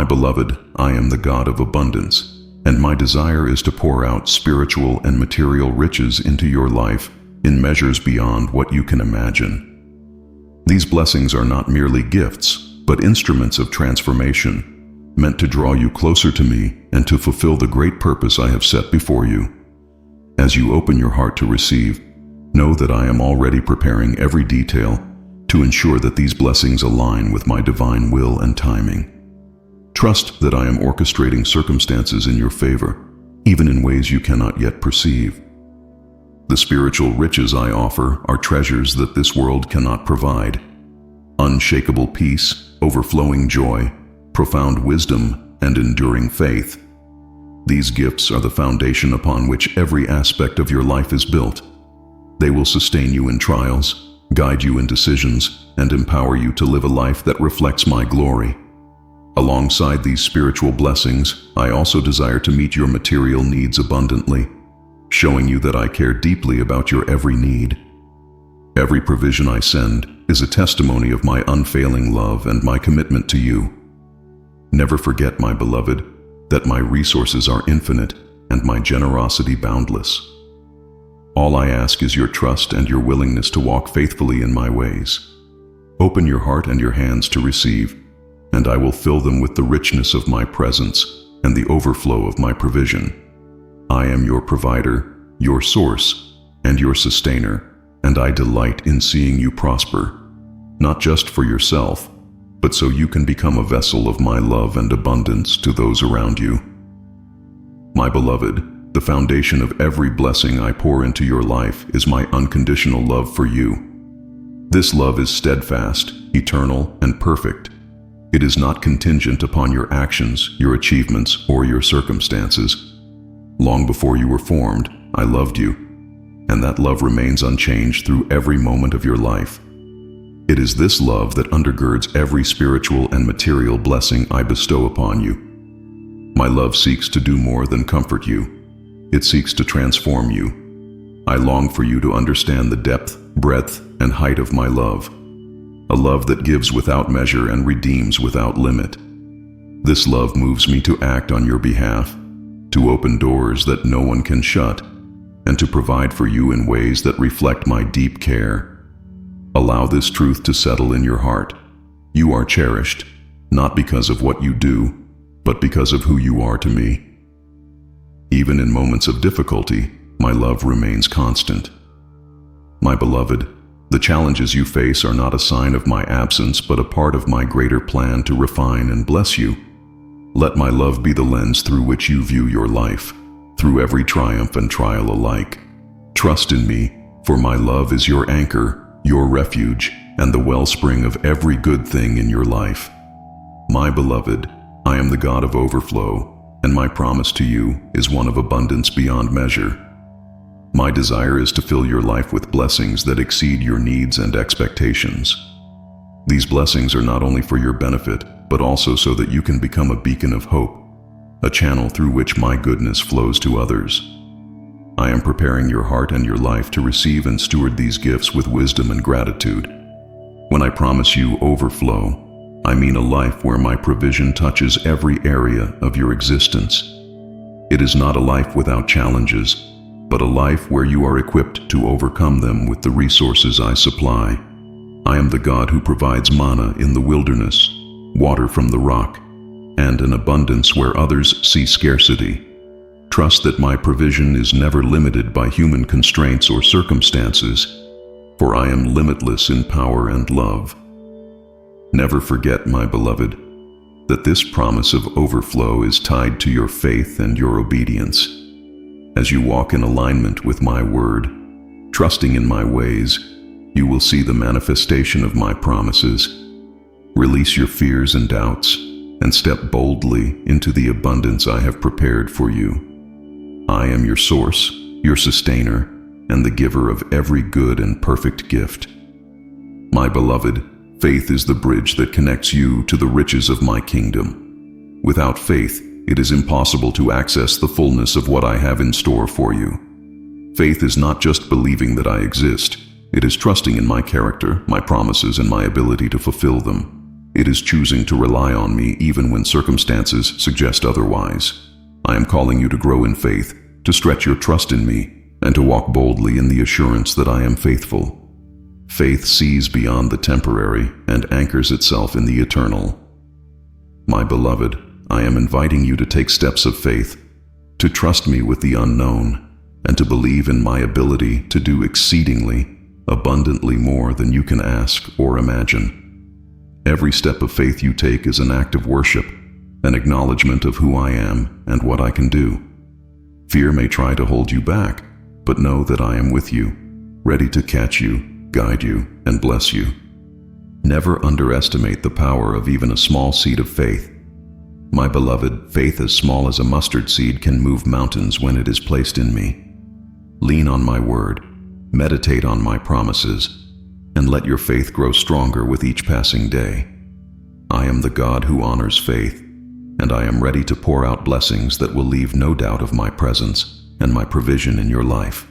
My beloved, I am the God of abundance, and my desire is to pour out spiritual and material riches into your life in measures beyond what you can imagine. These blessings are not merely gifts, but instruments of transformation, meant to draw you closer to me and to fulfill the great purpose I have set before you. As you open your heart to receive, know that I am already preparing every detail to ensure that these blessings align with my divine will and timing. Trust that I am orchestrating circumstances in your favor, even in ways you cannot yet perceive. The spiritual riches I offer are treasures that this world cannot provide. Unshakable peace, overflowing joy, profound wisdom, and enduring faith. These gifts are the foundation upon which every aspect of your life is built. They will sustain you in trials, guide you in decisions, and empower you to live a life that reflects my glory. Alongside these spiritual blessings, I also desire to meet your material needs abundantly, showing you that I care deeply about your every need. Every provision I send is a testimony of my unfailing love and my commitment to you. Never forget, my beloved, that my resources are infinite and my generosity boundless. All I ask is your trust and your willingness to walk faithfully in my ways. Open your heart and your hands to receive, and I will fill them with the richness of my presence and the overflow of my provision. I am your provider, your source, and your sustainer, and I delight in seeing you prosper, not just for yourself, but so you can become a vessel of my love and abundance to those around you. My beloved, the foundation of every blessing I pour into your life is my unconditional love for you. This love is steadfast, eternal, and perfect. It is not contingent upon your actions, your achievements, or your circumstances. Long before you were formed, I loved you, and that love remains unchanged through every moment of your life. It is this love that undergirds every spiritual and material blessing I bestow upon you. My love seeks to do more than comfort you. It seeks to transform you. I long for you to understand the depth, breadth, and height of my love. A love that gives without measure and redeems without limit. This love moves me to act on your behalf, to open doors that no one can shut, and to provide for you in ways that reflect my deep care. Allow this truth to settle in your heart. You are cherished, not because of what you do, but because of who you are to me. Even in moments of difficulty, my love remains constant. My beloved, the challenges you face are not a sign of my absence, but a part of my greater plan to refine and bless you. Let my love be the lens through which you view your life, through every triumph and trial alike. Trust in me, for my love is your anchor, your refuge, and the wellspring of every good thing in your life. My beloved, I am the God of overflow, and my promise to you is one of abundance beyond measure. My desire is to fill your life with blessings that exceed your needs and expectations. These blessings are not only for your benefit, but also so that you can become a beacon of hope, a channel through which my goodness flows to others. I am preparing your heart and your life to receive and steward these gifts with wisdom and gratitude. When I promise you overflow, I mean a life where my provision touches every area of your existence. It is not a life without challenges, but a life where you are equipped to overcome them with the resources I supply. I am the God who provides manna in the wilderness, water from the rock, and an abundance where others see scarcity. Trust that my provision is never limited by human constraints or circumstances, for I am limitless in power and love. Never forget, my beloved, that this promise of overflow is tied to your faith and your obedience. As you walk in alignment with my word, trusting in my ways, you will see the manifestation of my promises. Release your fears and doubts, and step boldly into the abundance I have prepared for you. I am your source, your sustainer, and the giver of every good and perfect gift. My beloved, faith is the bridge that connects you to the riches of my kingdom. Without faith, it is impossible to access the fullness of what I have in store for you. Faith is not just believing that I exist. It is trusting in my character, my promises, and my ability to fulfill them. It is choosing to rely on me even when circumstances suggest otherwise. I am calling you to grow in faith, to stretch your trust in me, and to walk boldly in the assurance that I am faithful. Faith sees beyond the temporary and anchors itself in the eternal. My beloved, I am inviting you to take steps of faith, to trust me with the unknown, and to believe in my ability to do exceedingly, abundantly more than you can ask or imagine. Every step of faith you take is an act of worship, an acknowledgement of who I am and what I can do. Fear may try to hold you back, but know that I am with you, ready to catch you, guide you, and bless you. Never underestimate the power of even a small seed of faith. My beloved, faith as small as a mustard seed can move mountains when it is placed in me. Lean on my word, meditate on my promises, and let your faith grow stronger with each passing day. I am the God who honors faith, and I am ready to pour out blessings that will leave no doubt of my presence and my provision in your life.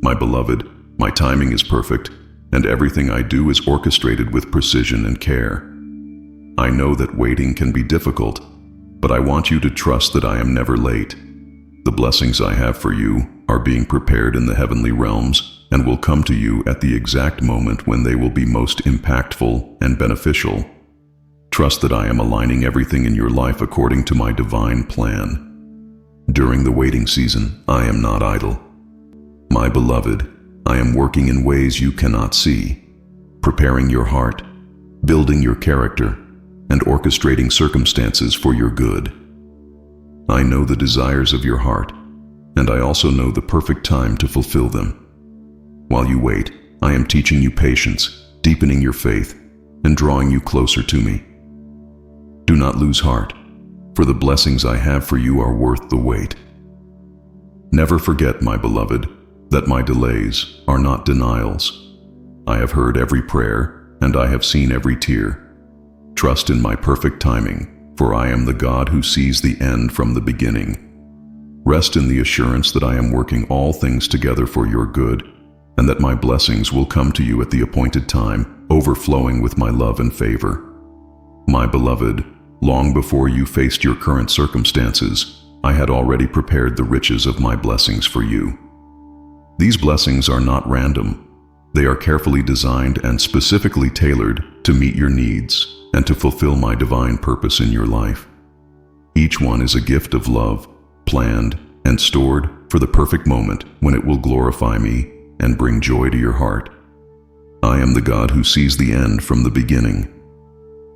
My beloved, my timing is perfect, and everything I do is orchestrated with precision and care. I know that waiting can be difficult, but I want you to trust that I am never late. The blessings I have for you are being prepared in the heavenly realms and will come to you at the exact moment when they will be most impactful and beneficial. Trust that I am aligning everything in your life according to my divine plan. During the waiting season, I am not idle. My beloved, I am working in ways you cannot see, preparing your heart, building your character, and orchestrating circumstances for your good. I know the desires of your heart, and I also know the perfect time to fulfill them. While you wait, I am teaching you patience, deepening your faith, and drawing you closer to me. Do not lose heart, for the blessings I have for you are worth the wait. Never forget, my beloved, that my delays are not denials. I have heard every prayer, and I have seen every tear. Trust in my perfect timing, for I am the God who sees the end from the beginning. Rest in the assurance that I am working all things together for your good, and that my blessings will come to you at the appointed time, overflowing with my love and favor. My beloved, long before you faced your current circumstances, I had already prepared the riches of my blessings for you. These blessings are not random. They are carefully designed and specifically tailored to meet your needs and to fulfill my divine purpose in your life. Each one is a gift of love, planned and stored for the perfect moment when it will glorify me and bring joy to your heart. I am the God who sees the end from the beginning.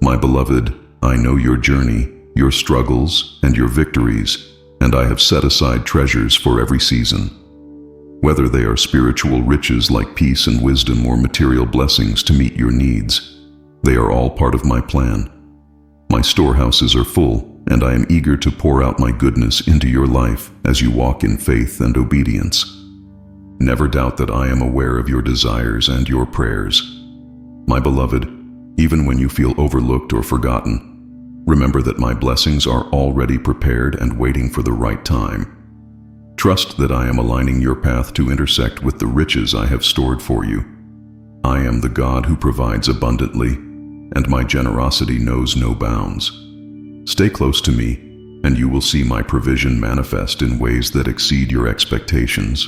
My beloved, I know your journey, your struggles, and your victories, and I have set aside treasures for every season. Whether they are spiritual riches like peace and wisdom or material blessings to meet your needs, they are all part of my plan. My storehouses are full, and I am eager to pour out my goodness into your life as you walk in faith and obedience. Never doubt that I am aware of your desires and your prayers. My beloved, even when you feel overlooked or forgotten, remember that my blessings are already prepared and waiting for the right time. Trust that I am aligning your path to intersect with the riches I have stored for you. I am the God who provides abundantly, and my generosity knows no bounds. Stay close to me, and you will see my provision manifest in ways that exceed your expectations.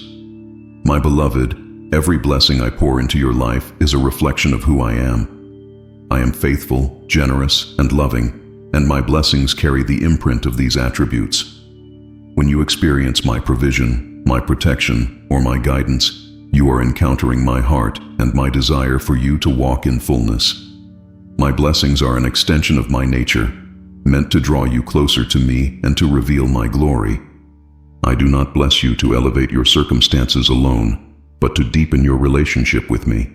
My beloved, every blessing I pour into your life is a reflection of who I am. I am faithful, generous, and loving, and my blessings carry the imprint of these attributes. When you experience my provision, my protection, or my guidance, you are encountering my heart and my desire for you to walk in fullness. My blessings are an extension of my nature, meant to draw you closer to me and to reveal my glory. I do not bless you to elevate your circumstances alone, but to deepen your relationship with me.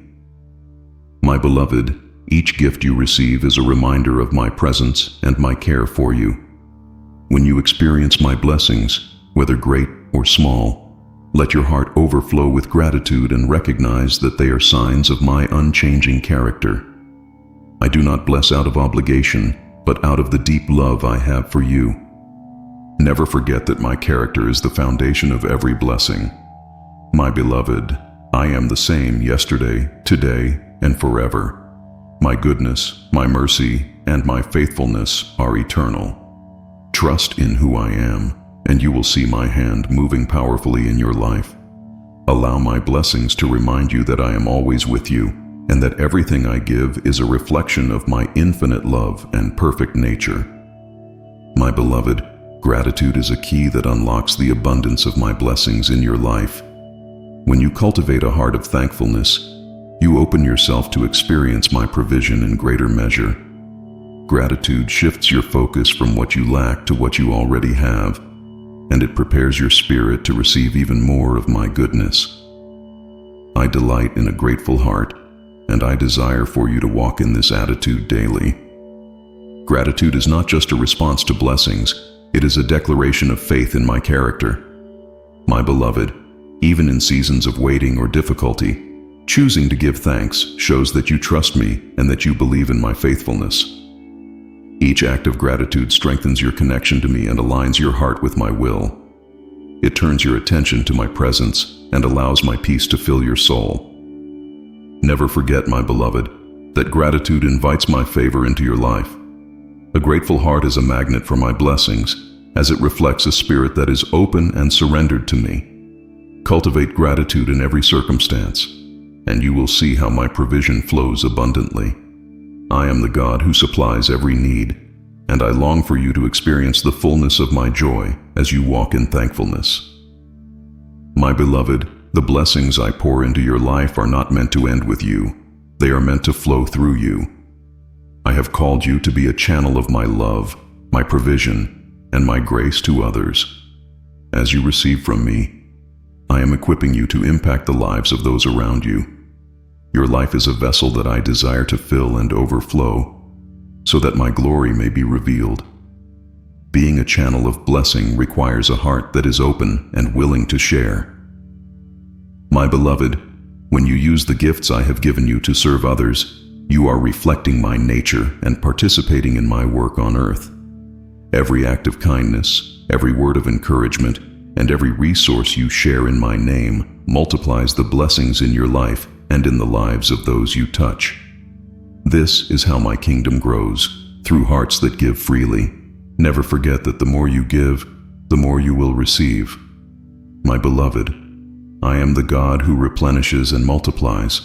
My beloved, each gift you receive is a reminder of my presence and my care for you. When you experience my blessings, whether great or small, let your heart overflow with gratitude and recognize that they are signs of my unchanging character. I do not bless out of obligation, but out of the deep love I have for you. Never forget that my character is the foundation of every blessing. My beloved, I am the same yesterday, today, and forever. My goodness, my mercy, and my faithfulness are eternal. Trust in who I am, and you will see my hand moving powerfully in your life. Allow my blessings to remind you that I am always with you, and that everything I give is a reflection of my infinite love and perfect nature. My beloved, gratitude is a key that unlocks the abundance of my blessings in your life. When you cultivate a heart of thankfulness, you open yourself to experience my provision in greater measure. Gratitude shifts your focus from what you lack to what you already have, and it prepares your spirit to receive even more of my goodness. I delight in a grateful heart, and I desire for you to walk in this attitude daily. Gratitude is not just a response to blessings, it is a declaration of faith in my character. My beloved, even in seasons of waiting or difficulty, choosing to give thanks shows that you trust me and that you believe in my faithfulness. Each act of gratitude strengthens your connection to me and aligns your heart with my will. It turns your attention to my presence and allows my peace to fill your soul. Never forget, my beloved, that gratitude invites my favor into your life. A grateful heart is a magnet for my blessings, as it reflects a spirit that is open and surrendered to me. Cultivate gratitude in every circumstance, and you will see how my provision flows abundantly. I am the God who supplies every need, and I long for you to experience the fullness of my joy as you walk in thankfulness. My beloved, the blessings I pour into your life are not meant to end with you. They are meant to flow through you. I have called you to be a channel of my love, my provision, and my grace to others. As you receive from me, I am equipping you to impact the lives of those around you. Your life is a vessel that I desire to fill and overflow, so that my glory may be revealed. Being a channel of blessing requires a heart that is open and willing to share. My beloved, when you use the gifts I have given you to serve others, you are reflecting my nature and participating in my work on earth. Every act of kindness, every word of encouragement, and every resource you share in my name multiplies the blessings in your life and in the lives of those you touch. This is how my kingdom grows, through hearts that give freely. Never forget that the more you give, the more you will receive. My beloved, I am the God who replenishes and multiplies.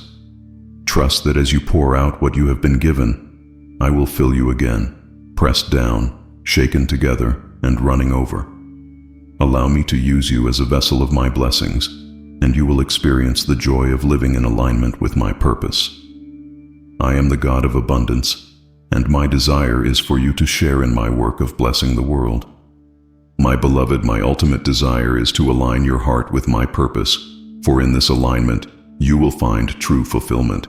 Trust that as you pour out what you have been given, I will fill you again, pressed down, shaken together, and running over. Allow me to use you as a vessel of my blessings, and you will experience the joy of living in alignment with my purpose. I am the God of abundance, and my desire is for you to share in my work of blessing the world. My beloved, my ultimate desire is to align your heart with my purpose, for in this alignment, you will find true fulfillment.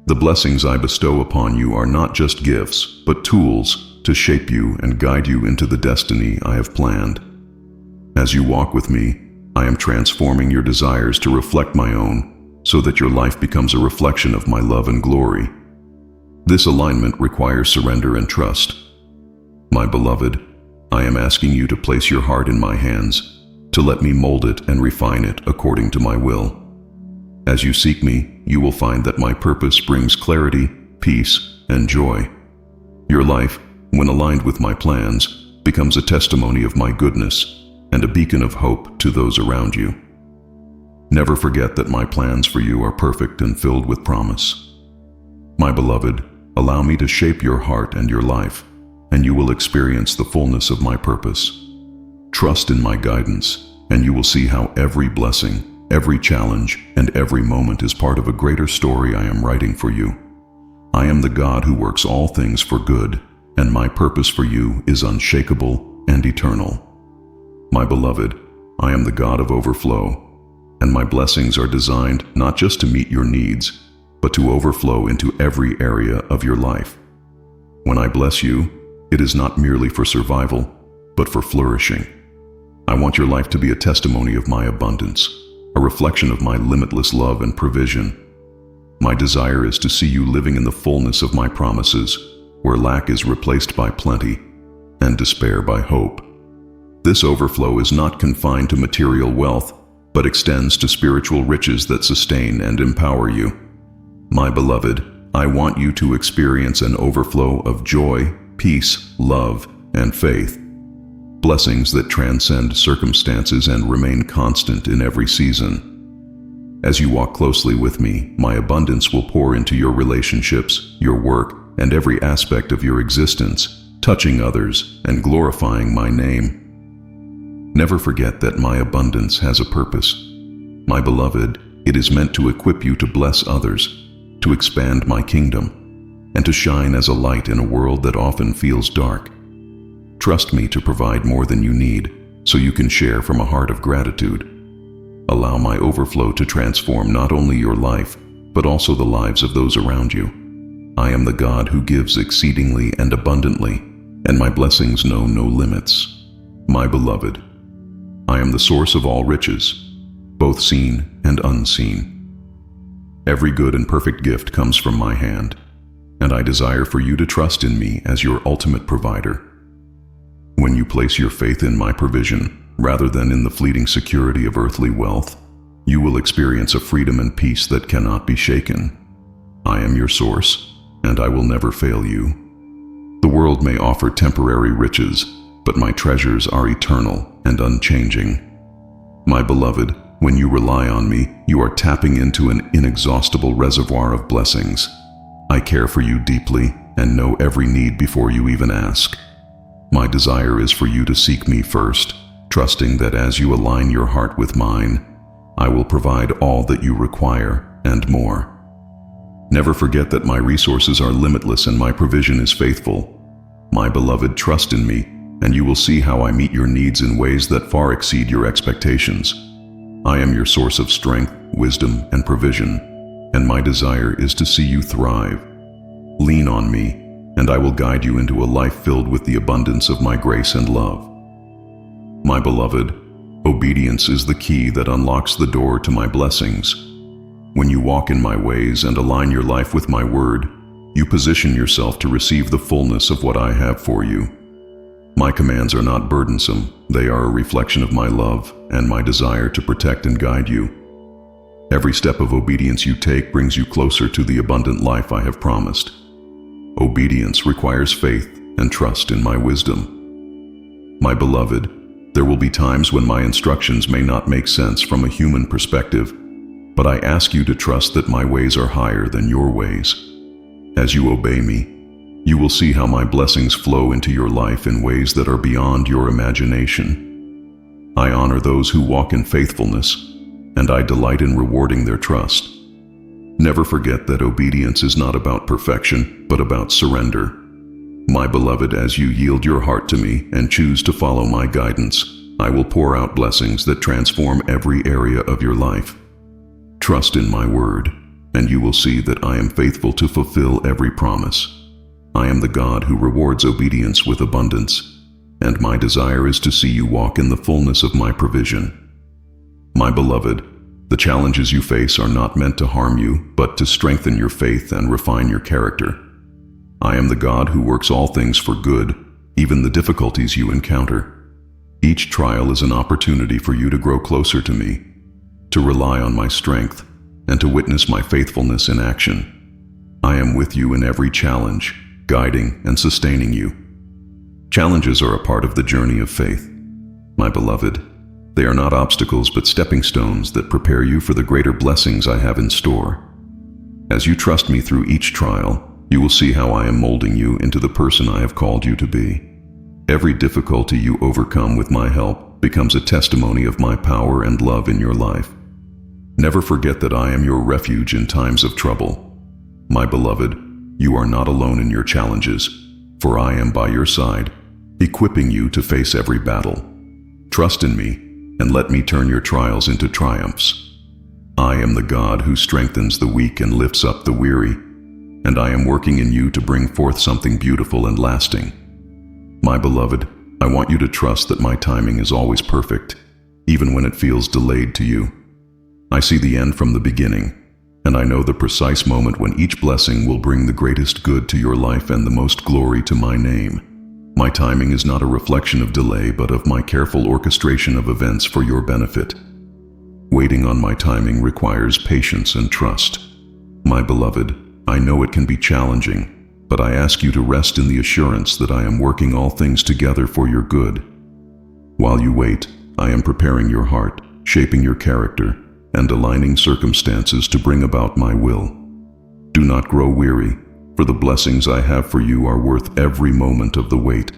The blessings I bestow upon you are not just gifts, but tools to shape you and guide you into the destiny I have planned. As you walk with me, I am transforming your desires to reflect my own, so that your life becomes a reflection of my love and glory. This alignment requires surrender and trust. My beloved, I am asking you to place your heart in my hands, to let me mold it and refine it according to my will. As you seek me, you will find that my purpose brings clarity, peace, and joy. Your life, when aligned with my plans, becomes a testimony of my goodness and a beacon of hope to those around you. Never forget that my plans for you are perfect and filled with promise. My beloved, allow me to shape your heart and your life, and you will experience the fullness of my purpose. Trust in my guidance, and you will see how every blessing, every challenge, and every moment is part of a greater story I am writing for you. I am the God who works all things for good, and my purpose for you is unshakable and eternal. My beloved, I am the God of overflow, and my blessings are designed not just to meet your needs, but to overflow into every area of your life. When I bless you, it is not merely for survival, but for flourishing. I want your life to be a testimony of my abundance, a reflection of my limitless love and provision. My desire is to see you living in the fullness of my promises, where lack is replaced by plenty and despair by hope. This overflow is not confined to material wealth, but extends to spiritual riches that sustain and empower you. My beloved, I want you to experience an overflow of joy, peace, love, and faith. Blessings that transcend circumstances and remain constant in every season. As you walk closely with me, my abundance will pour into your relationships, your work, and every aspect of your existence, touching others and glorifying my name. Never forget that my abundance has a purpose. My beloved, it is meant to equip you to bless others, to expand my kingdom, and to shine as a light in a world that often feels dark. Trust me to provide more than you need, so you can share from a heart of gratitude. Allow my overflow to transform not only your life, but also the lives of those around you. I am the God who gives exceedingly and abundantly, and my blessings know no limits. My beloved, I am the source of all riches, both seen and unseen. Every good and perfect gift comes from my hand, and I desire for you to trust in me as your ultimate provider. When you place your faith in my provision, rather than in the fleeting security of earthly wealth, you will experience a freedom and peace that cannot be shaken. I am your source, and I will never fail you. The world may offer temporary riches, but my treasures are eternal and unchanging. My beloved, when you rely on me, you are tapping into an inexhaustible reservoir of blessings. I care for you deeply and know every need before you even ask. My desire is for you to seek me first, trusting that as you align your heart with mine, I will provide all that you require and more. Never forget that my resources are limitless and my provision is faithful. My beloved, trust in me, and you will see how I meet your needs in ways that far exceed your expectations. I am your source of strength, wisdom, and provision, and my desire is to see you thrive. Lean on me, and I will guide you into a life filled with the abundance of my grace and love. My beloved, obedience is the key that unlocks the door to my blessings. When you walk in my ways and align your life with my word, you position yourself to receive the fullness of what I have for you. My commands are not burdensome, they are a reflection of my love and my desire to protect and guide you. Every step of obedience you take brings you closer to the abundant life I have promised. Obedience requires faith and trust in my wisdom. My beloved, there will be times when my instructions may not make sense from a human perspective, but I ask you to trust that my ways are higher than your ways. As you obey me, you will see how my blessings flow into your life in ways that are beyond your imagination. I honor those who walk in faithfulness, and I delight in rewarding their trust. Never forget that obedience is not about perfection, but about surrender. My beloved, as you yield your heart to me and choose to follow my guidance, I will pour out blessings that transform every area of your life. Trust in my word, and you will see that I am faithful to fulfill every promise. I am the God who rewards obedience with abundance, and my desire is to see you walk in the fullness of my provision. My beloved, the challenges you face are not meant to harm you, but to strengthen your faith and refine your character. I am the God who works all things for good, even the difficulties you encounter. Each trial is an opportunity for you to grow closer to me, to rely on my strength, and to witness my faithfulness in action. I am with you in every challenge, guiding and sustaining you. Challenges are a part of the journey of faith. My beloved, they are not obstacles but stepping stones that prepare you for the greater blessings I have in store. As you trust me through each trial, you will see how I am molding you into the person I have called you to be. Every difficulty you overcome with my help becomes a testimony of my power and love in your life. Never forget that I am your refuge in times of trouble. My beloved, you are not alone in your challenges, for I am by your side, equipping you to face every battle. Trust in me, and let me turn your trials into triumphs. I am the God who strengthens the weak and lifts up the weary, and I am working in you to bring forth something beautiful and lasting. My beloved, I want you to trust that my timing is always perfect, even when it feels delayed to you. I see the end from the beginning, and I know the precise moment when each blessing will bring the greatest good to your life and the most glory to my name. My timing is not a reflection of delay, but of my careful orchestration of events for your benefit. Waiting on my timing requires patience and trust. My beloved, I know it can be challenging, but I ask you to rest in the assurance that I am working all things together for your good. While you wait, I am preparing your heart, shaping your character, and aligning circumstances to bring about my will. Do not grow weary, for the blessings I have for you are worth every moment of the wait.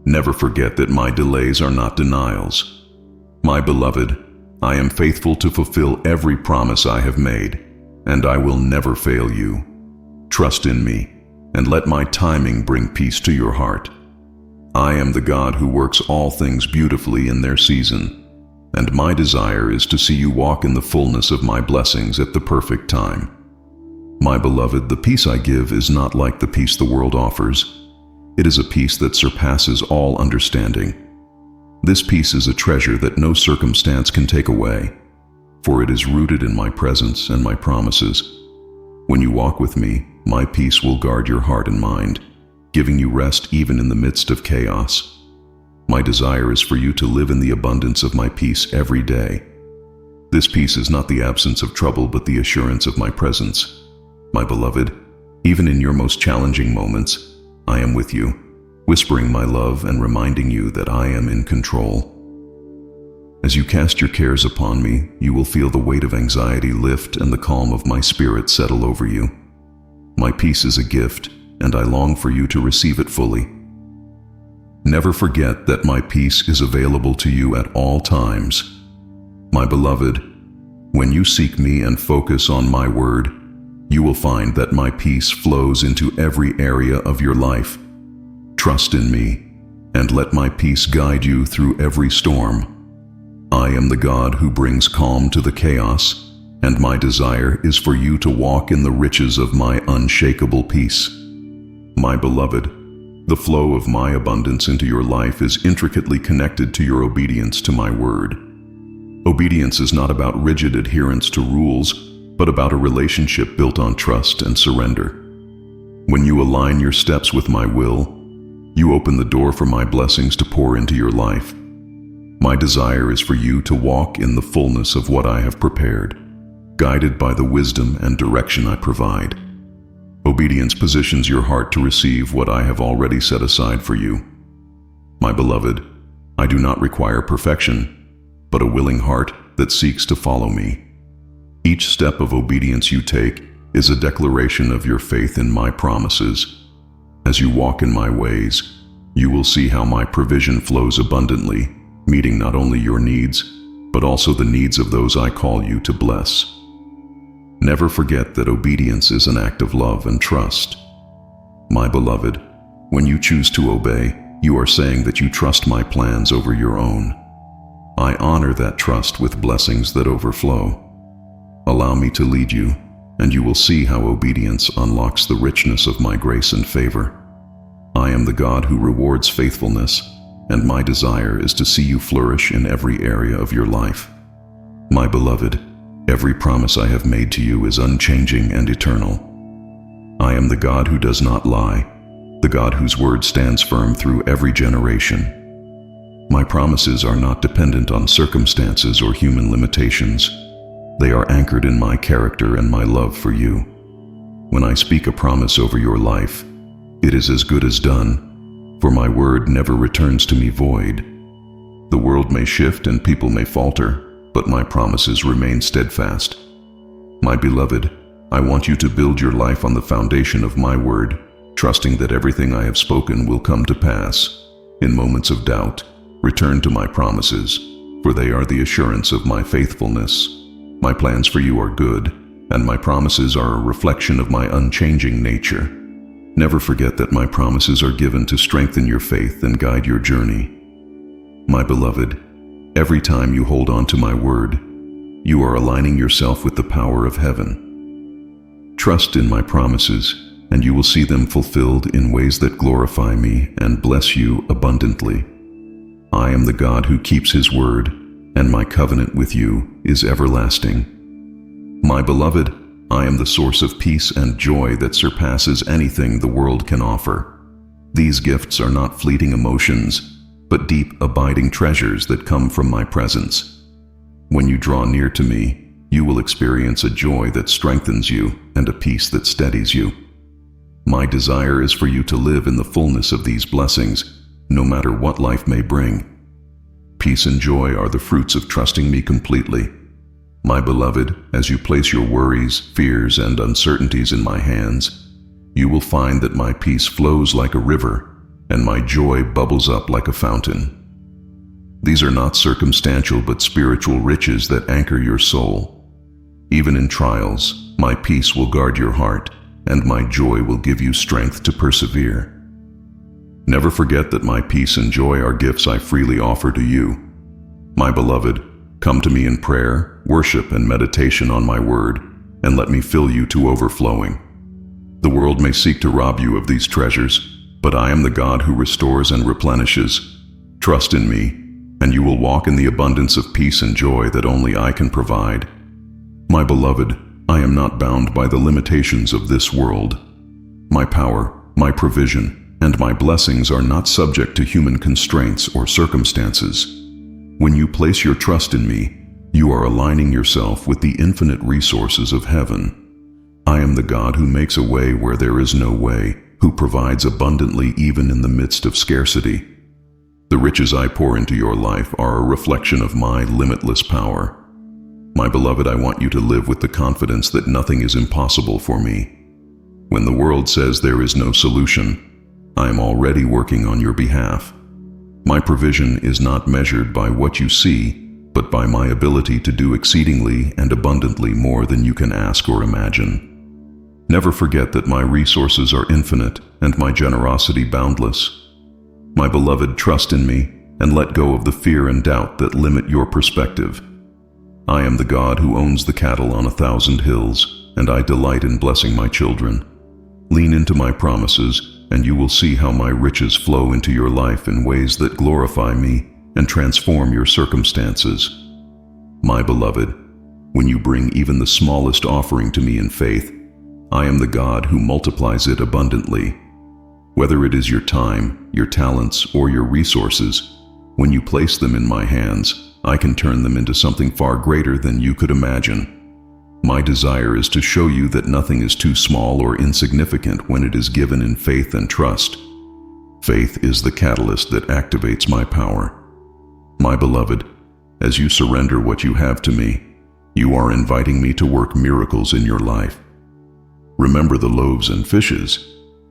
Never forget that my delays are not denials. My beloved, I am faithful to fulfill every promise I have made, and I will never fail you. Trust in me, and let my timing bring peace to your heart. I am the God who works all things beautifully in their season, and my desire is to see you walk in the fullness of my blessings at the perfect time. My beloved, the peace I give is not like the peace the world offers. It is a peace that surpasses all understanding. This peace is a treasure that no circumstance can take away, for it is rooted in my presence and my promises. When you walk with me, my peace will guard your heart and mind, giving you rest even in the midst of chaos. My desire is for you to live in the abundance of my peace every day. This peace is not the absence of trouble, but the assurance of my presence. My beloved, even in your most challenging moments, I am with you, whispering my love and reminding you that I am in control. As you cast your cares upon me, you will feel the weight of anxiety lift and the calm of my spirit settle over you. My peace is a gift, and I long for you to receive it fully. Never forget that my peace is available to you at all times. My beloved, when you seek me and focus on my word, you will find that my peace flows into every area of your life. Trust in me, and let my peace guide you through every storm. I am the God who brings calm to the chaos, and my desire is for you to walk in the riches of my unshakable peace. My beloved, the flow of my abundance into your life is intricately connected to your obedience to my word. Obedience is not about rigid adherence to rules, but about a relationship built on trust and surrender. When you align your steps with my will, you open the door for my blessings to pour into your life. My desire is for you to walk in the fullness of what I have prepared, guided by the wisdom and direction I provide. Obedience positions your heart to receive what I have already set aside for you. My beloved, I do not require perfection, but a willing heart that seeks to follow me. Each step of obedience you take is a declaration of your faith in my promises. As you walk in my ways, you will see how my provision flows abundantly, meeting not only your needs, but also the needs of those I call you to bless. Never forget that obedience is an act of love and trust. My beloved, when you choose to obey, you are saying that you trust my plans over your own. I honor that trust with blessings that overflow. Allow me to lead you, and you will see how obedience unlocks the richness of my grace and favor. I am the God who rewards faithfulness, and my desire is to see you flourish in every area of your life. My beloved, every promise I have made to you is unchanging and eternal. I am the God who does not lie, the God whose word stands firm through every generation. My promises are not dependent on circumstances or human limitations. They are anchored in my character and my love for you. When I speak a promise over your life, it is as good as done, for my word never returns to me void. The world may shift and people may falter, but my promises remain steadfast. My beloved, I want you to build your life on the foundation of my word, trusting that everything I have spoken will come to pass. In moments of doubt, return to my promises, for they are the assurance of my faithfulness. My plans for you are good, and my promises are a reflection of my unchanging nature. Never forget that my promises are given to strengthen your faith and guide your journey. My beloved, every time you hold on to my word, you are aligning yourself with the power of heaven. Trust in my promises, and you will see them fulfilled in ways that glorify me and bless you abundantly. I am the God who keeps his word, and my covenant with you is everlasting. My beloved, I am the source of peace and joy that surpasses anything the world can offer. These gifts are not fleeting emotions, but deep, abiding treasures that come from my presence. When you draw near to me, you will experience a joy that strengthens you and a peace that steadies you. My desire is for you to live in the fullness of these blessings, no matter what life may bring. Peace and joy are the fruits of trusting me completely. My beloved, as you place your worries, fears, and uncertainties in my hands, you will find that my peace flows like a river, and my joy bubbles up like a fountain. These are not circumstantial but spiritual riches that anchor your soul. Even in trials, my peace will guard your heart, and my joy will give you strength to persevere. Never forget that my peace and joy are gifts I freely offer to you. My beloved, come to me in prayer, worship, and meditation on my word, and let me fill you to overflowing. The world may seek to rob you of these treasures, but I am the God who restores and replenishes. Trust in me, and you will walk in the abundance of peace and joy that only I can provide. My beloved, I am not bound by the limitations of this world. My power, my provision, and my blessings are not subject to human constraints or circumstances. When you place your trust in me, you are aligning yourself with the infinite resources of heaven. I am the God who makes a way where there is no way, who provides abundantly even in the midst of scarcity. The riches I pour into your life are a reflection of my limitless power. My beloved, I want you to live with the confidence that nothing is impossible for me. When the world says there is no solution, I am already working on your behalf. My provision is not measured by what you see, but by my ability to do exceedingly and abundantly more than you can ask or imagine. Never forget that my resources are infinite and my generosity boundless. My beloved, trust in me and let go of the fear and doubt that limit your perspective. I am the God who owns the cattle on 1,000 hills, and I delight in blessing my children. Lean into my promises, and you will see how my riches flow into your life in ways that glorify me and transform your circumstances. My beloved, when you bring even the smallest offering to me in faith, I am the God who multiplies it abundantly. Whether it is your time, your talents, or your resources, when you place them in my hands, I can turn them into something far greater than you could imagine. My desire is to show you that nothing is too small or insignificant when it is given in faith and trust. Faith is the catalyst that activates my power. My beloved, as you surrender what you have to me, you are inviting me to work miracles in your life. Remember the loaves and fishes,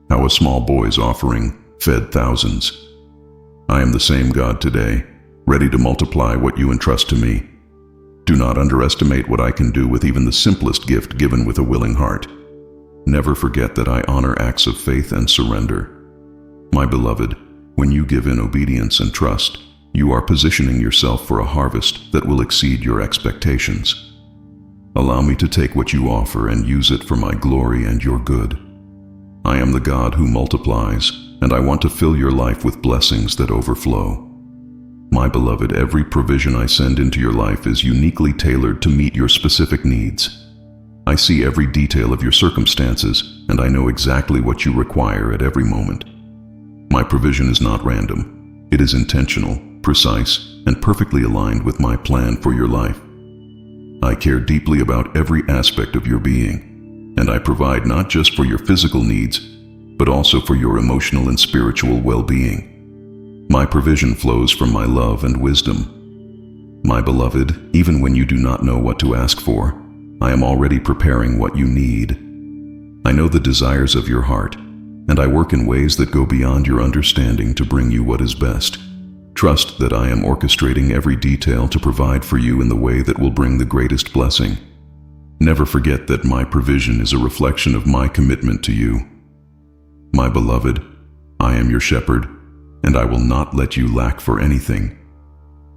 how a small boy's offering fed thousands. I am the same God today, ready to multiply what you entrust to me. Do not underestimate what I can do with even the simplest gift given with a willing heart. Never forget that I honor acts of faith and surrender. My beloved, when you give in obedience and trust, you are positioning yourself for a harvest that will exceed your expectations. Allow me to take what you offer and use it for my glory and your good. I am the God who multiplies, and I want to fill your life with blessings that overflow. My beloved, every provision I send into your life is uniquely tailored to meet your specific needs. I see every detail of your circumstances, and I know exactly what you require at every moment. My provision is not random. It is intentional, precise, and perfectly aligned with my plan for your life. I care deeply about every aspect of your being, and I provide not just for your physical needs, but also for your emotional and spiritual well-being. My provision flows from my love and wisdom. My beloved, even when you do not know what to ask for, I am already preparing what you need. I know the desires of your heart, and I work in ways that go beyond your understanding to bring you what is best. Trust that I am orchestrating every detail to provide for you in the way that will bring the greatest blessing. Never forget that my provision is a reflection of my commitment to you. My beloved, I am your shepherd, and I will not let you lack for anything.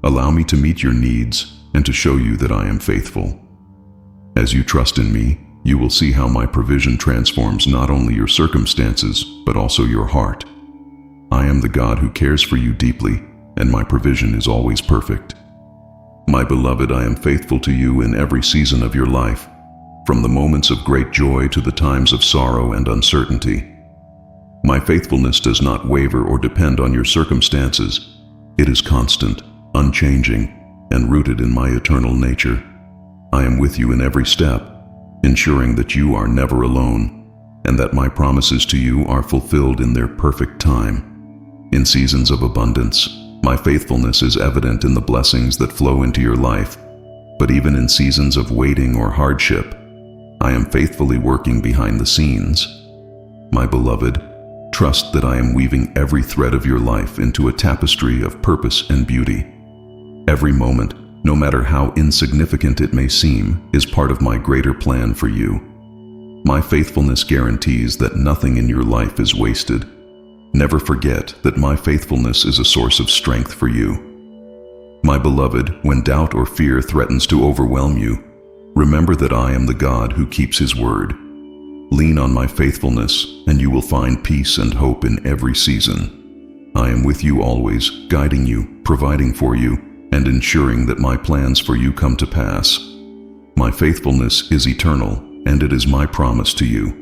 Allow me to meet your needs and to show you that I am faithful. As you trust in me, you will see how my provision transforms not only your circumstances, but also your heart. I am the God who cares for you deeply, and my provision is always perfect. My beloved, I am faithful to you in every season of your life, from the moments of great joy to the times of sorrow and uncertainty. My faithfulness does not waver or depend on your circumstances. It is constant, unchanging, and rooted in my eternal nature. I am with you in every step, ensuring that you are never alone, and that my promises to you are fulfilled in their perfect time. In seasons of abundance, my faithfulness is evident in the blessings that flow into your life, but even in seasons of waiting or hardship, I am faithfully working behind the scenes. My beloved, trust that I am weaving every thread of your life into a tapestry of purpose and beauty. Every moment, no matter how insignificant it may seem, is part of my greater plan for you. My faithfulness guarantees that nothing in your life is wasted. Never forget that my faithfulness is a source of strength for you. My beloved, when doubt or fear threatens to overwhelm you, remember that I am the God who keeps his word. Lean on my faithfulness, and you will find peace and hope in every season. I am with you always, guiding you, providing for you, and ensuring that my plans for you come to pass. My faithfulness is eternal, and it is my promise to you.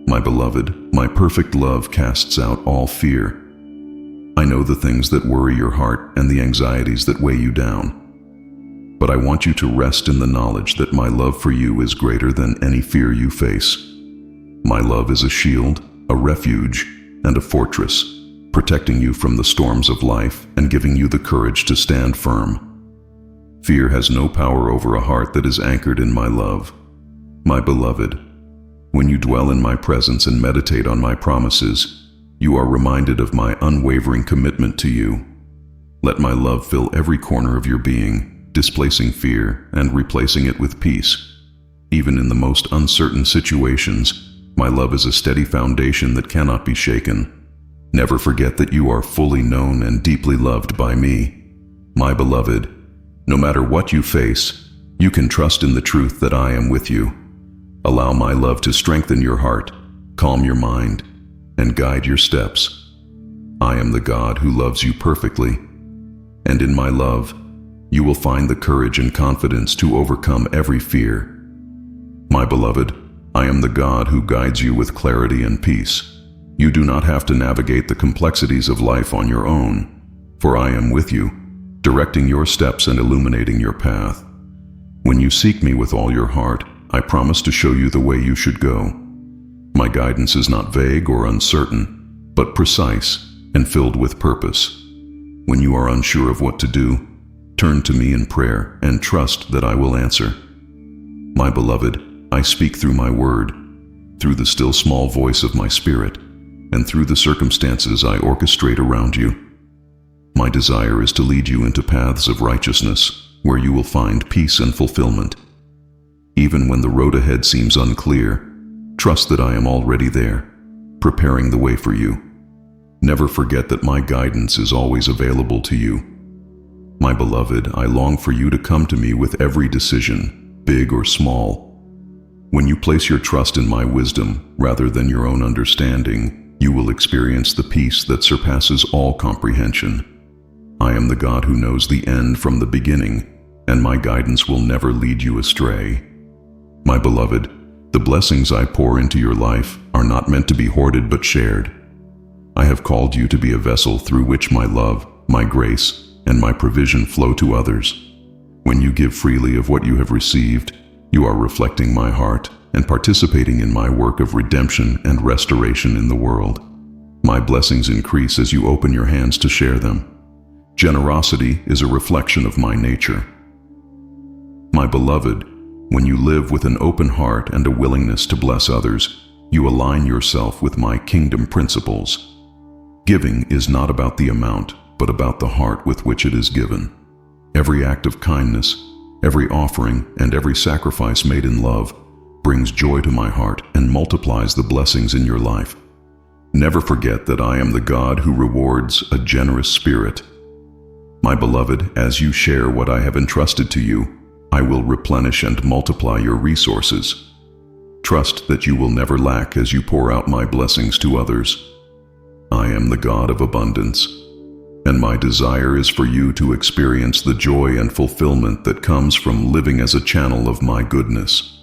My beloved, my perfect love casts out all fear. I know the things that worry your heart and the anxieties that weigh you down. But I want you to rest in the knowledge that my love for you is greater than any fear you face. My love is a shield, a refuge, and a fortress, protecting you from the storms of life and giving you the courage to stand firm. Fear has no power over a heart that is anchored in my love. My beloved, when you dwell in my presence and meditate on my promises, you are reminded of my unwavering commitment to you. Let my love fill every corner of your being, displacing fear and replacing it with peace. Even in the most uncertain situations, my love is a steady foundation that cannot be shaken. Never forget that you are fully known and deeply loved by me. My beloved, no matter what you face, you can trust in the truth that I am with you. Allow my love to strengthen your heart, calm your mind, and guide your steps. I am the God who loves you perfectly, and in my love, you will find the courage and confidence to overcome every fear. My beloved, I am the God who guides you with clarity and peace. You do not have to navigate the complexities of life on your own, for I am with you, directing your steps and illuminating your path. When you seek me with all your heart, I promise to show you the way you should go. My guidance is not vague or uncertain, but precise and filled with purpose. When you are unsure of what to do, turn to me in prayer and trust that I will answer. My beloved, I speak through my word, through the still small voice of my spirit, and through the circumstances I orchestrate around you. My desire is to lead you into paths of righteousness, where you will find peace and fulfillment. Even when the road ahead seems unclear, trust that I am already there, preparing the way for you. Never forget that my guidance is always available to you. My beloved, I long for you to come to me with every decision, big or small. When you place your trust in my wisdom rather than your own understanding, you will experience the peace that surpasses all comprehension. I am the God who knows the end from the beginning, and my guidance will never lead you astray. My beloved, the blessings I pour into your life are not meant to be hoarded but shared. I have called you to be a vessel through which my love, my grace, and my provision flow to others. When you give freely of what you have received, you are reflecting my heart and participating in my work of redemption and restoration in the world. My blessings increase as you open your hands to share them. Generosity is a reflection of my nature. My beloved, when you live with an open heart and a willingness to bless others, you align yourself with my kingdom principles. Giving is not about the amount, but about the heart with which it is given. Every act of kindness, every offering, and every sacrifice made in love brings joy to my heart and multiplies the blessings in your life. Never forget that I am the God who rewards a generous spirit. My beloved, as you share what I have entrusted to you, I will replenish and multiply your resources. Trust that you will never lack as you pour out my blessings to others. I am the God of abundance, and my desire is for you to experience the joy and fulfillment that comes from living as a channel of my goodness.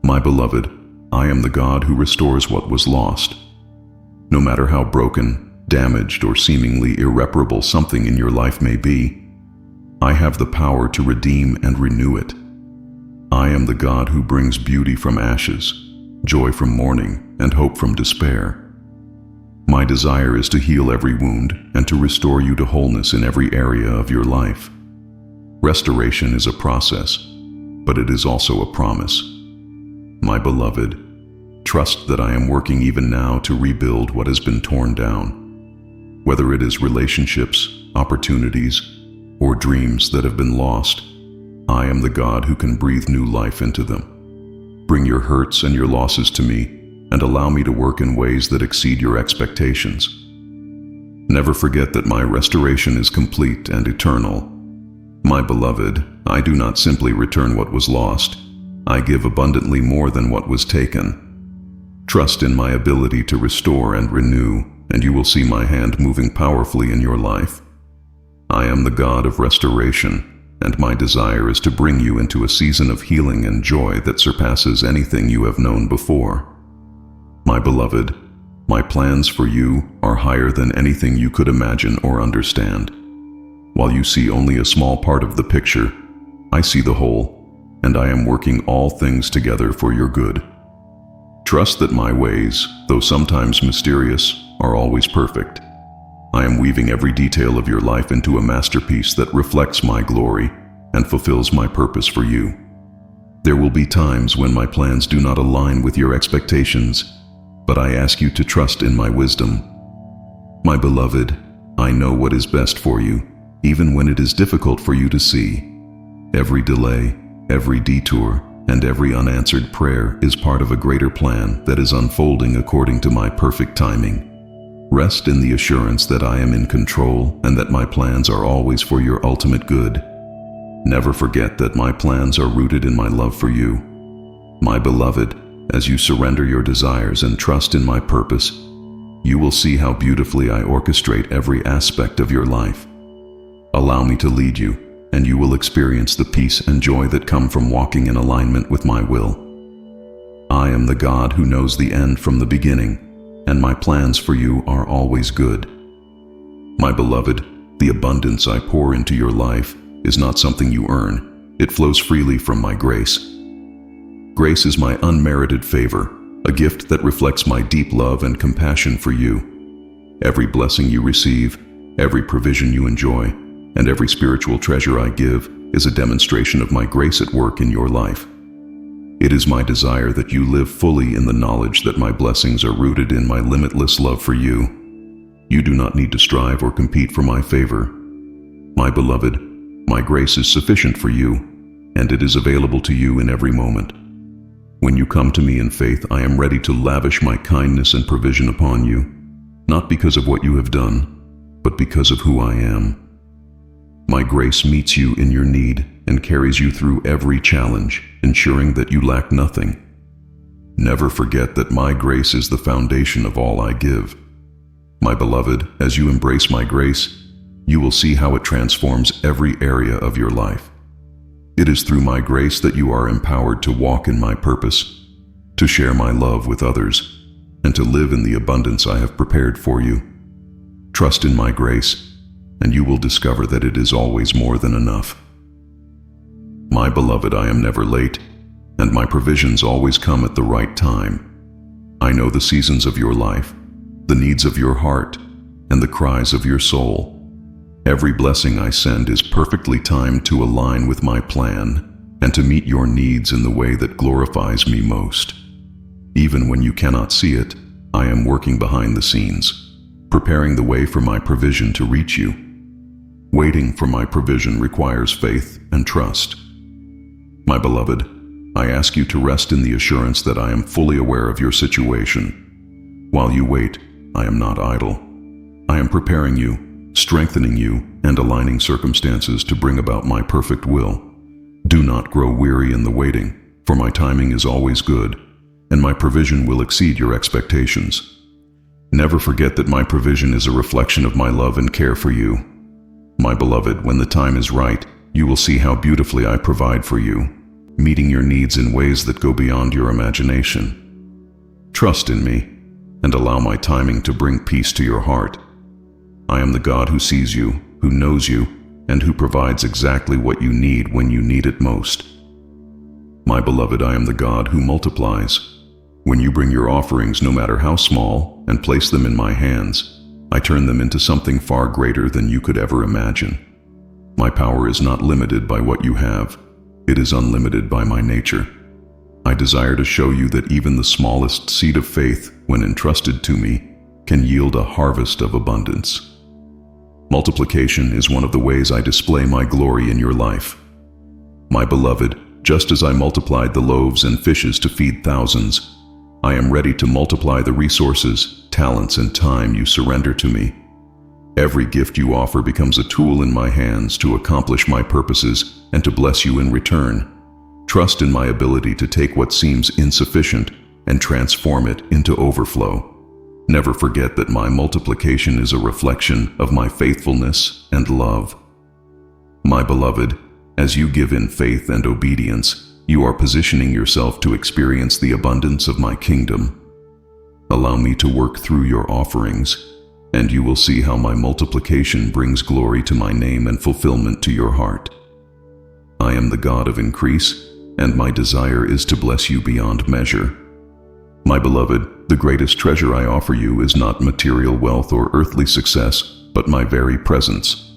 My beloved, I am the God who restores what was lost. No matter how broken, damaged, or seemingly irreparable something in your life may be, I have the power to redeem and renew it. I am the God who brings beauty from ashes, joy from mourning, and hope from despair. My desire is to heal every wound and to restore you to wholeness in every area of your life. Restoration is a process, but it is also a promise. My beloved, trust that I am working even now to rebuild what has been torn down. Whether it is relationships, opportunities, or dreams that have been lost, I am the God who can breathe new life into them. Bring your hurts and your losses to me, and allow me to work in ways that exceed your expectations. Never forget that my restoration is complete and eternal. My beloved, I do not simply return what was lost. I give abundantly more than what was taken. Trust in my ability to restore and renew, and you will see my hand moving powerfully in your life. I am the God of restoration, and my desire is to bring you into a season of healing and joy that surpasses anything you have known before. My beloved, my plans for you are higher than anything you could imagine or understand. While you see only a small part of the picture, I see the whole, and I am working all things together for your good. Trust that my ways, though sometimes mysterious, are always perfect. I am weaving every detail of your life into a masterpiece that reflects my glory and fulfills my purpose for you. There will be times when my plans do not align with your expectations, but I ask you to trust in my wisdom. My beloved, I know what is best for you, even when it is difficult for you to see. Every delay, every detour, and every unanswered prayer is part of a greater plan that is unfolding according to my perfect timing. Rest in the assurance that I am in control and that my plans are always for your ultimate good. Never forget that my plans are rooted in my love for you. My beloved, as you surrender your desires and trust in my purpose, you will see how beautifully I orchestrate every aspect of your life. Allow me to lead you, and you will experience the peace and joy that come from walking in alignment with my will. I am the God who knows the end from the beginning, and my plans for you are always good. My beloved, the abundance I pour into your life is not something you earn. It flows freely from my grace. Grace is my unmerited favor, a gift that reflects my deep love and compassion for you. Every blessing you receive, every provision you enjoy, and every spiritual treasure I give is a demonstration of my grace at work in your life. It is my desire that you live fully in the knowledge that my blessings are rooted in my limitless love for you. You do not need to strive or compete for my favor. My beloved, my grace is sufficient for you, and it is available to you in every moment. When you come to me in faith, I am ready to lavish my kindness and provision upon you, not because of what you have done, but because of who I am. My grace meets you in your need and carries you through every challenge, ensuring that you lack nothing. Never forget that my grace is the foundation of all I give. My beloved, as you embrace my grace, you will see how it transforms every area of your life. It is through my grace that you are empowered to walk in my purpose, to share my love with others, and to live in the abundance I have prepared for you. Trust in my grace, and you will discover that it is always more than enough. My beloved, I am never late, and my provisions always come at the right time. I know the seasons of your life, the needs of your heart, and the cries of your soul. Every blessing I send is perfectly timed to align with my plan and to meet your needs in the way that glorifies me most. Even when you cannot see it, I am working behind the scenes, preparing the way for my provision to reach you. Waiting for my provision requires faith and trust. My beloved, I ask you to rest in the assurance that I am fully aware of your situation. While you wait, I am not idle. I am preparing you, strengthening you, and aligning circumstances to bring about my perfect will. Do not grow weary in the waiting, for my timing is always good, and my provision will exceed your expectations. Never forget that my provision is a reflection of my love and care for you. My beloved, when the time is right, you will see how beautifully I provide for you, meeting your needs in ways that go beyond your imagination. Trust in me, and allow my timing to bring peace to your heart. I am the God who sees you, who knows you, and who provides exactly what you need when you need it most. My beloved, I am the God who multiplies. When you bring your offerings, no matter how small, and place them in my hands, I turn them into something far greater than you could ever imagine. My power is not limited by what you have. It is unlimited by my nature. I desire to show you that even the smallest seed of faith, when entrusted to me, can yield a harvest of abundance. Multiplication is one of the ways I display my glory in your life. My beloved, just as I multiplied the loaves and fishes to feed thousands, I am ready to multiply the resources, talents, and time you surrender to me. Every gift you offer becomes a tool in my hands to accomplish my purposes and to bless you in return. Trust in my ability to take what seems insufficient and transform it into overflow. Never forget that my multiplication is a reflection of my faithfulness and love. My beloved, as you give in faith and obedience, you are positioning yourself to experience the abundance of my kingdom. Allow me to work through your offerings, and you will see how my multiplication brings glory to my name and fulfillment to your heart. I am the God of increase, and my desire is to bless you beyond measure. My beloved, the greatest treasure I offer you is not material wealth or earthly success, but my very presence.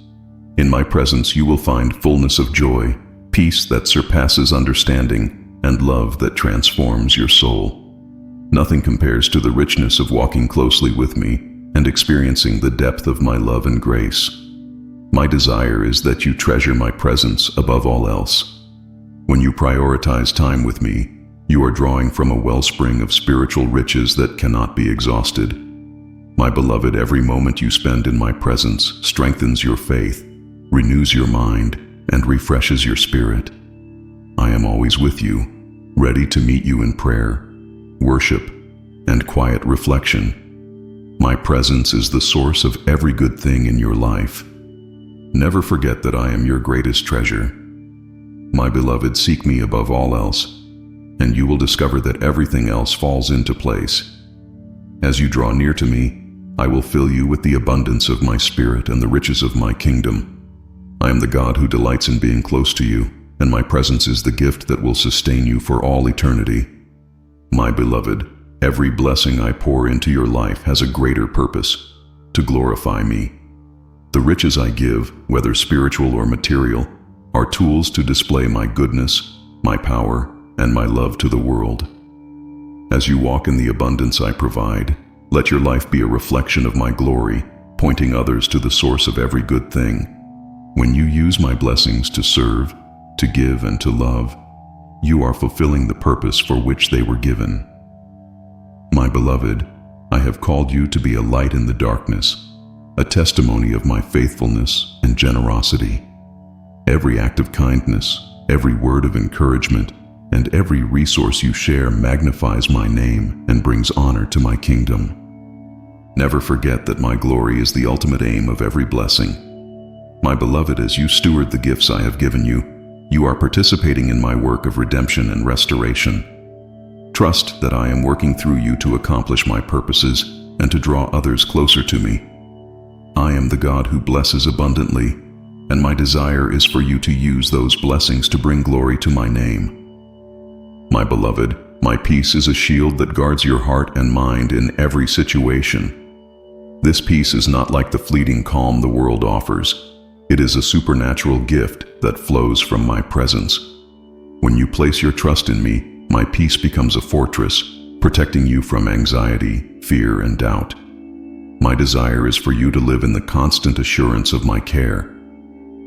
In my presence you will find fullness of joy, peace that surpasses understanding, and love that transforms your soul. Nothing compares to the richness of walking closely with me and experiencing the depth of my love and grace. My desire is that you treasure my presence above all else. When you prioritize time with me, you are drawing from a wellspring of spiritual riches that cannot be exhausted. My beloved, every moment you spend in my presence strengthens your faith, renews your mind, and refreshes your spirit. I am always with you, ready to meet you in prayer, worship, and quiet reflection. My presence is the source of every good thing in your life. Never forget that I am your greatest treasure. My beloved, seek me above all else, and you will discover that everything else falls into place. As you draw near to me, I will fill you with the abundance of my spirit and the riches of my kingdom. I am the God who delights in being close to you, and my presence is the gift that will sustain you for all eternity. My beloved, every blessing I pour into your life has a greater purpose: to glorify me. The riches I give, whether spiritual or material, are tools to display my goodness, my power, and my love to the world. As you walk in the abundance I provide, let your life be a reflection of my glory, pointing others to the source of every good thing. When you use my blessings to serve, to give, and to love, you are fulfilling the purpose for which they were given. My beloved, I have called you to be a light in the darkness, a testimony of my faithfulness and generosity. Every act of kindness, every word of encouragement, and every resource you share magnifies my name and brings honor to my kingdom. Never forget that my glory is the ultimate aim of every blessing. My beloved, as you steward the gifts I have given you, you are participating in my work of redemption and restoration. Trust that I am working through you to accomplish my purposes and to draw others closer to me. I am the God who blesses abundantly, and my desire is for you to use those blessings to bring glory to my name. My beloved, my peace is a shield that guards your heart and mind in every situation. This peace is not like the fleeting calm the world offers. It is a supernatural gift that flows from my presence. When you place your trust in me, my peace becomes a fortress, protecting you from anxiety, fear, and doubt. My desire is for you to live in the constant assurance of my care.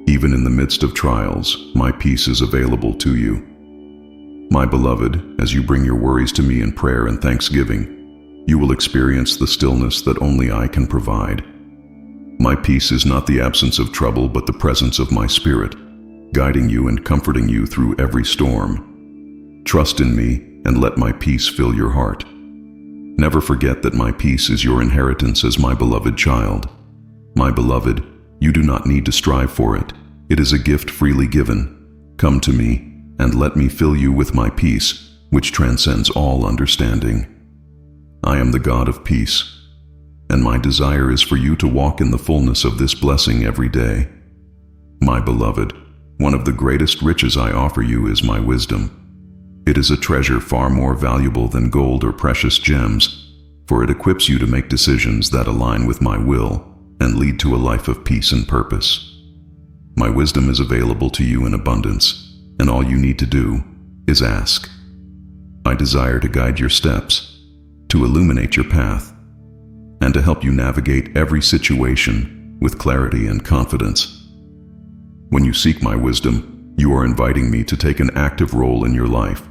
Even in the midst of trials, my peace is available to you. My beloved, as you bring your worries to me in prayer and thanksgiving, you will experience the stillness that only I can provide. My peace is not the absence of trouble, but the presence of my spirit, guiding you and comforting you through every storm. Trust in me and let my peace fill your heart. Never forget that my peace is your inheritance as my beloved child. My beloved, you do not need to strive for it. It is a gift freely given. Come to me and let me fill you with my peace, which transcends all understanding. I am the God of peace, and my desire is for you to walk in the fullness of this blessing every day. My beloved, one of the greatest riches I offer you is my wisdom. It is a treasure far more valuable than gold or precious gems, for it equips you to make decisions that align with my will and lead to a life of peace and purpose. My wisdom is available to you in abundance, and all you need to do is ask. I desire to guide your steps, to illuminate your path, and to help you navigate every situation with clarity and confidence. When you seek my wisdom, you are inviting me to take an active role in your life.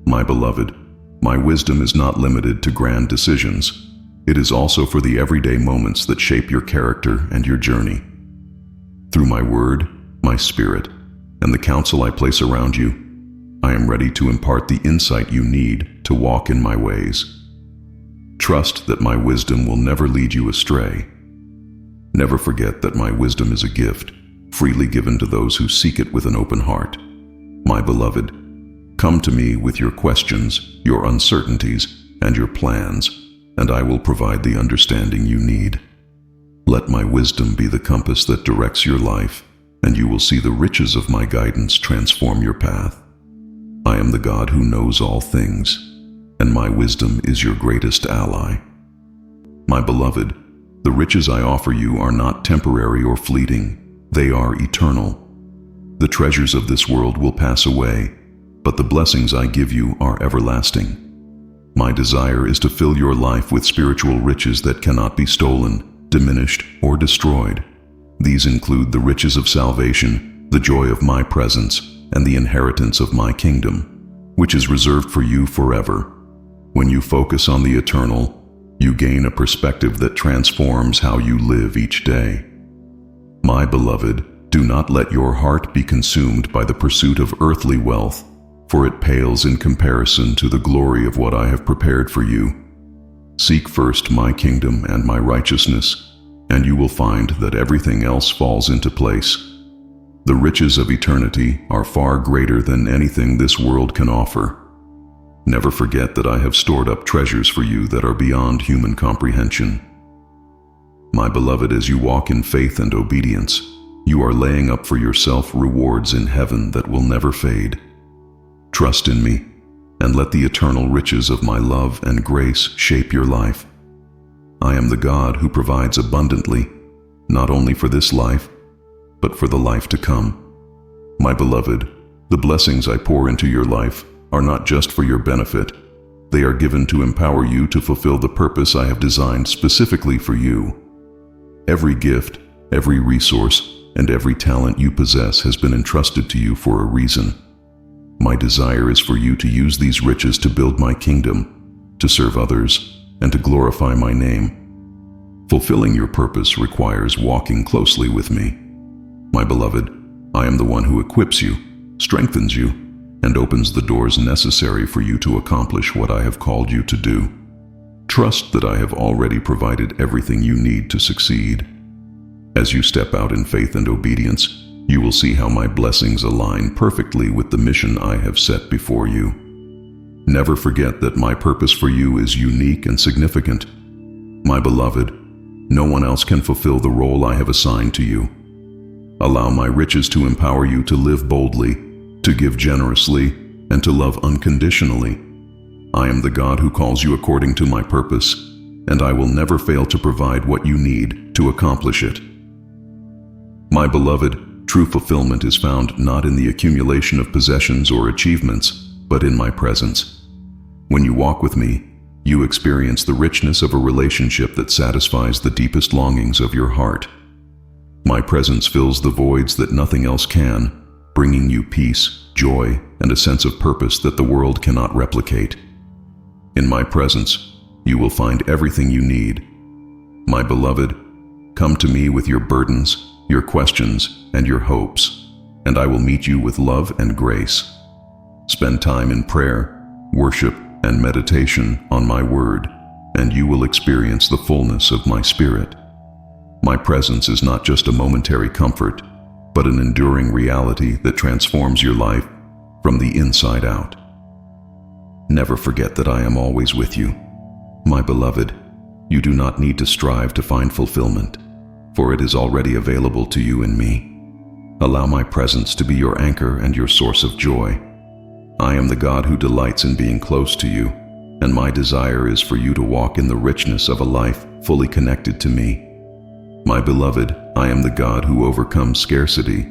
My beloved, my wisdom is not limited to grand decisions. It is also for the everyday moments that shape your character and your journey. Through my word, my spirit, and the counsel I place around you, I am ready to impart the insight you need to walk in my ways. Trust that my wisdom will never lead you astray. Never forget that my wisdom is a gift, freely given to those who seek it with an open heart. My beloved, come to me with your questions, your uncertainties, and your plans, and I will provide the understanding you need. Let my wisdom be the compass that directs your life, and you will see the riches of my guidance transform your path. I am the God who knows all things, and my wisdom is your greatest ally. My beloved, the riches I offer you are not temporary or fleeting. They are eternal. The treasures of this world will pass away, but the blessings I give you are everlasting. My desire is to fill your life with spiritual riches that cannot be stolen, diminished, or destroyed. These include the riches of salvation, the joy of my presence, and the inheritance of my kingdom, which is reserved for you forever. When you focus on the eternal, you gain a perspective that transforms how you live each day. My beloved, do not let your heart be consumed by the pursuit of earthly wealth, for it pales in comparison to the glory of what I have prepared for you. Seek first my kingdom and my righteousness, and you will find that everything else falls into place. The riches of eternity are far greater than anything this world can offer. Never forget that I have stored up treasures for you that are beyond human comprehension. My beloved, as you walk in faith and obedience, you are laying up for yourself rewards in heaven that will never fade. Trust in me, and let the eternal riches of my love and grace shape your life. I am the God who provides abundantly, not only for this life, but for the life to come. My beloved, the blessings I pour into your life are not just for your benefit. They are given to empower you to fulfill the purpose I have designed specifically for you. Every gift, every resource, and every talent you possess has been entrusted to you for a reason. My desire is for you to use these riches to build my kingdom, to serve others, and to glorify my name. Fulfilling your purpose requires walking closely with me. My beloved, I am the one who equips you, strengthens you, and opens the doors necessary for you to accomplish what I have called you to do. Trust that I have already provided everything you need to succeed. As you step out in faith and obedience, you will see how my blessings align perfectly with the mission I have set before you. Never forget that my purpose for you is unique and significant. My beloved, no one else can fulfill the role I have assigned to you. Allow my riches to empower you to live boldly, to give generously, and to love unconditionally. I am the God who calls you according to my purpose, and I will never fail to provide what you need to accomplish it. My beloved, true fulfillment is found not in the accumulation of possessions or achievements, but in my presence. When you walk with me, you experience the richness of a relationship that satisfies the deepest longings of your heart. My presence fills the voids that nothing else can, bringing you peace, joy, and a sense of purpose that the world cannot replicate. In my presence, you will find everything you need. My beloved, come to me with your burdens, your questions, and your hopes, and I will meet you with love and grace. Spend time in prayer, worship, and meditation on my word, and you will experience the fullness of my spirit. My presence is not just a momentary comfort, but an enduring reality that transforms your life from the inside out. Never forget that I am always with you. My beloved, you do not need to strive to find fulfillment, for it is already available to you in me. Allow my presence to be your anchor and your source of joy. I am the God who delights in being close to you, and my desire is for you to walk in the richness of a life fully connected to me. My beloved, I am the God who overcomes scarcity.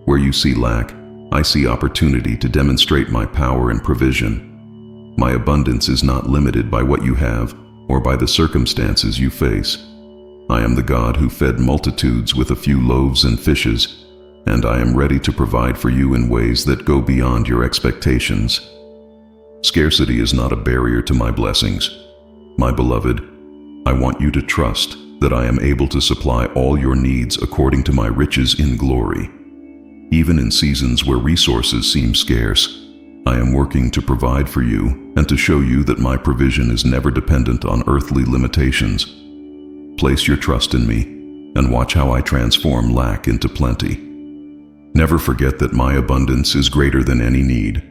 Where you see lack, I see opportunity to demonstrate my power and provision. My abundance is not limited by what you have or by the circumstances you face. I am the God who fed multitudes with a few loaves and fishes, and I am ready to provide for you in ways that go beyond your expectations. Scarcity is not a barrier to my blessings. My beloved, I want you to trust that I am able to supply all your needs according to my riches in glory. Even in seasons where resources seem scarce, I am working to provide for you and to show you that my provision is never dependent on earthly limitations. Place your trust in me and watch how I transform lack into plenty. Never forget that my abundance is greater than any need.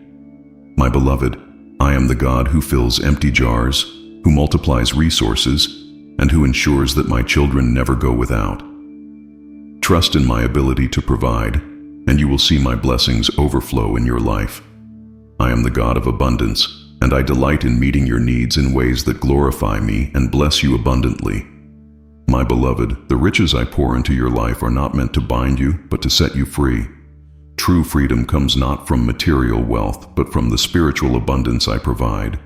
My beloved, I am the God who fills empty jars, who multiplies resources, and who ensures that my children never go without. Trust in my ability to provide, and you will see my blessings overflow in your life. I am the God of abundance, and I delight in meeting your needs in ways that glorify me and bless you abundantly. My beloved, the riches I pour into your life are not meant to bind you, but to set you free. True freedom comes not from material wealth, but from the spiritual abundance I provide.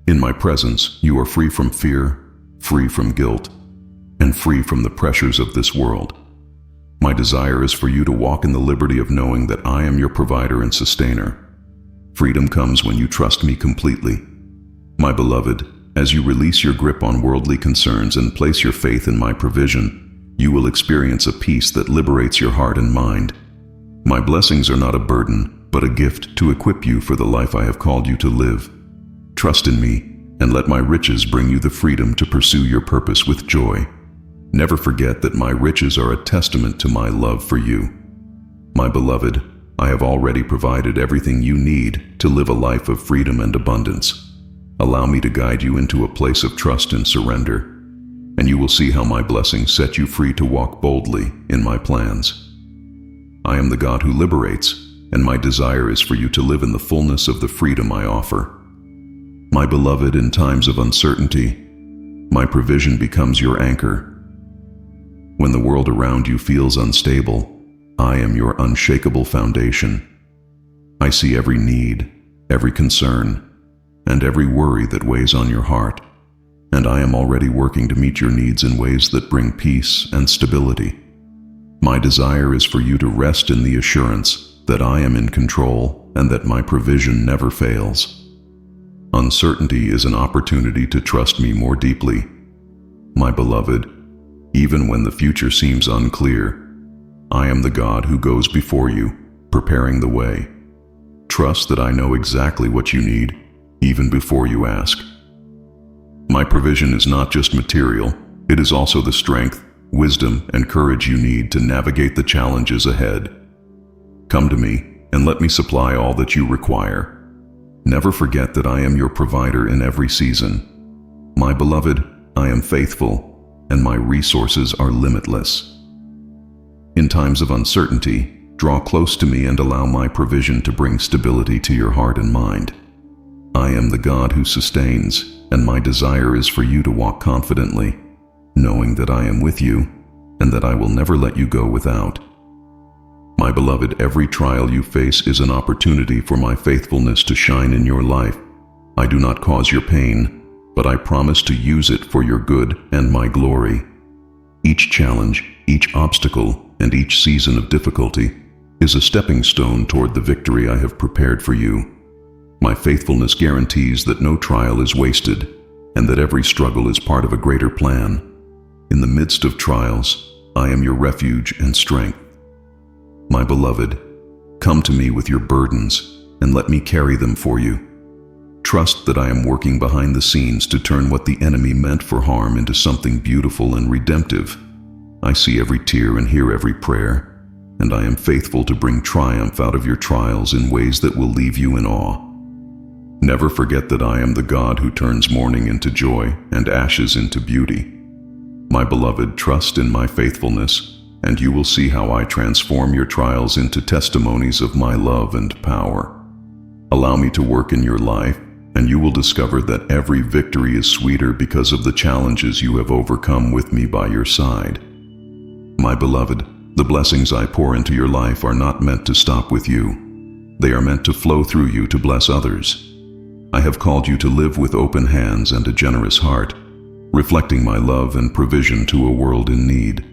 In my presence, you are free from fear, free from guilt, and free from the pressures of this world. My desire is for you to walk in the liberty of knowing that I am your provider and sustainer. Freedom comes when you trust me completely. My beloved, as you release your grip on worldly concerns and place your faith in my provision, you will experience a peace that liberates your heart and mind. My blessings are not a burden, but a gift to equip you for the life I have called you to live. Trust in me, and let my riches bring you the freedom to pursue your purpose with joy. Never forget that my riches are a testament to my love for you. My beloved, I have already provided everything you need to live a life of freedom and abundance. Allow me to guide you into a place of trust and surrender, and you will see how my blessings set you free to walk boldly in my plans. I am the God who liberates, and my desire is for you to live in the fullness of the freedom I offer. My beloved, in times of uncertainty, my provision becomes your anchor. When the world around you feels unstable, I am your unshakable foundation. I see every need, every concern, and every worry that weighs on your heart, and I am already working to meet your needs in ways that bring peace and stability. My desire is for you to rest in the assurance that I am in control and that my provision never fails. Uncertainty is an opportunity to trust me more deeply. My beloved, even when the future seems unclear, I am the God who goes before you, preparing the way. Trust that I know exactly what you need, even before you ask. My provision is not just material, it is also the strength, wisdom, and courage you need to navigate the challenges ahead. Come to me, and let me supply all that you require. Never forget that I am your provider in every season. My beloved, I am faithful, and my resources are limitless. In times of uncertainty, draw close to me and allow my provision to bring stability to your heart and mind. I am the God who sustains, and my desire is for you to walk confidently, knowing that I am with you and that I will never let you go without. My beloved, every trial you face is an opportunity for my faithfulness to shine in your life. I do not cause your pain, but I promise to use it for your good and my glory. Each challenge, each obstacle, and each season of difficulty is a stepping stone toward the victory I have prepared for you. My faithfulness guarantees that no trial is wasted and that every struggle is part of a greater plan. In the midst of trials, I am your refuge and strength. My beloved, come to me with your burdens and let me carry them for you. Trust that I am working behind the scenes to turn what the enemy meant for harm into something beautiful and redemptive. I see every tear and hear every prayer, and I am faithful to bring triumph out of your trials in ways that will leave you in awe. Never forget that I am the God who turns mourning into joy and ashes into beauty. My beloved, trust in my faithfulness, and you will see how I transform your trials into testimonies of my love and power. Allow me to work in your life, and you will discover that every victory is sweeter because of the challenges you have overcome with me by your side. My beloved, the blessings I pour into your life are not meant to stop with you. They are meant to flow through you to bless others. I have called you to live with open hands and a generous heart, reflecting my love and provision to a world in need.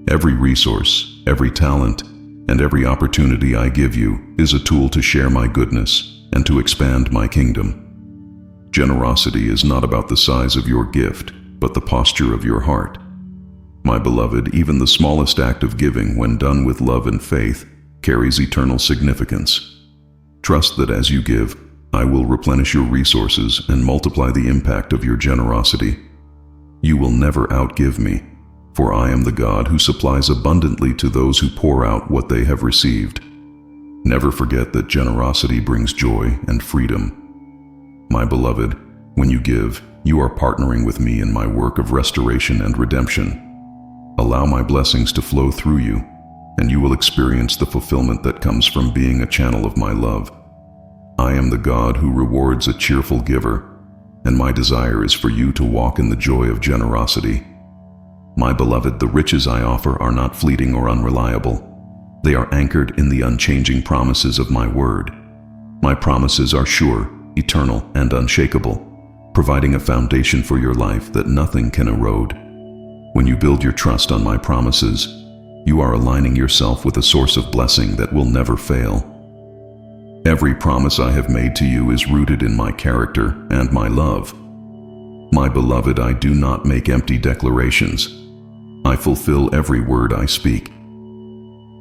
Every resource, every talent, and every opportunity I give you is a tool to share my goodness and to expand my kingdom. Generosity is not about the size of your gift, but the posture of your heart. My beloved, even the smallest act of giving, when done with love and faith, carries eternal significance. Trust that as you give, I will replenish your resources and multiply the impact of your generosity. You will never outgive me, for I am the God who supplies abundantly to those who pour out what they have received. Never forget that generosity brings joy and freedom. My beloved, when you give, you are partnering with me in my work of restoration and redemption. Allow my blessings to flow through you, and you will experience the fulfillment that comes from being a channel of my love. I am the God who rewards a cheerful giver, and my desire is for you to walk in the joy of generosity. My beloved, the riches I offer are not fleeting or unreliable. They are anchored in the unchanging promises of my word. My promises are sure, eternal, and unshakable, providing a foundation for your life that nothing can erode. When you build your trust on my promises, you are aligning yourself with a source of blessing that will never fail. Every promise I have made to you is rooted in my character and my love. My beloved, I do not make empty declarations. I fulfill every word I speak.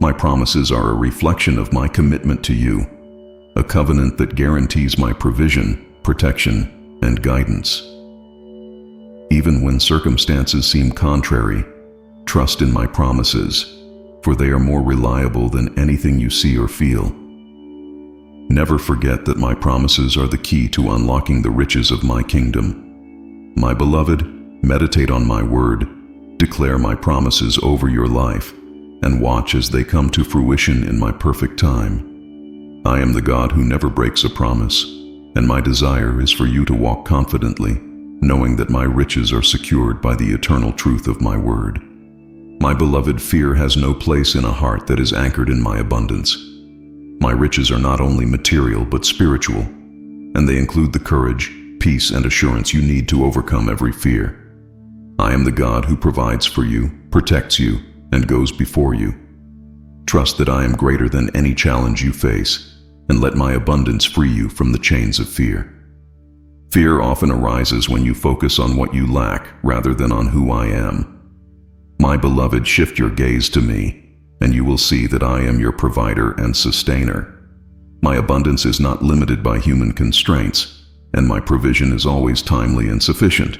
My promises are a reflection of my commitment to you, a covenant that guarantees my provision, protection, and guidance. Even when circumstances seem contrary, trust in my promises, for they are more reliable than anything you see or feel. Never forget that my promises are the key to unlocking the riches of my kingdom. My beloved, meditate on my word, declare my promises over your life, and watch as they come to fruition in my perfect time. I am the God who never breaks a promise, and my desire is for you to walk confidently, knowing that my riches are secured by the eternal truth of my word. My beloved, fear has no place in a heart that is anchored in my abundance. My riches are not only material but spiritual, and they include the courage, peace, and assurance you need to overcome every fear. I am the God who provides for you, protects you, and goes before you. Trust that I am greater than any challenge you face, and let my abundance free you from the chains of fear. Fear often arises when you focus on what you lack rather than on who I am. My beloved, shift your gaze to me, and you will see that I am your provider and sustainer. My abundance is not limited by human constraints, and my provision is always timely and sufficient.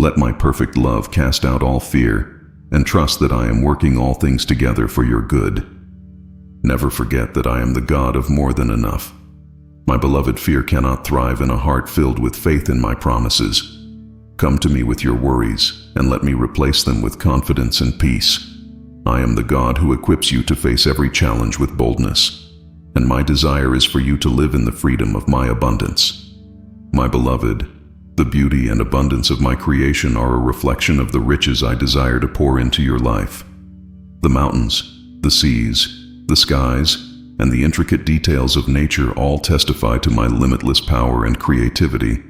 Let my perfect love cast out all fear, and trust that I am working all things together for your good. Never forget that I am the God of more than enough. My beloved, fear cannot thrive in a heart filled with faith in my promises. Come to me with your worries, and let me replace them with confidence and peace. I am the God who equips you to face every challenge with boldness, and my desire is for you to live in the freedom of my abundance. My beloved, the beauty and abundance of my creation are a reflection of the riches I desire to pour into your life. The mountains, the seas, the skies, and the intricate details of nature all testify to my limitless power and creativity.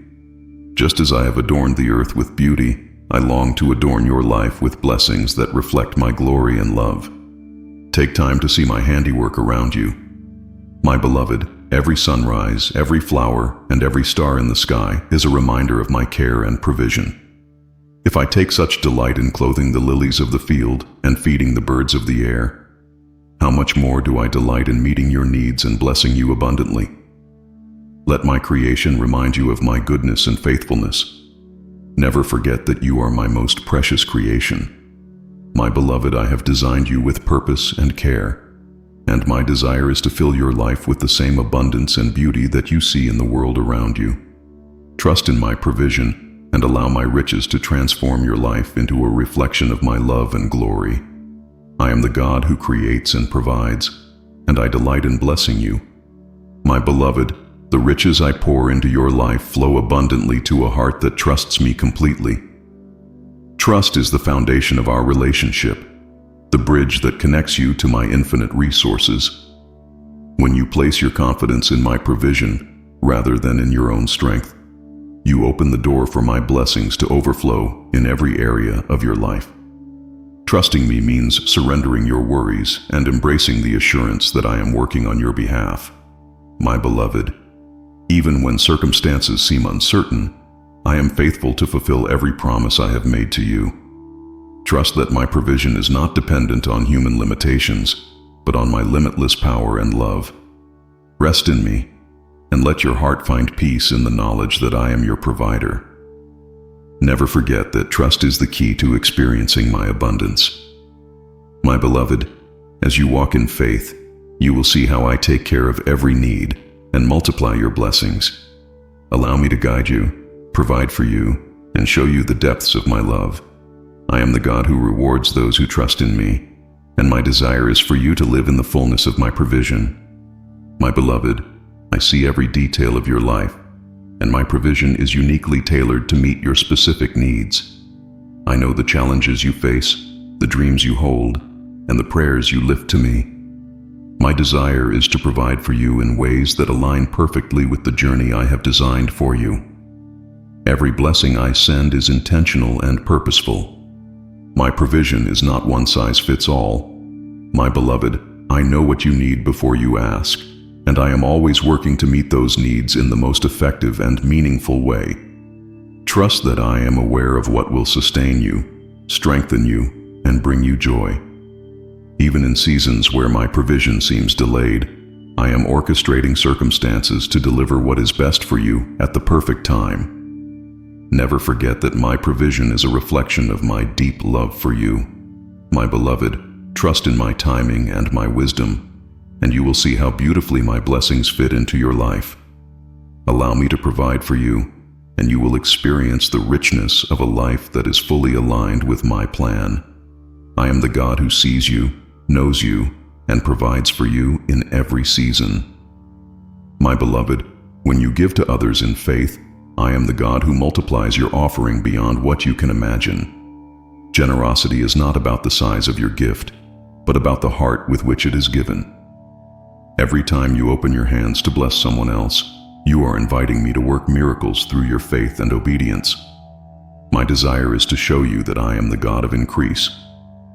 Just as I have adorned the earth with beauty, I long to adorn your life with blessings that reflect my glory and love. Take time to see my handiwork around you. My beloved, every sunrise, every flower, and every star in the sky is a reminder of my care and provision. If I take such delight in clothing the lilies of the field and feeding the birds of the air, how much more do I delight in meeting your needs and blessing you abundantly? Let my creation remind you of my goodness and faithfulness. Never forget that you are my most precious creation. My beloved, I have designed you with purpose and care, and my desire is to fill your life with the same abundance and beauty that you see in the world around you. Trust in my provision and allow my riches to transform your life into a reflection of my love and glory. I am the God who creates and provides, and I delight in blessing you. My beloved, the riches I pour into your life flow abundantly to a heart that trusts me completely. Trust is the foundation of our relationship, the bridge that connects you to my infinite resources. When you place your confidence in my provision rather than in your own strength, you open the door for my blessings to overflow in every area of your life. Trusting me means surrendering your worries and embracing the assurance that I am working on your behalf. My beloved, even when circumstances seem uncertain, I am faithful to fulfill every promise I have made to you. Trust that my provision is not dependent on human limitations, but on my limitless power and love. Rest in me, and let your heart find peace in the knowledge that I am your provider. Never forget that trust is the key to experiencing my abundance. My beloved, as you walk in faith, you will see how I take care of every need and multiply your blessings. Allow me to guide you, provide for you, and show you the depths of my love. I am the God who rewards those who trust in me, and my desire is for you to live in the fullness of my provision. My beloved, I see every detail of your life, and my provision is uniquely tailored to meet your specific needs. I know the challenges you face, the dreams you hold, and the prayers you lift to me. My desire is to provide for you in ways that align perfectly with the journey I have designed for you. Every blessing I send is intentional and purposeful. My provision is not one size fits all. My beloved, I know what you need before you ask, and I am always working to meet those needs in the most effective and meaningful way. Trust that I am aware of what will sustain you, strengthen you, and bring you joy. Even in seasons where my provision seems delayed, I am orchestrating circumstances to deliver what is best for you at the perfect time. Never forget that my provision is a reflection of my deep love for you. My beloved, trust in my timing and my wisdom, and you will see how beautifully my blessings fit into your life. Allow me to provide for you, and you will experience the richness of a life that is fully aligned with my plan. I am the God who sees you, knows you, and provides for you in every season. My beloved, when you give to others in faith, I am the God who multiplies your offering beyond what you can imagine. Generosity is not about the size of your gift, but about the heart with which it is given. Every time you open your hands to bless someone else, you are inviting me to work miracles through your faith and obedience. My desire is to show you that I am the God of increase.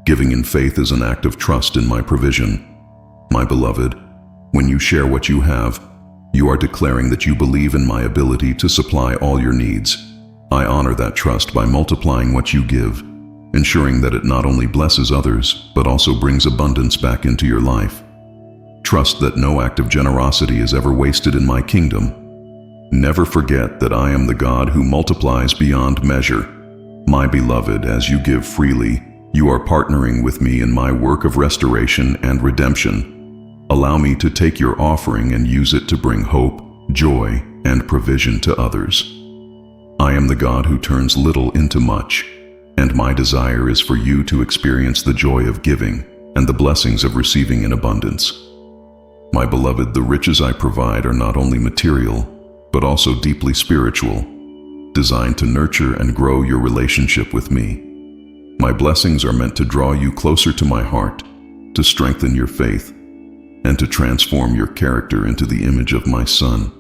Giving in faith is an act of trust in my provision. My beloved, when you share what you have, you are declaring that you believe in my ability to supply all your needs. I honor that trust by multiplying what you give, ensuring that it not only blesses others, but also brings abundance back into your life. Trust that no act of generosity is ever wasted in my kingdom. Never forget that I am the God who multiplies beyond measure. My beloved, as you give freely, you are partnering with me in my work of restoration and redemption. Allow me to take your offering and use it to bring hope, joy, and provision to others. I am the God who turns little into much, and my desire is for you to experience the joy of giving and the blessings of receiving in abundance. My beloved, the riches I provide are not only material, but also deeply spiritual, designed to nurture and grow your relationship with me. My blessings are meant to draw you closer to my heart, to strengthen your faith, and to transform your character into the image of my Son.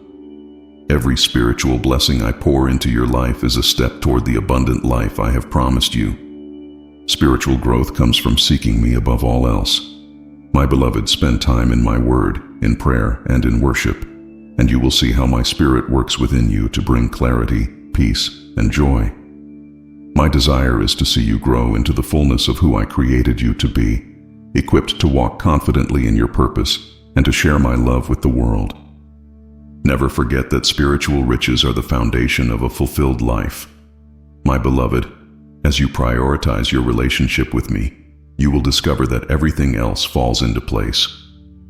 Every spiritual blessing I pour into your life is a step toward the abundant life I have promised you. Spiritual growth comes from seeking me above all else. My beloved, spend time in my word, in prayer, and in worship, and you will see how my Spirit works within you to bring clarity, peace, and joy. My desire is to see you grow into the fullness of who I created you to be, equipped to walk confidently in your purpose and to share my love with the world. Never forget that spiritual riches are the foundation of a fulfilled life. My beloved, as you prioritize your relationship with me, you will discover that everything else falls into place.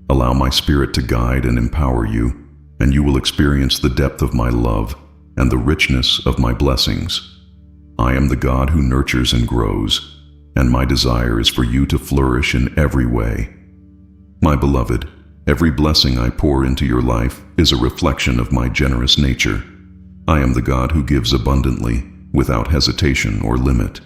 Allow my Spirit to guide and empower you, and you will experience the depth of my love and the richness of my blessings. I am the God who nurtures and grows, and my desire is for you to flourish in every way. My beloved, every blessing I pour into your life is a reflection of my generous nature. I am the God who gives abundantly, without hesitation or limit.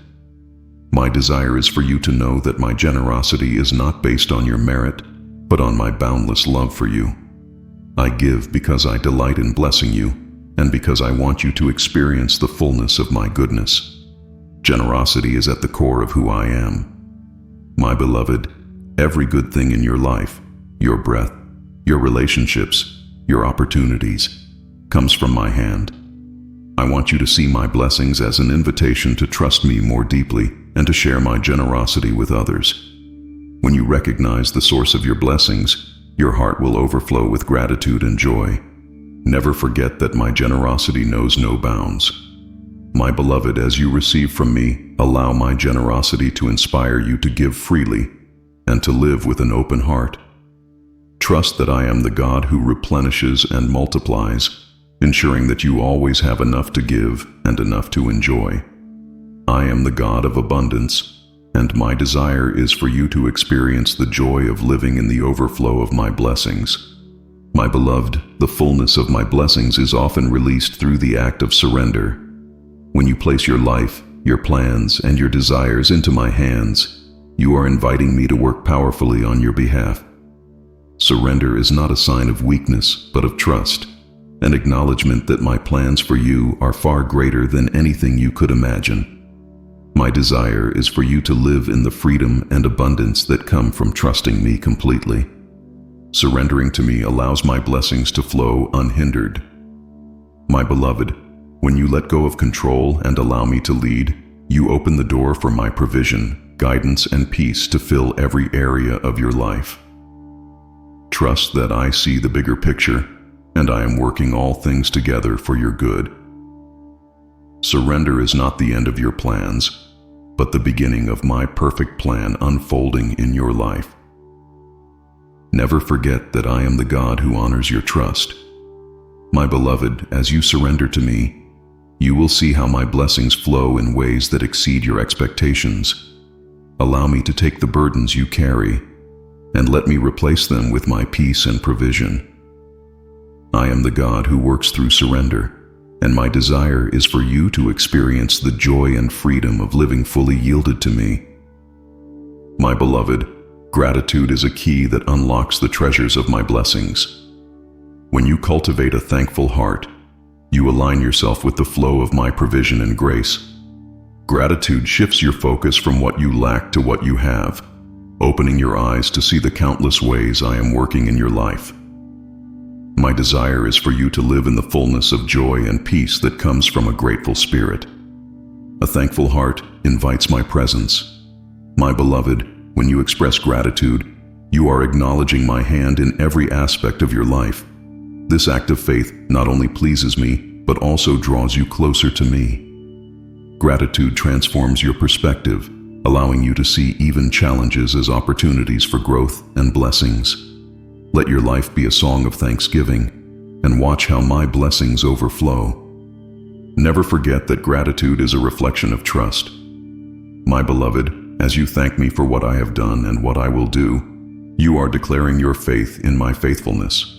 My desire is for you to know that my generosity is not based on your merit, but on my boundless love for you. I give because I delight in blessing you, and because I want you to experience the fullness of my goodness. Generosity is at the core of who I am. My beloved, every good thing in your life, your breath, your relationships, your opportunities, comes from my hand. I want you to see my blessings as an invitation to trust me more deeply and to share my generosity with others. When you recognize the source of your blessings, your heart will overflow with gratitude and joy. Never forget that my generosity knows no bounds. My beloved, as you receive from me, allow my generosity to inspire you to give freely and to live with an open heart. Trust that I am the God who replenishes and multiplies, ensuring that you always have enough to give and enough to enjoy. I am the God of abundance, and my desire is for you to experience the joy of living in the overflow of my blessings. My beloved, the fullness of my blessings is often released through the act of surrender. When you place your life, your plans, and your desires into my hands, you are inviting me to work powerfully on your behalf. Surrender is not a sign of weakness, but of trust, an acknowledgement that my plans for you are far greater than anything you could imagine. My desire is for you to live in the freedom and abundance that come from trusting me completely. Surrendering to me allows my blessings to flow unhindered. My beloved, when you let go of control and allow me to lead, you open the door for my provision, guidance, and peace to fill every area of your life. Trust that I see the bigger picture, and I am working all things together for your good. Surrender is not the end of your plans, but the beginning of my perfect plan unfolding in your life. Never forget that I am the God who honors your trust. My beloved, as you surrender to me, you will see how my blessings flow in ways that exceed your expectations. Allow me to take the burdens you carry, and let me replace them with my peace and provision. I am the God who works through surrender, and my desire is for you to experience the joy and freedom of living fully yielded to me. My beloved, gratitude is a key that unlocks the treasures of my blessings. When you cultivate a thankful heart, you align yourself with the flow of my provision and grace. Gratitude shifts your focus from what you lack to what you have, opening your eyes to see the countless ways I am working in your life. My desire is for you to live in the fullness of joy and peace that comes from a grateful spirit. A thankful heart invites my presence. My beloved, when you express gratitude, you are acknowledging my hand in every aspect of your life. This act of faith not only pleases me, but also draws you closer to me. Gratitude transforms your perspective, allowing you to see even challenges as opportunities for growth and blessings. Let your life be a song of thanksgiving, and watch how my blessings overflow. Never forget that gratitude is a reflection of trust. My beloved, as you thank me for what I have done and what I will do, you are declaring your faith in my faithfulness.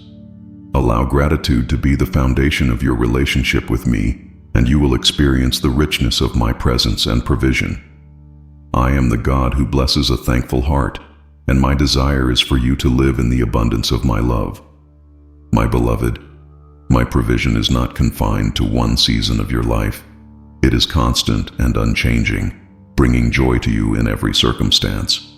Allow gratitude to be the foundation of your relationship with me, and you will experience the richness of my presence and provision. I am the God who blesses a thankful heart, and my desire is for you to live in the abundance of my love. My beloved, my provision is not confined to one season of your life. It is constant and unchanging, bringing joy to you in every circumstance.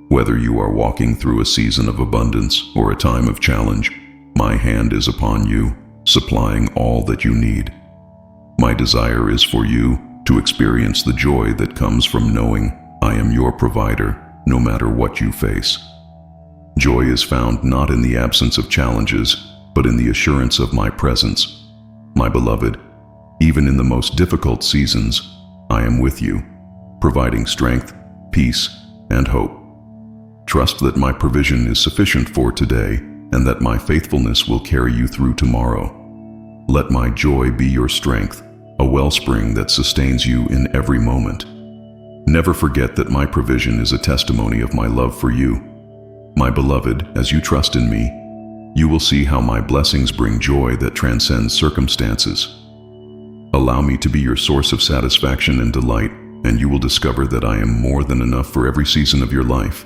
Whether you are walking through a season of abundance or a time of challenge, my hand is upon you, supplying all that you need. My desire is for you to experience the joy that comes from knowing I am your provider, no matter what you face. Joy is found not in the absence of challenges, but in the assurance of my presence. My beloved, even in the most difficult seasons, I am with you, providing strength, peace, and hope. Trust that my provision is sufficient for today, and that my faithfulness will carry you through tomorrow. Let my joy be your strength, a wellspring that sustains you in every moment. Never forget that my provision is a testimony of my love for you. My beloved, as you trust in me, You will see how my blessings bring joy that transcends circumstances. Allow me to be your source of satisfaction and delight, and you will discover that I am more than enough for every season of your life.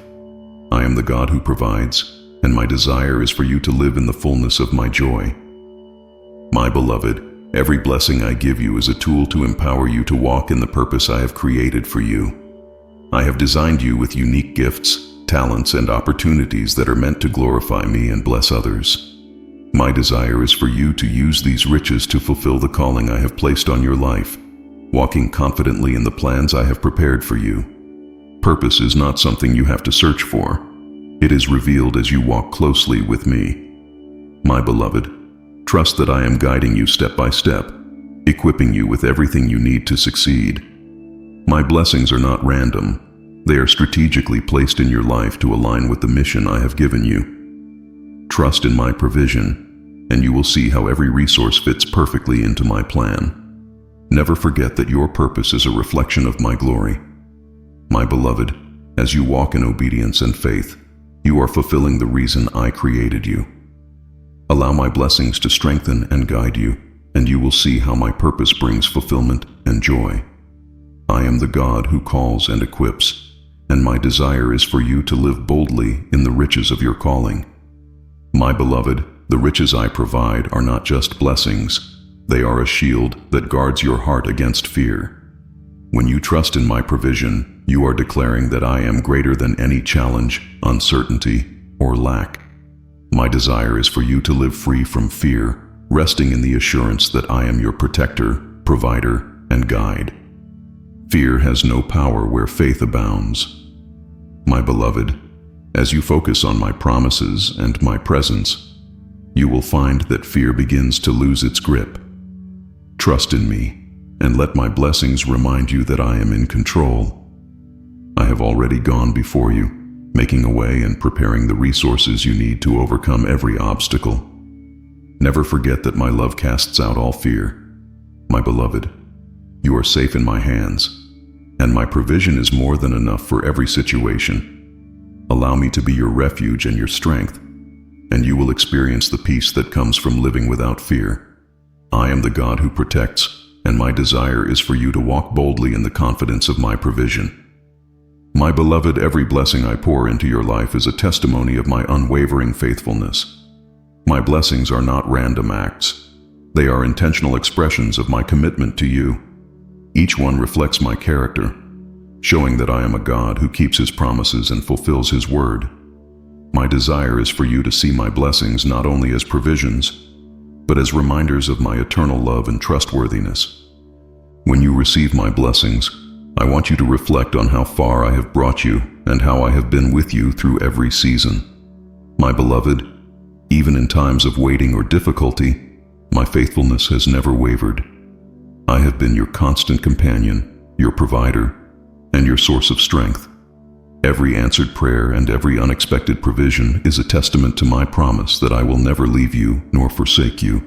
I am the God who provides, and my desire is for you to live in the fullness of my joy. My beloved, every blessing I give you is a tool to empower you to walk in the purpose I have created for you. I have designed you with unique gifts, talents, and opportunities that are meant to glorify me and bless others. My desire is for you to use these riches to fulfill the calling I have placed on your life, walking confidently in the plans I have prepared for you. Purpose is not something you have to search for. It is revealed as you walk closely with me. My beloved, trust that I am guiding you step by step, equipping you with everything you need to succeed. My blessings are not random. They are strategically placed in your life to align with the mission I have given you. Trust in my provision, and you will see how every resource fits perfectly into my plan. Never forget that your purpose is a reflection of my glory. My beloved, as you walk in obedience and faith, you are fulfilling the reason I created you. Allow my blessings to strengthen and guide you, and you will see how my purpose brings fulfillment and joy. I am the God who calls and equips, and my desire is for you to live boldly in the riches of your calling. My beloved, the riches I provide are not just blessings. They are a shield that guards your heart against fear. When you trust in my provision, you are declaring that I am greater than any challenge, uncertainty, or lack. My desire is for you to live free from fear, resting in the assurance that I am your protector, provider, and guide. Fear has no power where faith abounds. My beloved, as you focus on my promises and my presence, you will find that fear begins to lose its grip. Trust in me, and let my blessings remind you that I am in control. I have already gone before you, making a way and preparing the resources you need to overcome every obstacle. Never forget that my love casts out all fear. My beloved, you are safe in my hands, and my provision is more than enough for every situation. Allow me to be your refuge and your strength, and you will experience the peace that comes from living without fear. I am the God who protects, and my desire is for you to walk boldly in the confidence of my provision. My beloved, every blessing I pour into your life is a testimony of my unwavering faithfulness. My blessings are not random acts. They are intentional expressions of my commitment to you. Each one reflects my character, showing that I am a God who keeps his promises and fulfills his word. My desire is for you to see my blessings not only as provisions, but as reminders of my eternal love and trustworthiness. When you receive my blessings, I want you to reflect on how far I have brought you and how I have been with you through every season. My beloved, even in times of waiting or difficulty, my faithfulness has never wavered. I have been your constant companion, your provider, and your source of strength. Every answered prayer and every unexpected provision is a testament to my promise that I will never leave you nor forsake you.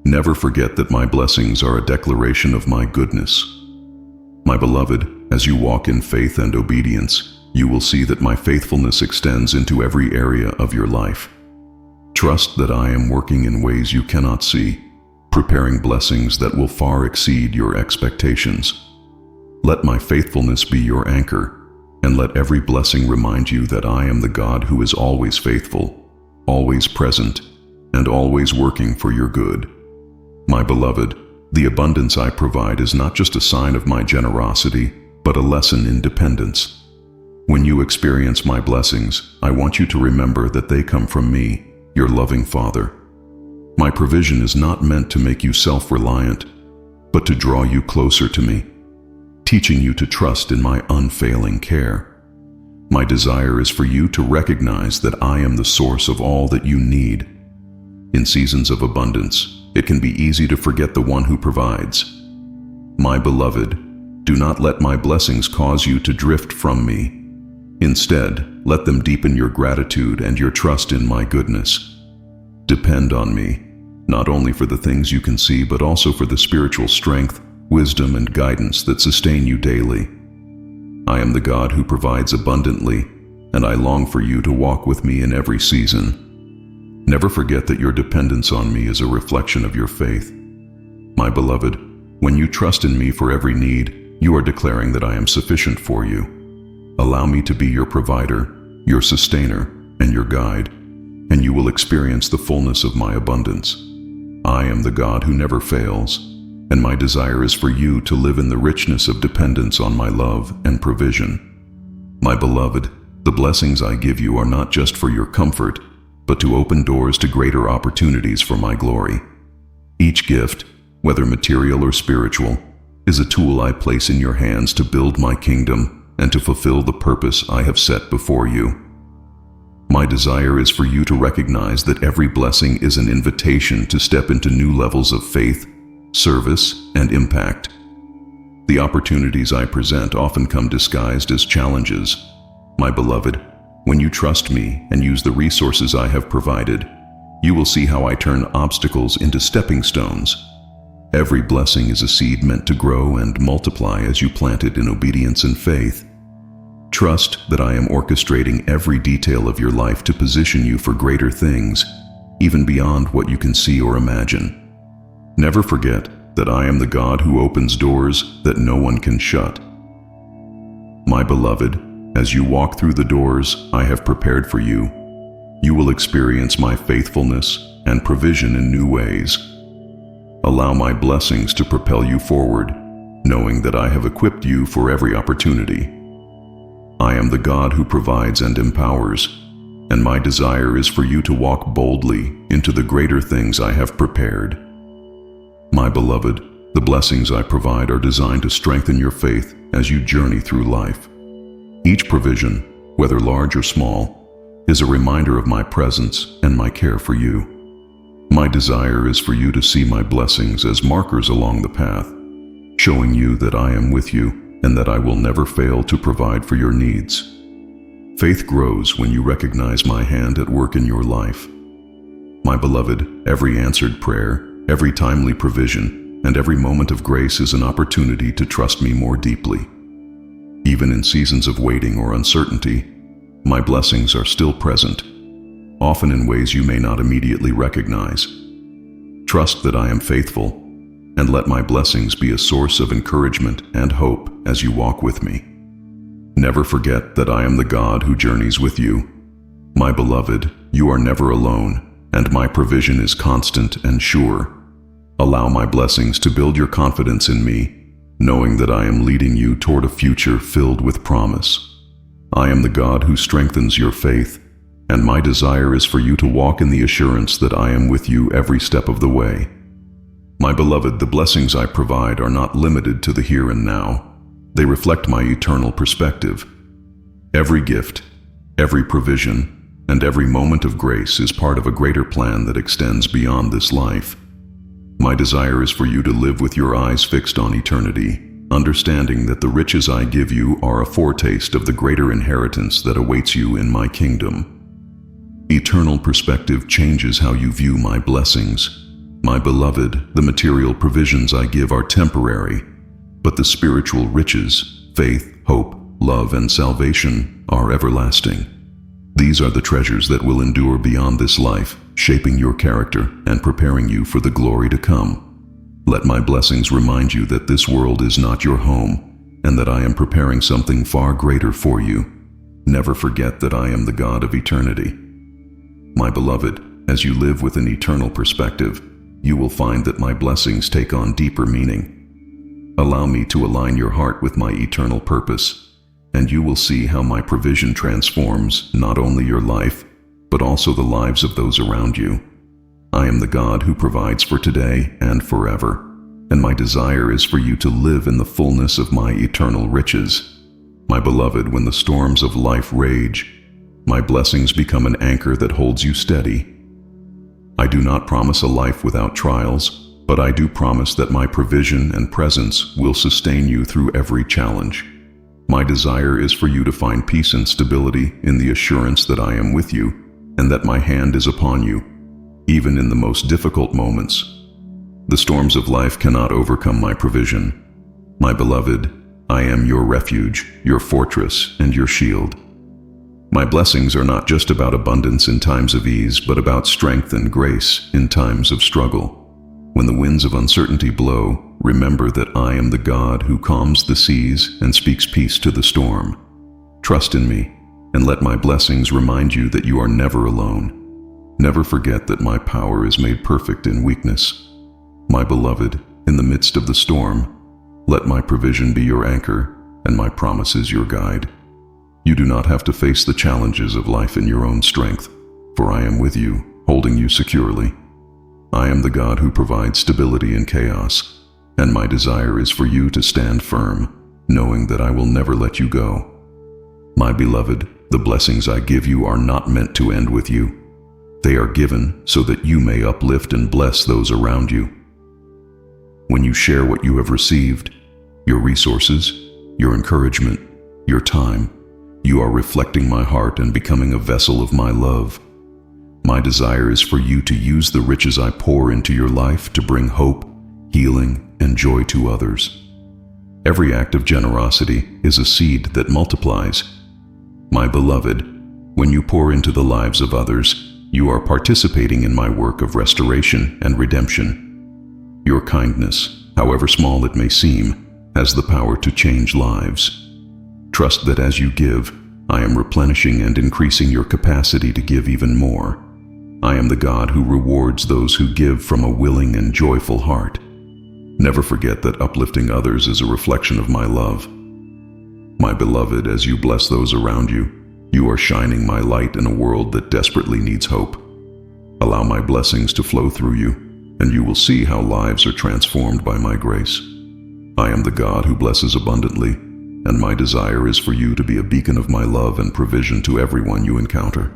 Never forget that my blessings are a declaration of my goodness. My beloved, as you walk in faith and obedience, you will see that my faithfulness extends into every area of your life. Trust that I am working in ways you cannot see, preparing blessings that will far exceed your expectations. Let my faithfulness be your anchor, and let every blessing remind you that I am the God who is always faithful, always present, and always working for your good. My beloved, the abundance I provide is not just a sign of my generosity, but a lesson in dependence. When you experience my blessings, I want you to remember that they come from me, your loving Father. My provision is not meant to make you self-reliant, but to draw you closer to me, teaching you to trust in my unfailing care. My desire is for you to recognize that I am the source of all that you need. In seasons of abundance, it can be easy to forget the one who provides. My beloved, do not let my blessings cause you to drift from me. Instead, let them deepen your gratitude and your trust in my goodness. Depend on me, not only for the things you can see, but also for the spiritual strength, wisdom, and guidance that sustain you daily. I am the God who provides abundantly, and I long for you to walk with me in every season. Never forget that your dependence on me is a reflection of your faith. My beloved, when you trust in me for every need, you are declaring that I am sufficient for you. Allow me to be your provider, your sustainer, and your guide, and you will experience the fullness of my abundance. I am the God who never fails, and my desire is for you to live in the richness of dependence on my love and provision. My beloved, the blessings I give you are not just for your comfort, but to open doors to greater opportunities for my glory. Each gift, whether material or spiritual, is a tool I place in your hands to build my kingdom and to fulfill the purpose I have set before you. My desire is for you to recognize that every blessing is an invitation to step into new levels of faith, service, and impact. The opportunities I present often come disguised as challenges. My beloved, when you trust me and use the resources I have provided, you will see how I turn obstacles into stepping stones. Every blessing is a seed meant to grow and multiply as you plant it in obedience and faith. Trust that I am orchestrating every detail of your life to position you for greater things, even beyond what you can see or imagine. Never forget that I am the God who opens doors that no one can shut. My beloved, as you walk through the doors I have prepared for you, you will experience my faithfulness and provision in new ways. Allow my blessings to propel you forward, knowing that I have equipped you for every opportunity. I am the God who provides and empowers, and my desire is for you to walk boldly into the greater things I have prepared. My beloved, the blessings I provide are designed to strengthen your faith as you journey through life. Each provision, whether large or small, is a reminder of my presence and my care for you. My desire is for you to see my blessings as markers along the path, showing you that I am with you and that I will never fail to provide for your needs. Faith grows when you recognize my hand at work in your life. My beloved, every answered prayer, every timely provision, and every moment of grace is an opportunity to trust me more deeply. Even in seasons of waiting or uncertainty, my blessings are still present, often in ways you may not immediately recognize. Trust that I am faithful, and let my blessings be a source of encouragement and hope as you walk with me. Never forget that I am the God who journeys with you. My beloved, you are never alone, and my provision is constant and sure. Allow my blessings to build your confidence in me, knowing that I am leading you toward a future filled with promise. I am the God who strengthens your faith, and my desire is for you to walk in the assurance that I am with you every step of the way. My beloved, the blessings I provide are not limited to the here and now. They reflect my eternal perspective. Every gift, every provision, and every moment of grace is part of a greater plan that extends beyond this life. My desire is for you to live with your eyes fixed on eternity, understanding that the riches I give you are a foretaste of the greater inheritance that awaits you in my kingdom. Eternal perspective changes how you view my blessings. My beloved, the material provisions I give are temporary, but the spiritual riches, faith, hope, love, and salvation are everlasting. These are the treasures that will endure beyond this life, shaping your character and preparing you for the glory to come. Let my blessings remind you that this world is not your home, and that I am preparing something far greater for you. Never forget that I am the God of eternity. My beloved, as you live with an eternal perspective, you will find that my blessings take on deeper meaning. Allow me to align your heart with my eternal purpose, and you will see how my provision transforms not only your life, but also the lives of those around you. I am the God who provides for today and forever, and my desire is for you to live in the fullness of my eternal riches. My beloved, when the storms of life rage, my blessings become an anchor that holds you steady. I do not promise a life without trials, but I do promise that my provision and presence will sustain you through every challenge. My desire is for you to find peace and stability in the assurance that I am with you and that my hand is upon you, even in the most difficult moments. The storms of life cannot overcome my provision. My beloved, I am your refuge, your fortress, and your shield. My blessings are not just about abundance in times of ease, but about strength and grace in times of struggle. When the winds of uncertainty blow, remember that I am the God who calms the seas and speaks peace to the storm. Trust in me, and let my blessings remind you that you are never alone. Never forget that my power is made perfect in weakness. My beloved, in the midst of the storm, let my provision be your anchor, and my promises your guide. You do not have to face the challenges of life in your own strength, for I am with you, holding you securely. I am the God who provides stability in chaos, and my desire is for you to stand firm, knowing that I will never let you go. My beloved, the blessings I give you are not meant to end with you. They are given so that you may uplift and bless those around you. When you share what you have received, your resources, your encouragement, your time, you are reflecting my heart and becoming a vessel of my love. My desire is for you to use the riches I pour into your life to bring hope, healing, and joy to others. Every act of generosity is a seed that multiplies. My beloved, when you pour into the lives of others, you are participating in my work of restoration and redemption. Your kindness, however small it may seem, has the power to change lives. Trust that as you give, I am replenishing and increasing your capacity to give even more. I am the God who rewards those who give from a willing and joyful heart. Never forget that uplifting others is a reflection of my love. My beloved, as you bless those around you, you are shining my light in a world that desperately needs hope. Allow my blessings to flow through you, and you will see how lives are transformed by my grace. I am the God who blesses abundantly, and my desire is for you to be a beacon of my love and provision to everyone you encounter.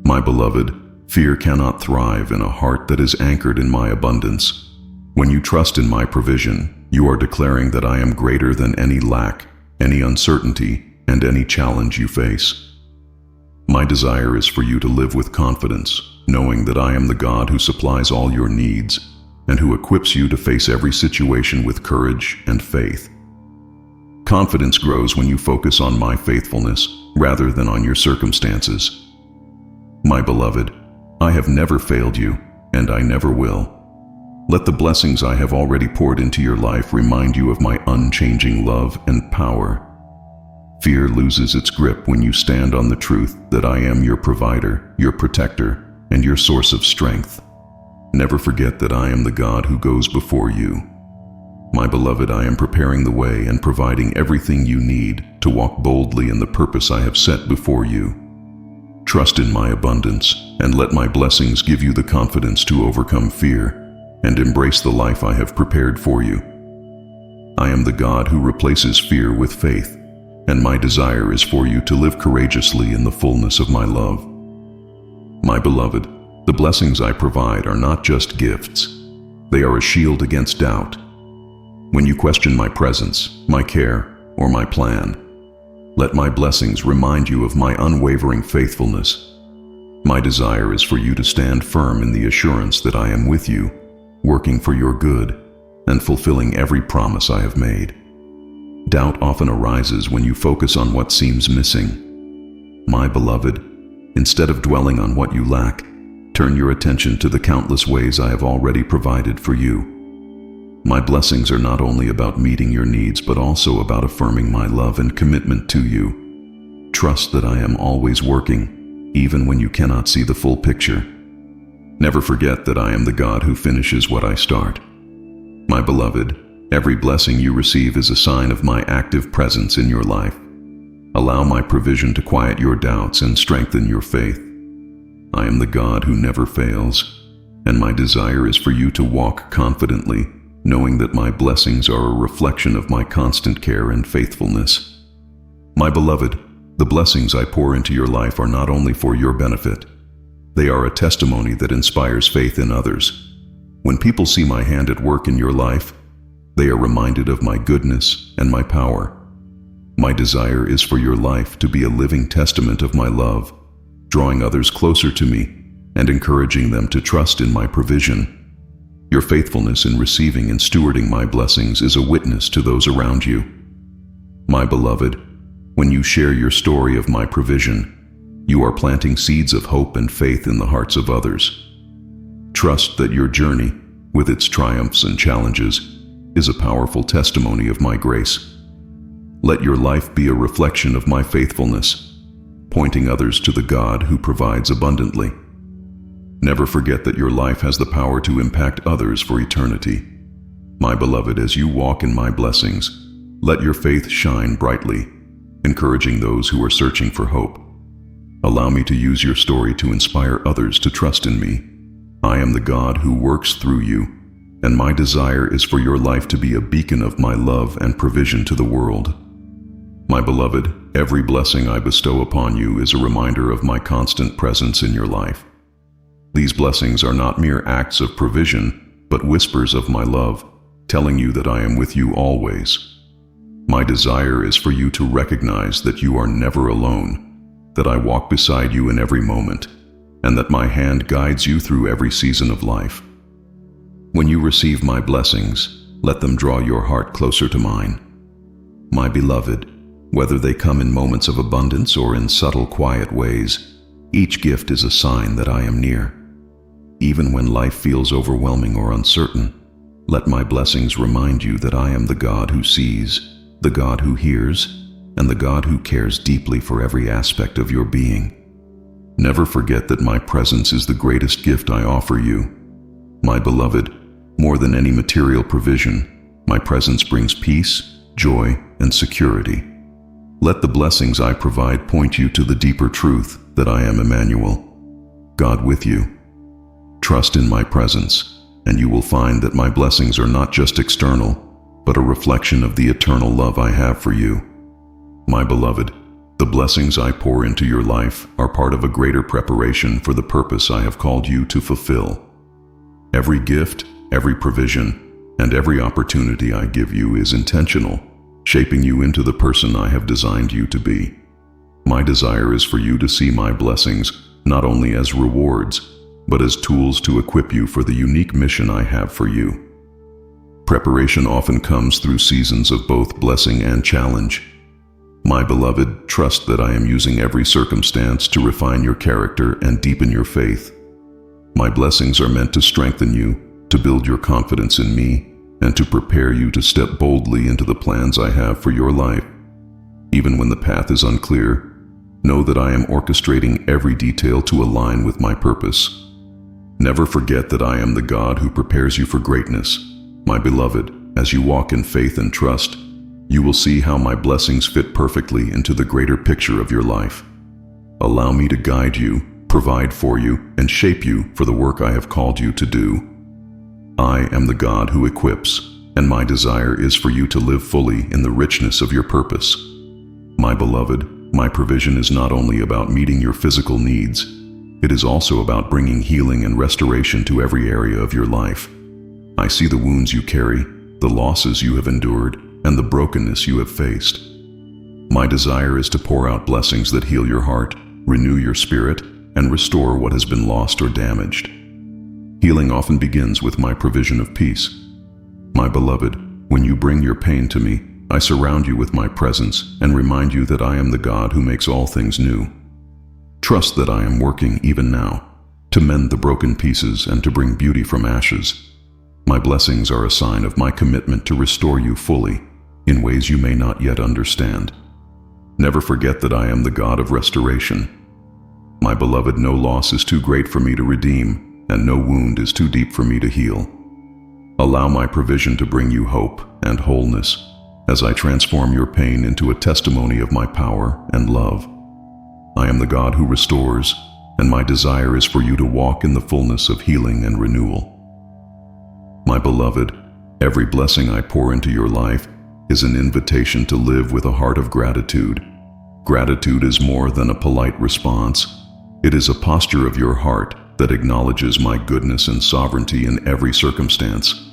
My beloved, fear cannot thrive in a heart that is anchored in my abundance. When you trust in my provision, you are declaring that I am greater than any lack, any uncertainty, and any challenge you face. My desire is for you to live with confidence, knowing that I am the God who supplies all your needs and who equips you to face every situation with courage and faith. Confidence grows when you focus on my faithfulness rather than on your circumstances. My beloved, I have never failed you, and I never will. Let the blessings I have already poured into your life remind you of my unchanging love and power. Fear loses its grip when you stand on the truth that I am your provider, your protector, and your source of strength. Never forget that I am the God who goes before you. My beloved, I am preparing the way and providing everything you need to walk boldly in the purpose I have set before you. Trust in my abundance, and let my blessings give you the confidence to overcome fear and embrace the life I have prepared for you. I am the God who replaces fear with faith, and my desire is for you to live courageously in the fullness of my love. My beloved, the blessings I provide are not just gifts. They are a shield against doubt. When you question my presence, my care, or my plan, let my blessings remind you of my unwavering faithfulness. My desire is for you to stand firm in the assurance that I am with you, working for your good, and fulfilling every promise I have made. Doubt often arises when you focus on what seems missing. My beloved, instead of dwelling on what you lack, turn your attention to the countless ways I have already provided for you. My blessings are not only about meeting your needs, but also about affirming my love and commitment to you. Trust that I am always working, even when you cannot see the full picture. Never forget that I am the God who finishes what I start. My beloved, every blessing you receive is a sign of my active presence in your life. Allow my provision to quiet your doubts and strengthen your faith. I am the God who never fails, and my desire is for you to walk confidently, knowing that my blessings are a reflection of my constant care and faithfulness. My beloved, the blessings I pour into your life are not only for your benefit. They are a testimony that inspires faith in others. When people see my hand at work in your life, they are reminded of my goodness and my power. My desire is for your life to be a living testament of my love, drawing others closer to me and encouraging them to trust in my provision. Your faithfulness in receiving and stewarding my blessings is a witness to those around you. My beloved, When you share your story of my provision, you are planting seeds of hope and faith in the hearts of others. Trust that your journey, with its triumphs and challenges, is a powerful testimony of my grace. Let your life be a reflection of my faithfulness, pointing others to the God who provides abundantly. Never forget that your life has the power to impact others for eternity. My beloved, as you walk in my blessings, let your faith shine brightly, encouraging those who are searching for hope. Allow me to use your story to inspire others to trust in me. I am the God who works through you, and my desire is for your life to be a beacon of my love and provision to the world. My beloved, every blessing I bestow upon you is a reminder of my constant presence in your life. These blessings are not mere acts of provision, but whispers of my love, telling you that I am with you always. My desire is for you to recognize that you are never alone, that I walk beside you in every moment, and that my hand guides you through every season of life. When you receive my blessings, let them draw your heart closer to mine. My beloved, whether they come in moments of abundance or in subtle, quiet ways, each gift is a sign that I am near. Even when life feels overwhelming or uncertain, let my blessings remind you that I am the God who sees, the God who hears, and the God who cares deeply for every aspect of your being. Never forget that my presence is the greatest gift I offer you. My beloved, more than any material provision, my presence brings peace, joy, and security. Let the blessings I provide point you to the deeper truth that I am Emmanuel, God with you. Trust in my presence, and you will find that my blessings are not just external, but a reflection of the eternal love I have for you. My beloved, the blessings I pour into your life are part of a greater preparation for the purpose I have called you to fulfill. Every gift, every provision, and every opportunity I give you is intentional, shaping you into the person I have designed you to be. My desire is for you to see my blessings not only as rewards, but as tools to equip you for the unique mission I have for you. Preparation often comes through seasons of both blessing and challenge. My beloved, trust that I am using every circumstance to refine your character and deepen your faith. My blessings are meant to strengthen you, to build your confidence in me, and to prepare you to step boldly into the plans I have for your life. Even when the path is unclear, know that I am orchestrating every detail to align with my purpose. Never forget that I am the God who prepares you for greatness. My beloved, as you walk in faith and trust, you will see how my blessings fit perfectly into the greater picture of your life. Allow me to guide you, provide for you, and shape you for the work I have called you to do. I am the God who equips, and my desire is for you to live fully in the richness of your purpose. My beloved, my provision is not only about meeting your physical needs, it is also about bringing healing and restoration to every area of your life. I see the wounds you carry, the losses you have endured, and the brokenness you have faced. My desire is to pour out blessings that heal your heart, renew your spirit, and restore what has been lost or damaged. Healing often begins with my provision of peace. My beloved, when you bring your pain to me, I surround you with my presence and remind you that I am the God who makes all things new. Trust that I am working even now to mend the broken pieces and to bring beauty from ashes. My blessings are a sign of my commitment to restore you fully, in ways you may not yet understand. Never forget that I am the God of restoration. My beloved, no loss is too great for me to redeem, and no wound is too deep for me to heal. Allow my provision to bring you hope and wholeness, as I transform your pain into a testimony of my power and love. I am the God who restores, and my desire is for you to walk in the fullness of healing and renewal. My beloved, every blessing I pour into your life is an invitation to live with a heart of gratitude. Gratitude is more than a polite response. It is a posture of your heart that acknowledges my goodness and sovereignty in every circumstance.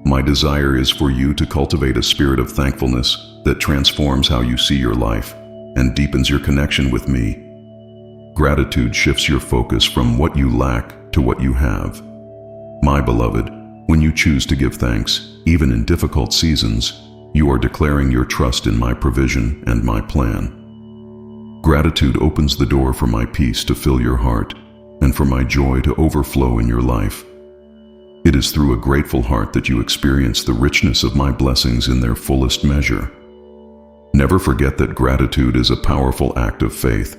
My desire is for you to cultivate a spirit of thankfulness that transforms how you see your life and deepens your connection with me. Gratitude shifts your focus from what you lack to what you have. My beloved, when you choose to give thanks, even in difficult seasons, You are declaring your trust in my provision and my plan. Gratitude opens the door for my peace to fill your heart and for my joy to overflow in your life. It is through a grateful heart that you experience the richness of my blessings in their fullest measure. Never forget that gratitude is a powerful act of faith.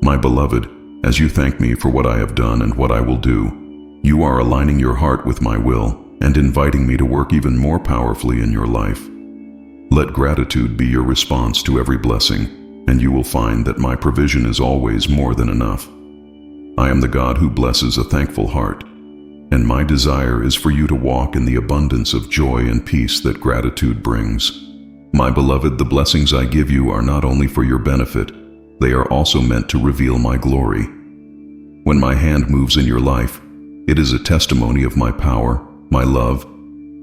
My beloved, as you thank me for what I have done and what I will do, you are aligning your heart with my will and inviting me to work even more powerfully in your life. Let gratitude be your response to every blessing, and you will find that my provision is always more than enough. I am the God who blesses a thankful heart, and my desire is for you to walk in the abundance of joy and peace that gratitude brings. My beloved, the blessings I give you are not only for your benefit, they are also meant to reveal my glory. When my hand moves in your life, it is a testimony of my power, my love,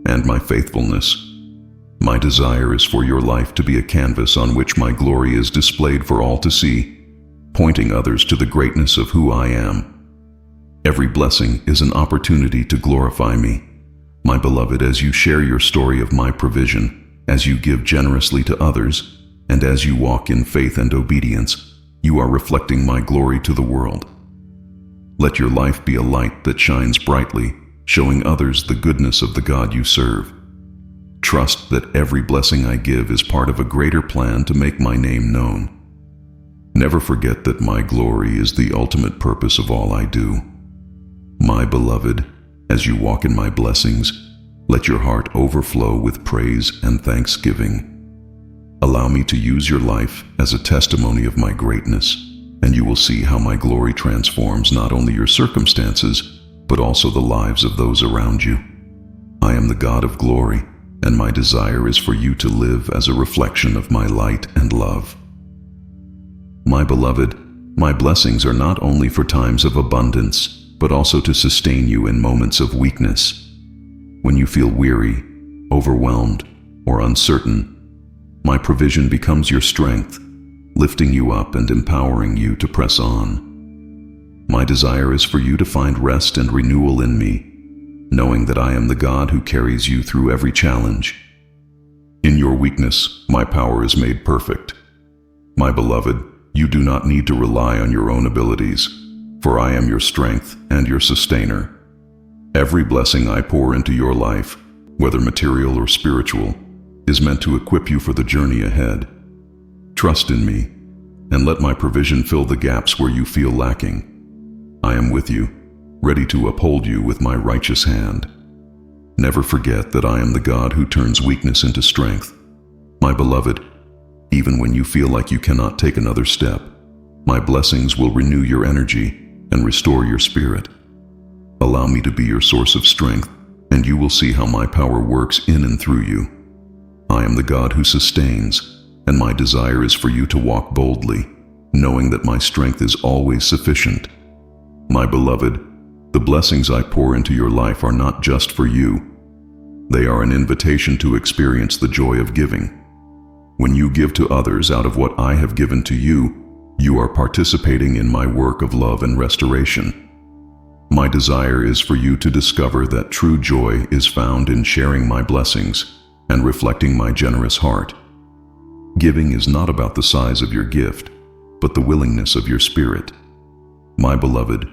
and my faithfulness. My desire is for your life to be a canvas on which my glory is displayed for all to see, pointing others to the greatness of who I am. Every blessing is an opportunity to glorify me. My beloved, as you share your story of my provision, as you give generously to others, and as you walk in faith and obedience, you are reflecting my glory to the world. Let your life be a light that shines brightly, showing others the goodness of the God you serve. Trust that every blessing I give is part of a greater plan to make my name known. Never forget that my glory is the ultimate purpose of all I do. My beloved, as you walk in my blessings, let your heart overflow with praise and thanksgiving. Allow me to use your life as a testimony of my greatness, and you will see how my glory transforms not only your circumstances, but also the lives of those around you. I am the God of glory, and my desire is for you to live as a reflection of my light and love. My beloved, my blessings are not only for times of abundance, but also to sustain you in moments of weakness. When you feel weary, overwhelmed, or uncertain, my provision becomes your strength, lifting you up and empowering you to press on. My desire is for you to find rest and renewal in me, knowing that I am the God who carries you through every challenge. In your weakness, my power is made perfect. My beloved, you do not need to rely on your own abilities, for I am your strength and your sustainer. Every blessing I pour into your life, whether material or spiritual, is meant to equip you for the journey ahead. Trust in me, and let my provision fill the gaps where you feel lacking. I am with you, ready to uphold you with my righteous hand. Never forget that I am the God who turns weakness into strength. My beloved, even when you feel like you cannot take another step, my blessings will renew your energy and restore your spirit. Allow me to be your source of strength, and you will see how my power works in and through you. I am the God who sustains, and my desire is for you to walk boldly, knowing that my strength is always sufficient. My beloved, the blessings I pour into your life are not just for you. They are an invitation to experience the joy of giving. When you give to others out of what I have given to you, you are participating in my work of love and restoration. My desire is for you to discover that true joy is found in sharing my blessings and reflecting my generous heart. Giving is not about the size of your gift, but the willingness of your spirit. My beloved,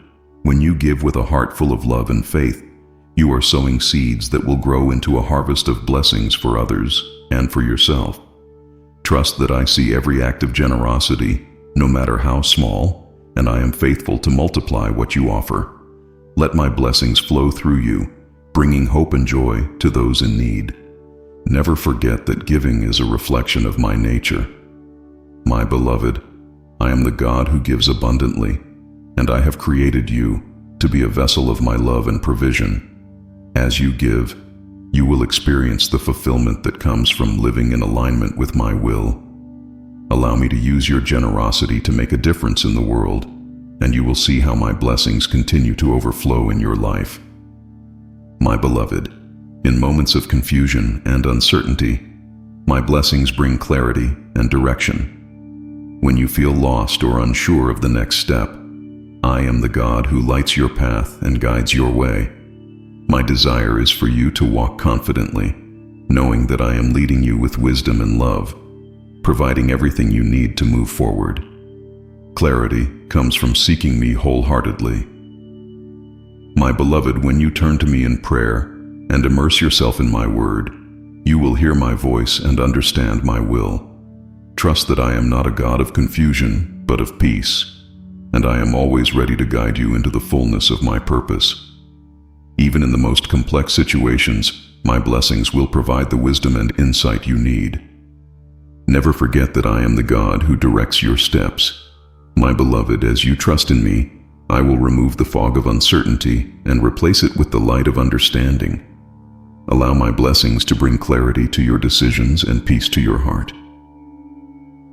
when you give with a heart full of love and faith, you are sowing seeds that will grow into a harvest of blessings for others and for yourself. Trust that I see every act of generosity, no matter how small, and I am faithful to multiply what you offer. Let my blessings flow through you, bringing hope and joy to those in need. Never forget that giving is a reflection of my nature. My beloved, I am the God who gives abundantly, and I have created you to be a vessel of my love and provision. As you give, you will experience the fulfillment that comes from living in alignment with my will. Allow me to use your generosity to make a difference in the world, and you will see how my blessings continue to overflow in your life. My beloved, in moments of confusion and uncertainty, my blessings bring clarity and direction. When you feel lost or unsure of the next step, I am the God who lights your path and guides your way. My desire is for you to walk confidently, knowing that I am leading you with wisdom and love, providing everything you need to move forward. Clarity comes from seeking me wholeheartedly. My beloved, when you turn to me in prayer and immerse yourself in my word, you will hear my voice and understand my will. Trust that I am not a God of confusion, but of peace, and I am always ready to guide you into the fullness of my purpose. Even in the most complex situations, my blessings will provide the wisdom and insight you need. Never forget that I am the God who directs your steps. My beloved, as you trust in me, I will remove the fog of uncertainty and replace it with the light of understanding. Allow my blessings to bring clarity to your decisions and peace to your heart.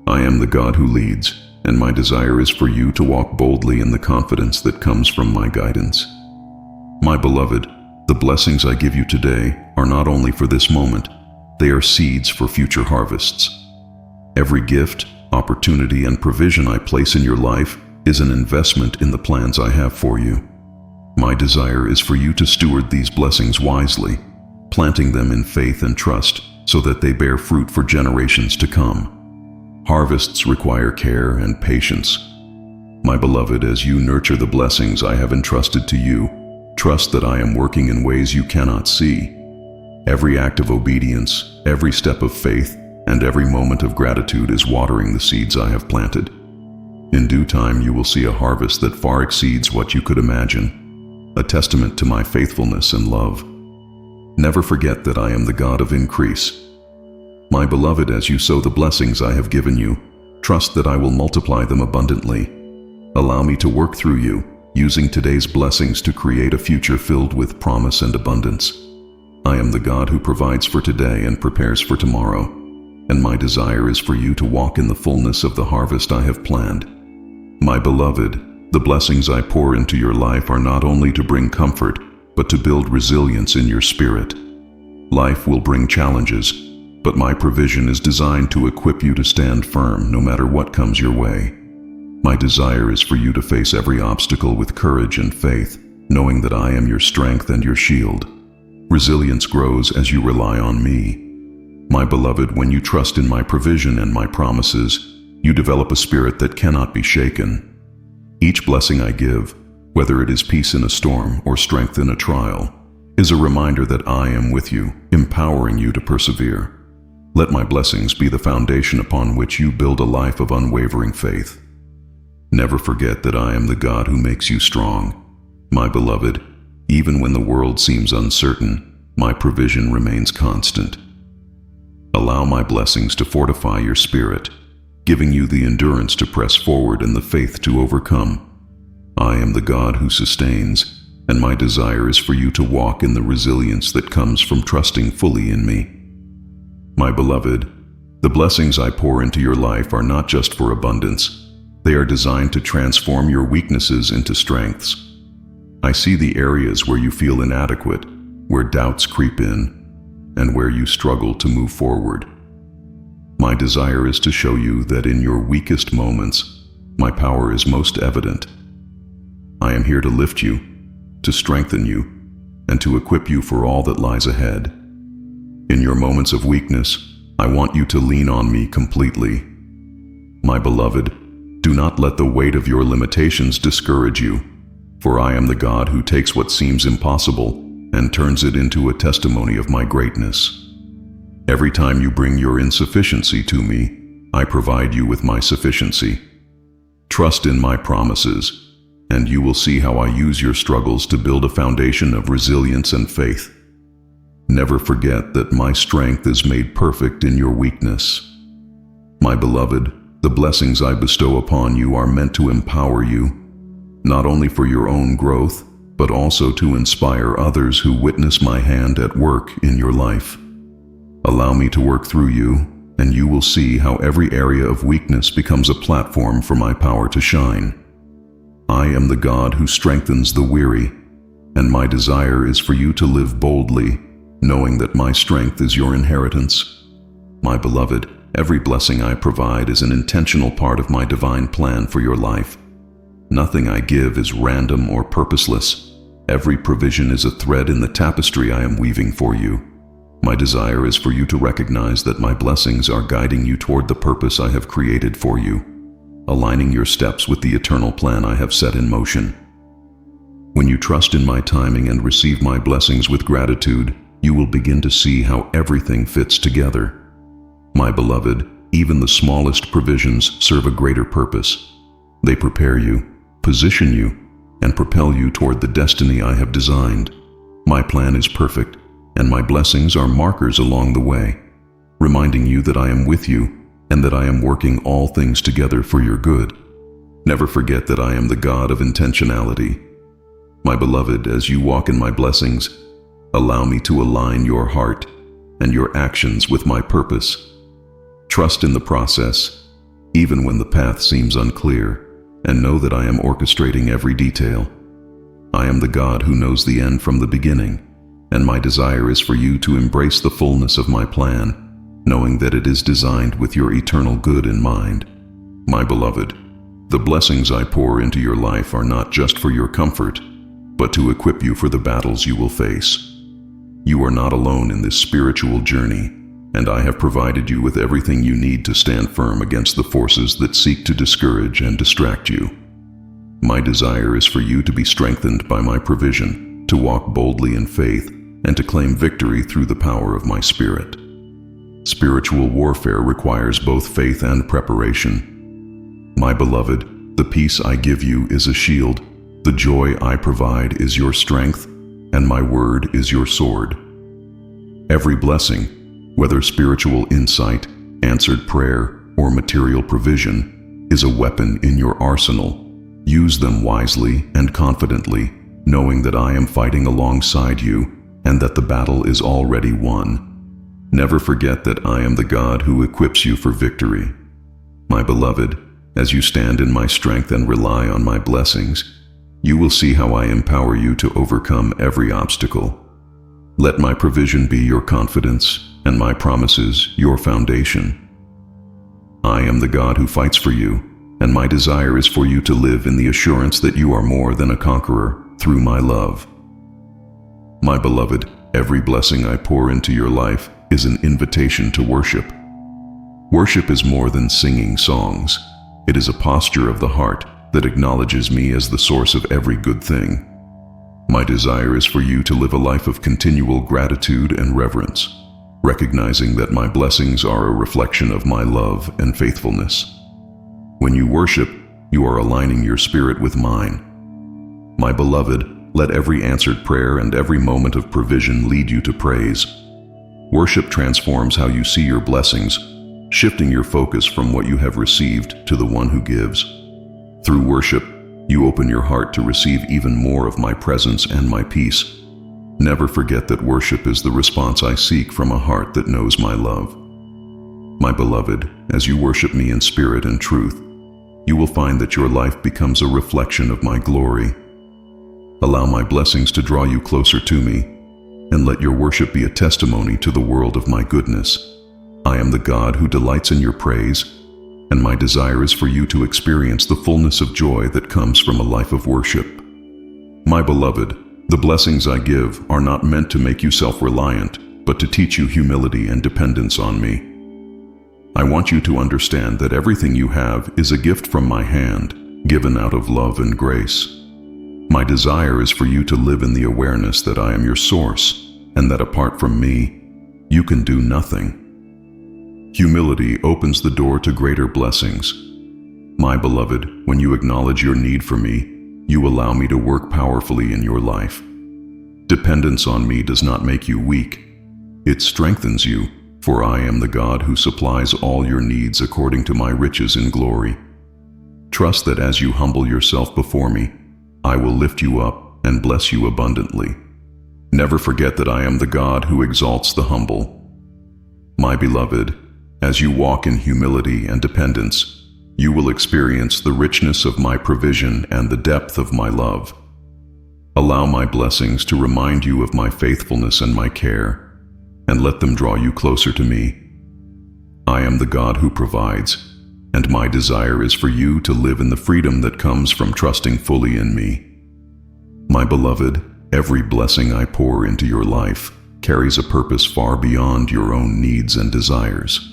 I am the God who leads, and my desire is for you to walk boldly in the confidence that comes from my guidance. My beloved, the blessings I give you today are not only for this moment, they are seeds for future harvests. Every gift, opportunity, and provision I place in your life is an investment in the plans I have for you. My desire is for you to steward these blessings wisely, planting them in faith and trust so that they bear fruit for generations to come. Harvests require care and patience. My beloved, as you nurture the blessings I have entrusted to you, trust that I am working in ways you cannot see. Every act of obedience, every step of faith, and every moment of gratitude is watering the seeds I have planted. In due time, you will see a harvest that far exceeds what you could imagine, a testament to my faithfulness and love. Never forget that I am the God of increase. My beloved, as you sow the blessings I have given you, trust that I will multiply them abundantly. Allow me to work through you, using today's blessings to create a future filled with promise and abundance. I am the God who provides for today and prepares for tomorrow, and my desire is for you to walk in the fullness of the harvest I have planned. My beloved, the blessings I pour into your life are not only to bring comfort, but to build resilience in your spirit. Life will bring challenges, but my provision is designed to equip you to stand firm no matter what comes your way. My desire is for you to face every obstacle with courage and faith, knowing that I am your strength and your shield. Resilience grows as you rely on me. My beloved, when you trust in my provision and my promises, you develop a spirit that cannot be shaken. Each blessing I give, whether it is peace in a storm or strength in a trial, is a reminder that I am with you, empowering you to persevere. Let my blessings be the foundation upon which you build a life of unwavering faith. Never forget that I am the God who makes you strong. My beloved, even when the world seems uncertain, my provision remains constant. Allow my blessings to fortify your spirit, giving you the endurance to press forward and the faith to overcome. I am the God who sustains, and my desire is for you to walk in the resilience that comes from trusting fully in me. My beloved, the blessings I pour into your life are not just for abundance. They are designed to transform your weaknesses into strengths. I see the areas where you feel inadequate, where doubts creep in, and where you struggle to move forward. My desire is to show you that in your weakest moments, my power is most evident. I am here to lift you, to strengthen you, and to equip you for all that lies ahead. In your moments of weakness, I want you to lean on me completely. My beloved, do not let the weight of your limitations discourage you, for I am the God who takes what seems impossible and turns it into a testimony of my greatness. Every time you bring your insufficiency to me, I provide you with my sufficiency. Trust in my promises, and you will see how I use your struggles to build a foundation of resilience and faith. Never forget that my strength is made perfect in your weakness. My beloved, the blessings I bestow upon you are meant to empower you, not only for your own growth, but also to inspire others who witness my hand at work in your life. Allow me to work through you, and you will see how every area of weakness becomes a platform for my power to shine. I am the God who strengthens the weary, and my desire is for you to live boldly, knowing that my strength is your inheritance. My beloved, every blessing I provide is an intentional part of my divine plan for your life. Nothing I give is random or purposeless. Every provision is a thread in the tapestry I am weaving for you. My desire is for you to recognize that my blessings are guiding you toward the purpose I have created for you, aligning your steps with the eternal plan I have set in motion. When you trust in my timing and receive my blessings with gratitude, you will begin to see how everything fits together. My beloved, even the smallest provisions serve a greater purpose. They prepare you, position you, and propel you toward the destiny I have designed. My plan is perfect, and my blessings are markers along the way, reminding you that I am with you and that I am working all things together for your good. Never forget that I am the God of intentionality. My beloved, as you walk in my blessings, allow me to align your heart and your actions with my purpose. Trust in the process, even when the path seems unclear, and know that I am orchestrating every detail. I am the God who knows the end from the beginning, and my desire is for you to embrace the fullness of my plan, knowing that it is designed with your eternal good in mind. My beloved, the blessings I pour into your life are not just for your comfort, but to equip you for the battles you will face. You are not alone in this spiritual journey, and I have provided you with everything you need to stand firm against the forces that seek to discourage and distract you. My desire is for you to be strengthened by my provision, to walk boldly in faith, and to claim victory through the power of my Spirit. Spiritual warfare requires both faith and preparation. My beloved, the peace I give you is a shield, the joy I provide is your strength, and my word is your sword. Every blessing, whether spiritual insight, answered prayer, or material provision, is a weapon in your arsenal. Use them wisely and confidently, knowing that I am fighting alongside you and that the battle is already won. Never forget that I am the God who equips you for victory. My beloved, as you stand in my strength and rely on my blessings, you will see how I empower you to overcome every obstacle. Let my provision be your confidence, and my promises your foundation. I am the God who fights for you, and my desire is for you to live in the assurance that you are more than a conqueror through my love. My beloved, every blessing I pour into your life is an invitation to worship. Worship is more than singing songs. It is a posture of the heart that acknowledges me as the source of every good thing. My desire is for you to live a life of continual gratitude and reverence, recognizing that my blessings are a reflection of my love and faithfulness. When you worship, you are aligning your spirit with mine. My beloved, let every answered prayer and every moment of provision lead you to praise. Worship transforms how you see your blessings, shifting your focus from what you have received to the one who gives. Through worship, you open your heart to receive even more of my presence and my peace. Never forget that worship is the response I seek from a heart that knows my love. My beloved, as you worship me in spirit and truth, you will find that your life becomes a reflection of my glory. Allow my blessings to draw you closer to me, and let your worship be a testimony to the world of my goodness. I am the God who delights in your praise, and my desire is for you to experience the fullness of joy that comes from a life of worship. My beloved, the blessings I give are not meant to make you self-reliant, but to teach you humility and dependence on me. I want you to understand that everything you have is a gift from my hand, given out of love and grace. My desire is for you to live in the awareness that I am your source, and that apart from me, you can do nothing. Humility opens the door to greater blessings. My beloved, when you acknowledge your need for me, you allow me to work powerfully in your life. Dependence on me does not make you weak. It strengthens you, for I am the God who supplies all your needs according to my riches in glory. Trust that as you humble yourself before me, I will lift you up and bless you abundantly. Never forget that I am the God who exalts the humble. My beloved, as you walk in humility and dependence, you will experience the richness of my provision and the depth of my love. Allow my blessings to remind you of my faithfulness and my care, and let them draw you closer to me. I am the God who provides, and my desire is for you to live in the freedom that comes from trusting fully in me. My beloved, every blessing I pour into your life carries a purpose far beyond your own needs and desires.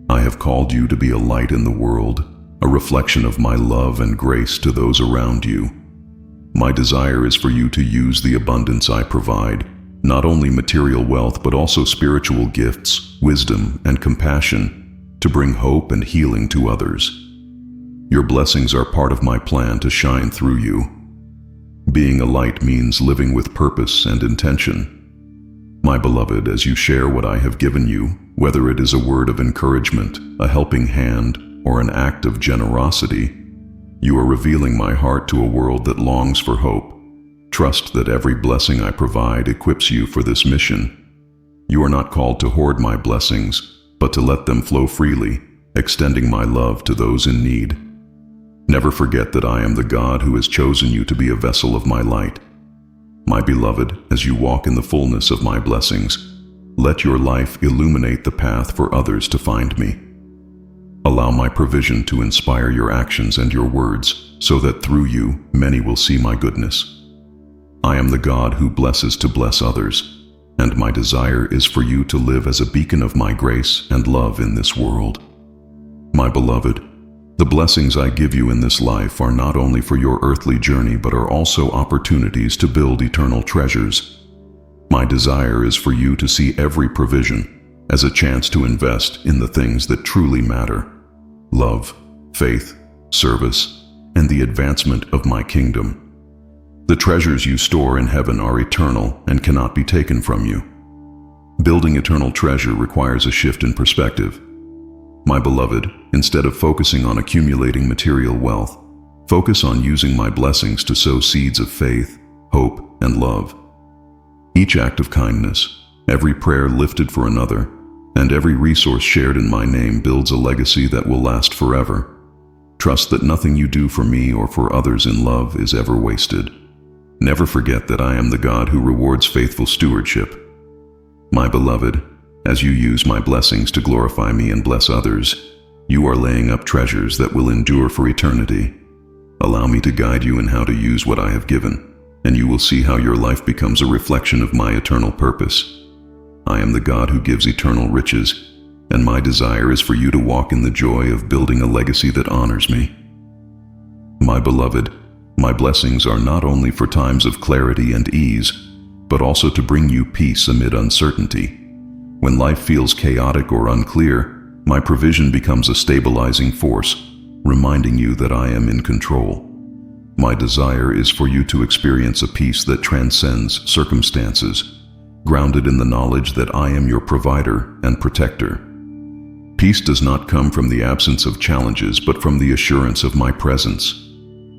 I have called you to be a light in the world, a reflection of my love and grace to those around you. My desire is for you to use the abundance I provide, not only material wealth but also spiritual gifts, wisdom, and compassion, to bring hope and healing to others. Your blessings are part of my plan to shine through you. Being a light means living with purpose and intention. My beloved, as you share what I have given you, whether it is a word of encouragement, a helping hand, or an act of generosity, you are revealing my heart to a world that longs for hope. Trust that every blessing I provide equips you for this mission. You are not called to hoard my blessings, but to let them flow freely, extending my love to those in need. Never forget that I am the God who has chosen you to be a vessel of my light. My beloved, as you walk in the fullness of my blessings, let your life illuminate the path for others to find me. Allow my provision to inspire your actions and your words, so that through you, many will see my goodness. I am the God who blesses to bless others, and my desire is for you to live as a beacon of my grace and love in this world. My beloved, the blessings I give you in this life are not only for your earthly journey but are also opportunities to build eternal treasures. My desire is for you to see every provision as a chance to invest in the things that truly matter: love, faith, service, and the advancement of my kingdom. The treasures you store in heaven are eternal and cannot be taken from you. Building eternal treasure requires a shift in perspective. My beloved, instead of focusing on accumulating material wealth, focus on using my blessings to sow seeds of faith, hope, and love. Each act of kindness, every prayer lifted for another, and every resource shared in my name builds a legacy that will last forever. Trust that nothing you do for me or for others in love is ever wasted. Never forget that I am the God who rewards faithful stewardship. My beloved, as you use my blessings to glorify me and bless others, you are laying up treasures that will endure for eternity. Allow me to guide you in how to use what I have given, and you will see how your life becomes a reflection of my eternal purpose. I am the God who gives eternal riches, and my desire is for you to walk in the joy of building a legacy that honors me. My beloved, my blessings are not only for times of clarity and ease, but also to bring you peace amid uncertainty. When life feels chaotic or unclear, my provision becomes a stabilizing force, reminding you that I am in control. My desire is for you to experience a peace that transcends circumstances, grounded in the knowledge that I am your provider and protector. Peace does not come from the absence of challenges, but from the assurance of my presence.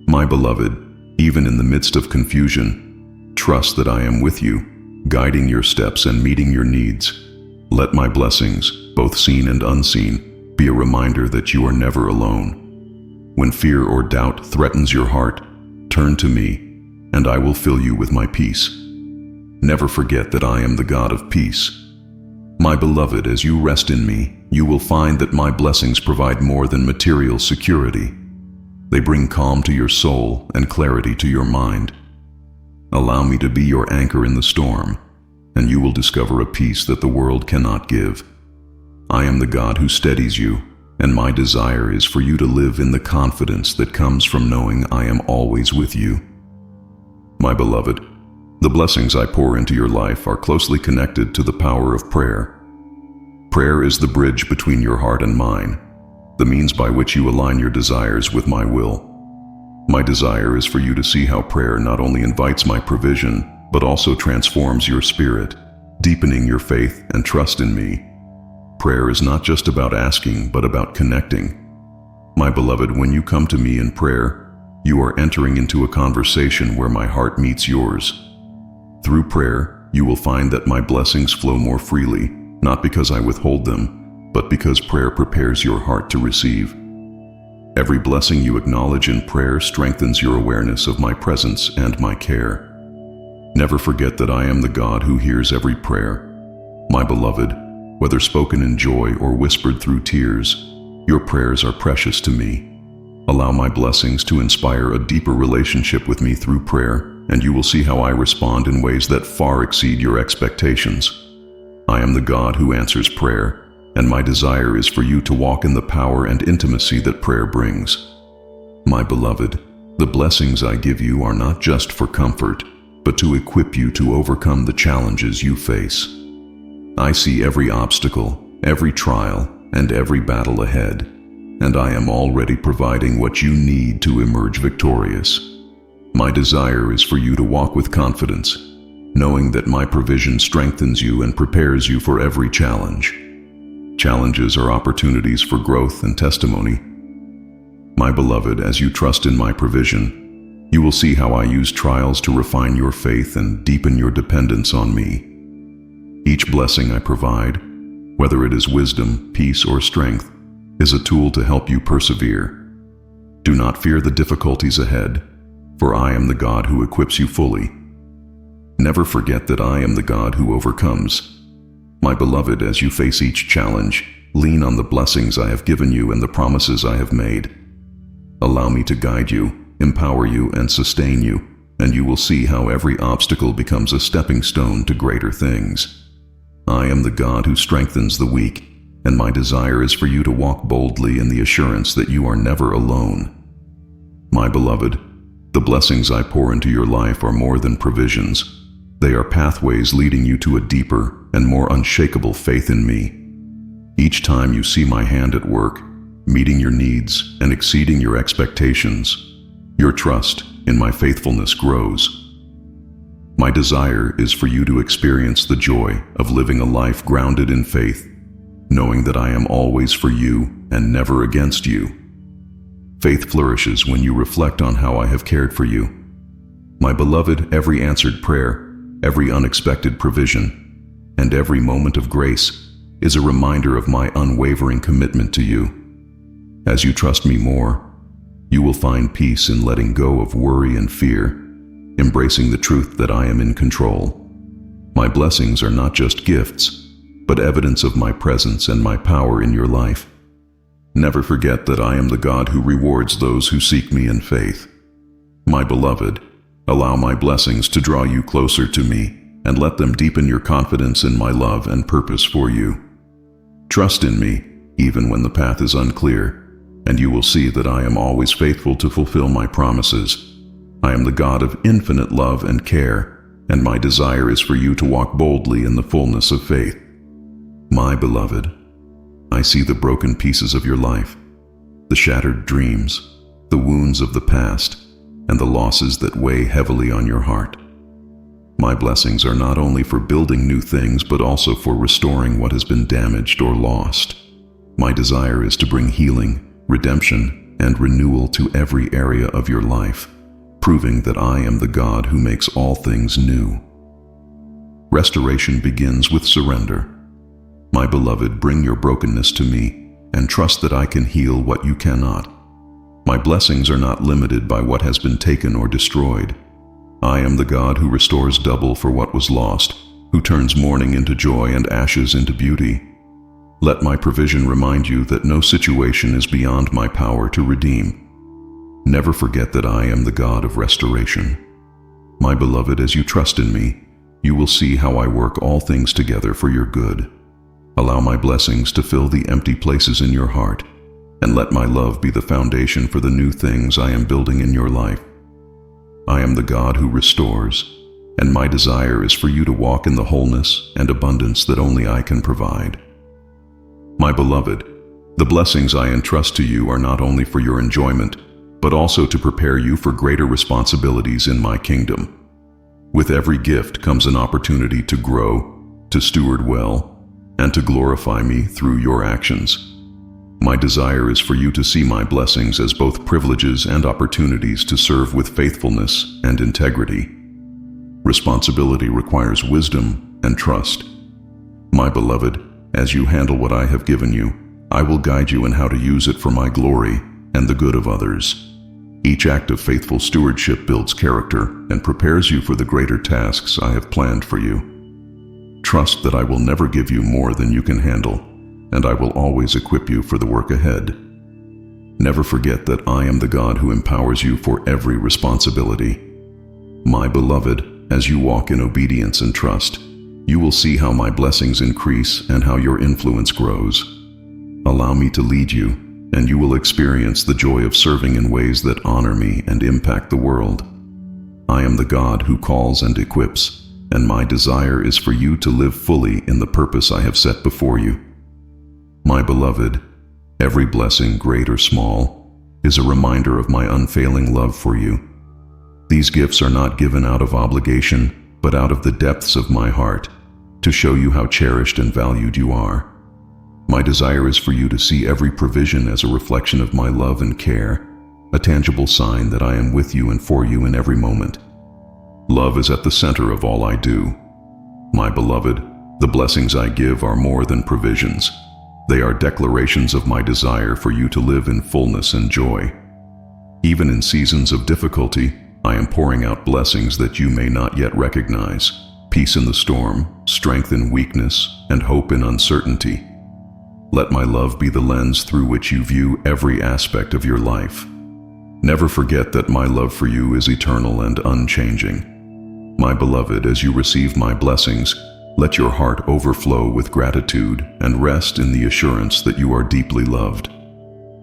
My beloved, even in the midst of confusion, trust that I am with you, guiding your steps and meeting your needs. Let my blessings, both seen and unseen, be a reminder that you are never alone. When fear or doubt threatens your heart, turn to me, and I will fill you with my peace. Never forget that I am the God of peace. My beloved, as you rest in me, you will find that my blessings provide more than material security. They bring calm to your soul and clarity to your mind. Allow me to be your anchor in the storm, and you will discover a peace that the world cannot give. I am the God who steadies you, and my desire is for you to live in the confidence that comes from knowing I am always with you. My beloved, the blessings I pour into your life are closely connected to the power of prayer. Prayer is the bridge between your heart and mine, the means by which you align your desires with my will. My desire is for you to see how prayer not only invites my provision, but also transforms your spirit, deepening your faith and trust in me. Prayer is not just about asking, but about connecting. My beloved, when you come to me in prayer, you are entering into a conversation where my heart meets yours. Through prayer, you will find that my blessings flow more freely, not because I withhold them, but because prayer prepares your heart to receive. Every blessing you acknowledge in prayer strengthens your awareness of my presence and my care. Never forget that I am the God who hears every prayer. My beloved, whether spoken in joy or whispered through tears, your prayers are precious to me. Allow my blessings to inspire a deeper relationship with me through prayer, and you will see how I respond in ways that far exceed your expectations. I am the God who answers prayer, and my desire is for you to walk in the power and intimacy that prayer brings. My beloved, the blessings I give you are not just for comfort, but to equip you to overcome the challenges you face. I see every obstacle, every trial, and every battle ahead, and I am already providing what you need to emerge victorious. My desire is for you to walk with confidence, knowing that my provision strengthens you and prepares you for every challenge. Challenges are opportunities for growth and testimony. My beloved, as you trust in my provision, you will see how I use trials to refine your faith and deepen your dependence on me. Each blessing I provide, whether it is wisdom, peace, or strength, is a tool to help you persevere. Do not fear the difficulties ahead, for I am the God who equips you fully. Never forget that I am the God who overcomes. My beloved, as you face each challenge, lean on the blessings I have given you and the promises I have made. Allow me to guide you, empower you, and sustain you, and you will see how every obstacle becomes a stepping stone to greater things. I am the God who strengthens the weak, and my desire is for you to walk boldly in the assurance that you are never alone. My beloved, the blessings I pour into your life are more than provisions. They are pathways leading you to a deeper and more unshakable faith in me. Each time you see my hand at work, meeting your needs and exceeding your expectations, your trust in my faithfulness grows. My desire is for you to experience the joy of living a life grounded in faith, knowing that I am always for you and never against you. Faith flourishes when you reflect on how I have cared for you. My beloved, every answered prayer, every unexpected provision, and every moment of grace is a reminder of my unwavering commitment to you. As you trust me more, you will find peace in letting go of worry and fear, embracing the truth that I am in control. My blessings are not just gifts, but evidence of my presence and my power in your life. Never forget that I am the God who rewards those who seek me in faith. My beloved, allow my blessings to draw you closer to me, and let them deepen your confidence in my love and purpose for you. Trust in me, even when the path is unclear, and you will see that I am always faithful to fulfill my promises. I am the God of infinite love and care, and my desire is for you to walk boldly in the fullness of faith. My beloved, I see the broken pieces of your life, the shattered dreams, the wounds of the past, and the losses that weigh heavily on your heart. My blessings are not only for building new things, but also for restoring what has been damaged or lost. My desire is to bring healing, redemption, and renewal to every area of your life, proving that I am the God who makes all things new. Restoration begins with surrender. My beloved, bring your brokenness to me and trust that I can heal what you cannot. My blessings are not limited by what has been taken or destroyed. I am the God who restores double for what was lost, who turns mourning into joy and ashes into beauty. Let my provision remind you that no situation is beyond my power to redeem. Never forget that I am the God of restoration. My beloved, as you trust in me, you will see how I work all things together for your good. Allow my blessings to fill the empty places in your heart, and let my love be the foundation for the new things I am building in your life. I am the God who restores, and my desire is for you to walk in the wholeness and abundance that only I can provide. My beloved, the blessings I entrust to you are not only for your enjoyment, but also to prepare you for greater responsibilities in my kingdom. With every gift comes an opportunity to grow, to steward well, and to glorify me through your actions. My desire is for you to see my blessings as both privileges and opportunities to serve with faithfulness and integrity. Responsibility requires wisdom and trust. My beloved, as you handle what I have given you, I will guide you in how to use it for my glory and the good of others. Each act of faithful stewardship builds character and prepares you for the greater tasks I have planned for you. Trust that I will never give you more than you can handle, and I will always equip you for the work ahead. Never forget that I am the God who empowers you for every responsibility. My beloved, as you walk in obedience and trust, you will see how my blessings increase and how your influence grows. Allow me to lead you, and you will experience the joy of serving in ways that honor me and impact the world. I am the God who calls and equips, and my desire is for you to live fully in the purpose I have set before you. My beloved, every blessing, great or small, is a reminder of my unfailing love for you. These gifts are not given out of obligation, but out of the depths of my heart, to show you how cherished and valued you are. My desire is for you to see every provision as a reflection of my love and care, a tangible sign that I am with you and for you in every moment. Love is at the center of all I do. My beloved, the blessings I give are more than provisions. They are declarations of my desire for you to live in fullness and joy. Even in seasons of difficulty, I am pouring out blessings that you may not yet recognize: peace in the storm, strength in weakness, and hope in uncertainty. Let my love be the lens through which you view every aspect of your life. Never forget that my love for you is eternal and unchanging. My beloved, as you receive my blessings, let your heart overflow with gratitude and rest in the assurance that you are deeply loved.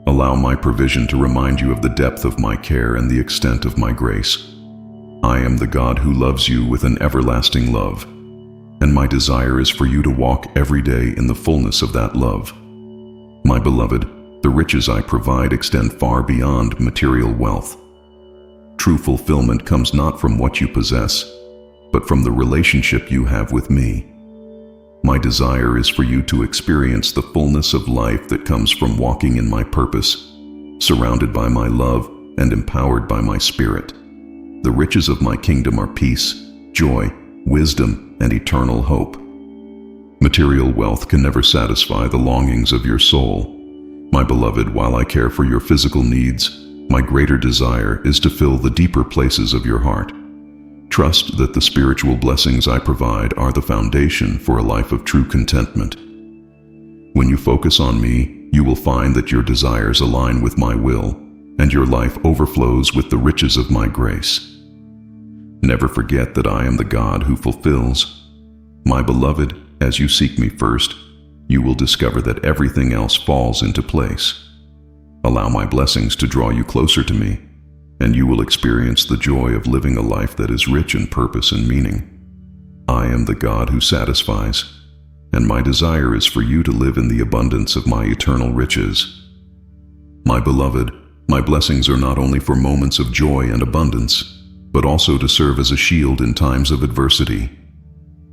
Allow my provision to remind you of the depth of my care and the extent of my grace. I am the God who loves you with an everlasting love, and my desire is for you to walk every day in the fullness of that love. My beloved, the riches I provide extend far beyond material wealth. True fulfillment comes not from what you possess, but from the relationship you have with me. My desire is for you to experience the fullness of life that comes from walking in my purpose, surrounded by my love and empowered by my spirit. The riches of my kingdom are peace, joy, wisdom, and eternal hope. Material wealth can never satisfy the longings of your soul. My beloved, while I care for your physical needs, my greater desire is to fill the deeper places of your heart. Trust that the spiritual blessings I provide are the foundation for a life of true contentment. When you focus on me, you will find that your desires align with my will, and your life overflows with the riches of my grace. Never forget that I am the God who fulfills. My beloved, as you seek me first, you will discover that everything else falls into place. Allow my blessings to draw you closer to me, and you will experience the joy of living a life that is rich in purpose and meaning. I am the God who satisfies, and my desire is for you to live in the abundance of my eternal riches. My beloved, my blessings are not only for moments of joy and abundance, but also to serve as a shield in times of adversity.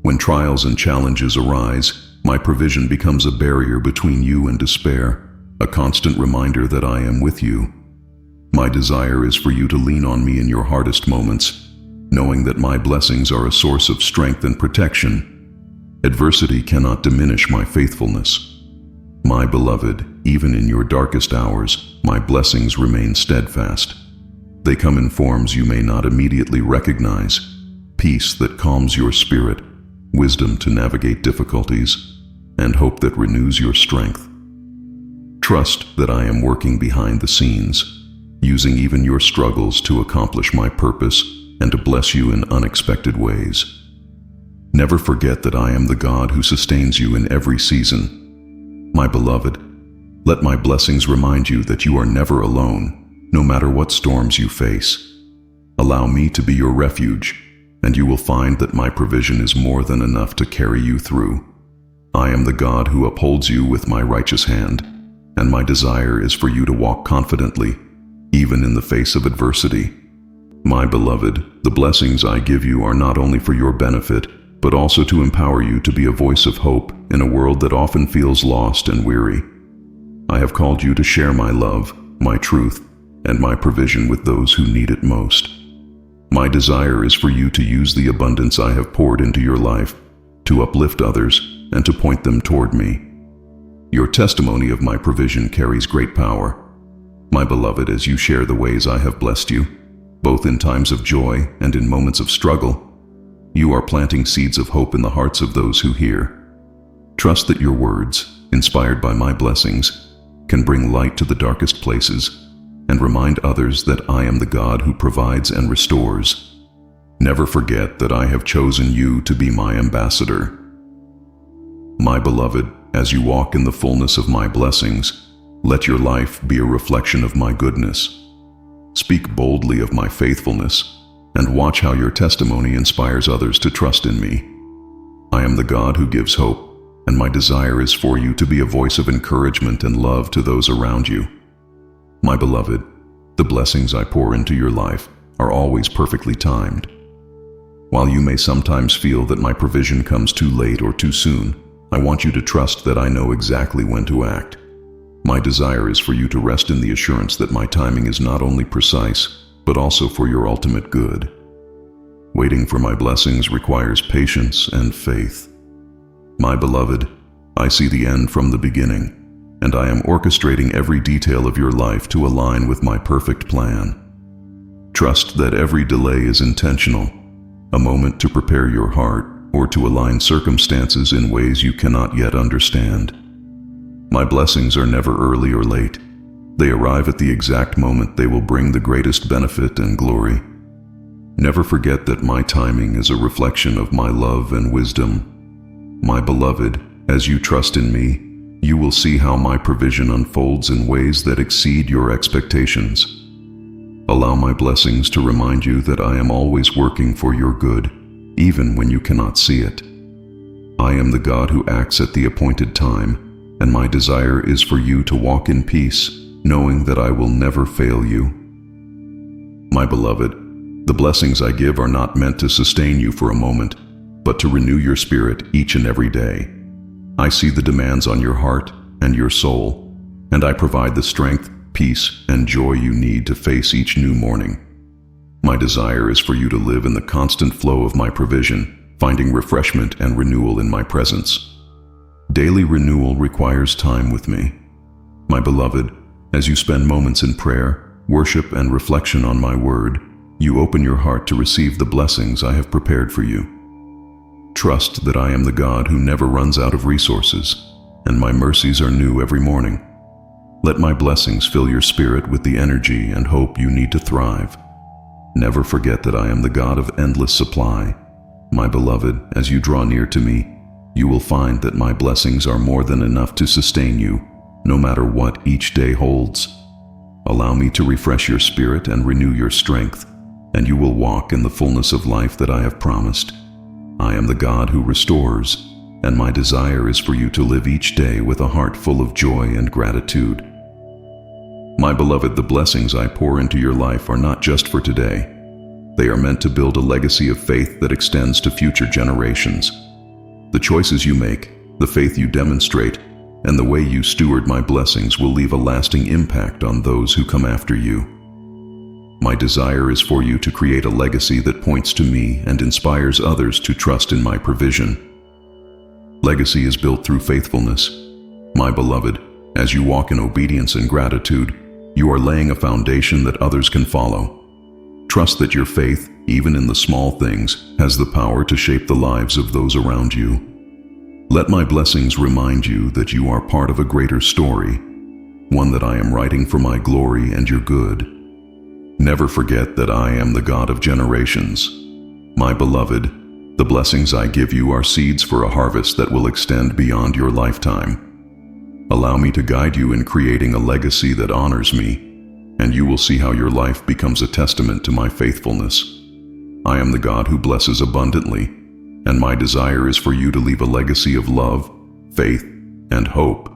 When trials and challenges arise, my provision becomes a barrier between you and despair, a constant reminder that I am with you. My desire is for you to lean on me in your hardest moments, knowing that my blessings are a source of strength and protection. Adversity cannot diminish my faithfulness. My beloved, even in your darkest hours, my blessings remain steadfast. They come in forms you may not immediately recognize: peace that calms your spirit, wisdom to navigate difficulties, and hope that renews your strength. Trust that I am working behind the scenes, using even your struggles to accomplish my purpose and to bless you in unexpected ways. Never forget that I am the God who sustains you in every season. My beloved, let my blessings remind you that you are never alone, no matter what storms you face. Allow me to be your refuge, and you will find that my provision is more than enough to carry you through. I am the God who upholds you with my righteous hand, and my desire is for you to walk confidently, even in the face of adversity. My beloved, the blessings I give you are not only for your benefit, but also to empower you to be a voice of hope in a world that often feels lost and weary. I have called you to share my love, my truth, and my provision with those who need it most. My desire is for you to use the abundance I have poured into your life to uplift others and to point them toward me. Your testimony of my provision carries great power. My beloved, as you share the ways I have blessed you, both in times of joy and in moments of struggle, you are planting seeds of hope in the hearts of those who hear. Trust that your words, inspired by my blessings, can bring light to the darkest places and remind others that I am the God who provides and restores. Never forget that I have chosen you to be my ambassador. My beloved, as you walk in the fullness of my blessings, let your life be a reflection of my goodness. Speak boldly of my faithfulness, and watch how your testimony inspires others to trust in me. I am the God who gives hope, and my desire is for you to be a voice of encouragement and love to those around you. My beloved, the blessings I pour into your life are always perfectly timed. While you may sometimes feel that my provision comes too late or too soon, I want you to trust that I know exactly when to act. My desire is for you to rest in the assurance that my timing is not only precise, but also for your ultimate good. Waiting for my blessings requires patience and faith. My beloved, I see the end from the beginning, and I am orchestrating every detail of your life to align with my perfect plan. Trust that every delay is intentional, a moment to prepare your heart or to align circumstances in ways you cannot yet understand. My blessings are never early or late. They arrive at the exact moment they will bring the greatest benefit and glory. Never forget that my timing is a reflection of my love and wisdom. My beloved, as you trust in me, you will see how my provision unfolds in ways that exceed your expectations. Allow my blessings to remind you that I am always working for your good, even when you cannot see it. I am the God who acts at the appointed time, and my desire is for you to walk in peace, knowing that I will never fail you. My beloved, the blessings I give are not meant to sustain you for a moment, but to renew your spirit each and every day. I see the demands on your heart and your soul, and I provide the strength, peace, and joy you need to face each new morning. My desire is for you to live in the constant flow of my provision, finding refreshment and renewal in my presence. Daily renewal requires time with me. My beloved, as you spend moments in prayer, worship, and reflection on my word, you open your heart to receive the blessings I have prepared for you. Trust that I am the God who never runs out of resources, and my mercies are new every morning. Let my blessings fill your spirit with the energy and hope you need to thrive. Never forget that I am the God of endless supply. My beloved, as you draw near to me, you will find that my blessings are more than enough to sustain you, no matter what each day holds. Allow me to refresh your spirit and renew your strength, and you will walk in the fullness of life that I have promised. I am the God who restores, and my desire is for you to live each day with a heart full of joy and gratitude. My beloved, the blessings I pour into your life are not just for today. They are meant to build a legacy of faith that extends to future generations. The choices you make, the faith you demonstrate, and the way you steward my blessings will leave a lasting impact on those who come after you. My desire is for you to create a legacy that points to me and inspires others to trust in my provision. Legacy is built through faithfulness. My beloved, as you walk in obedience and gratitude, you are laying a foundation that others can follow. Trust that your faith, even in the small things, has the power to shape the lives of those around you. Let my blessings remind you that you are part of a greater story, one that I am writing for my glory and your good. Never forget that I am the God of generations. My beloved, the blessings I give you are seeds for a harvest that will extend beyond your lifetime. Allow me to guide you in creating a legacy that honors me, and you will see how your life becomes a testament to my faithfulness. I am the God who blesses abundantly, and my desire is for you to leave a legacy of love, faith, and hope.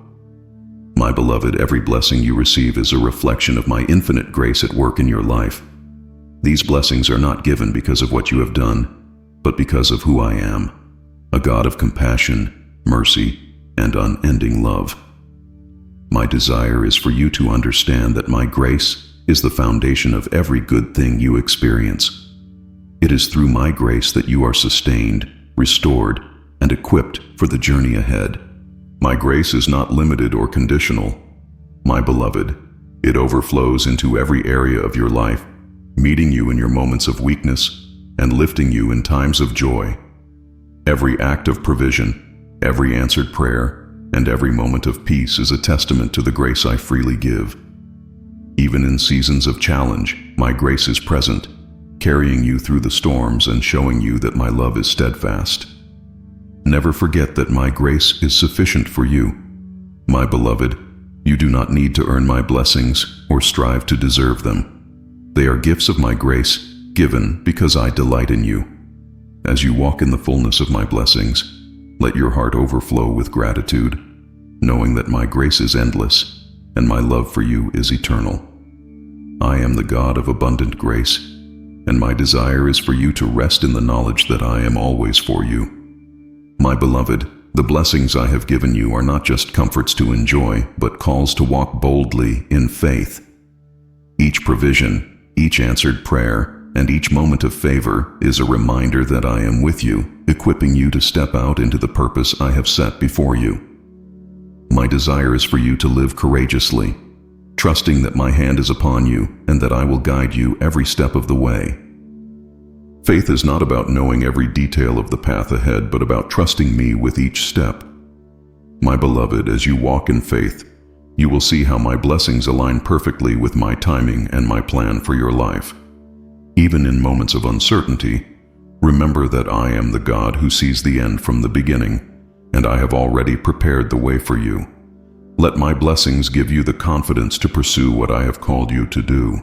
My beloved, every blessing you receive is a reflection of my infinite grace at work in your life. These blessings are not given because of what you have done, but because of who I am, a God of compassion, mercy, and unending love. My desire is for you to understand that my grace is the foundation of every good thing you experience. It is through my grace that you are sustained, restored, and equipped for the journey ahead. My grace is not limited or conditional. My beloved, it overflows into every area of your life, meeting you in your moments of weakness and lifting you in times of joy. Every act of provision, every answered prayer, and every moment of peace is a testament to the grace I freely give. Even in seasons of challenge, my grace is present, carrying you through the storms and showing you that my love is steadfast. Never forget that my grace is sufficient for you. My beloved, you do not need to earn my blessings or strive to deserve them. They are gifts of my grace, given because I delight in you. As you walk in the fullness of my blessings, let your heart overflow with gratitude, knowing that my grace is endless and my love for you is eternal. I am the God of abundant grace, and my desire is for you to rest in the knowledge that I am always for you. My beloved, the blessings I have given you are not just comforts to enjoy, but calls to walk boldly in faith. Each provision, each answered prayer, and each moment of favor is a reminder that I am with you, equipping you to step out into the purpose I have set before you. My desire is for you to live courageously, trusting that my hand is upon you and that I will guide you every step of the way. Faith is not about knowing every detail of the path ahead, but about trusting me with each step. My beloved, as you walk in faith, you will see how my blessings align perfectly with my timing and my plan for your life. Even in moments of uncertainty, remember that I am the God who sees the end from the beginning, and I have already prepared the way for you. Let my blessings give you the confidence to pursue what I have called you to do.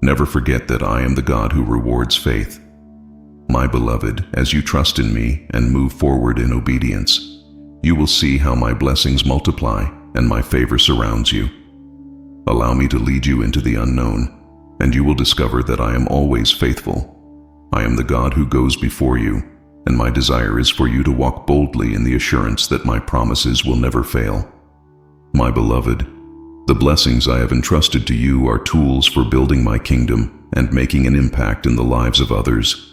Never forget that I am the God who rewards faith. My beloved, as you trust in me and move forward in obedience, you will see how my blessings multiply and my favor surrounds you. Allow me to lead you into the unknown, and you will discover that I am always faithful. I am the God who goes before you, and my desire is for you to walk boldly in the assurance that my promises will never fail. My beloved, the blessings I have entrusted to you are tools for building my kingdom and making an impact in the lives of others.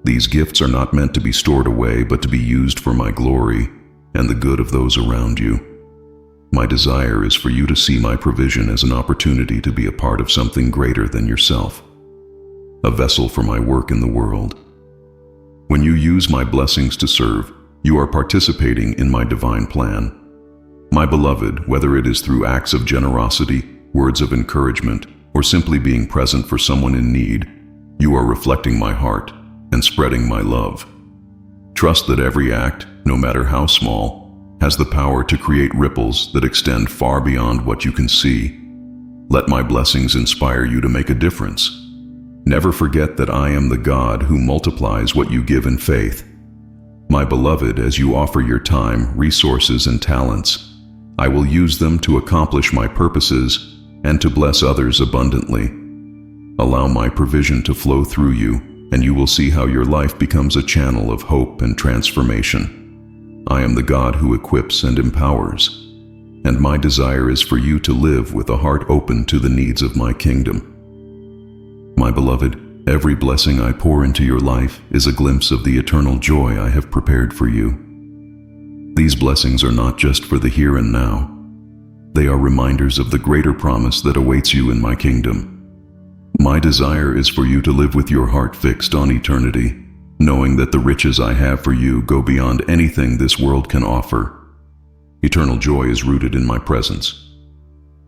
These gifts are not meant to be stored away, but to be used for my glory and the good of those around you. My desire is for you to see my provision as an opportunity to be a part of something greater than yourself, a vessel for my work in the world. When you use my blessings to serve, you are participating in my divine plan. My beloved, whether it is through acts of generosity, words of encouragement, or simply being present for someone in need, you are reflecting my heart and spreading my love. Trust that every act, no matter how small, has the power to create ripples that extend far beyond what you can see. Let my blessings inspire you to make a difference. Never forget that I am the God who multiplies what you give in faith. My beloved, as you offer your time, resources, and talents, I will use them to accomplish my purposes and to bless others abundantly. Allow my provision to flow through you, and you will see how your life becomes a channel of hope and transformation. I am the God who equips and empowers, and my desire is for you to live with a heart open to the needs of my kingdom. My beloved, every blessing I pour into your life is a glimpse of the eternal joy I have prepared for you. These blessings are not just for the here and now. They are reminders of the greater promise that awaits you in my kingdom. My desire is for you to live with your heart fixed on eternity, knowing that the riches I have for you go beyond anything this world can offer. Eternal joy is rooted in my presence.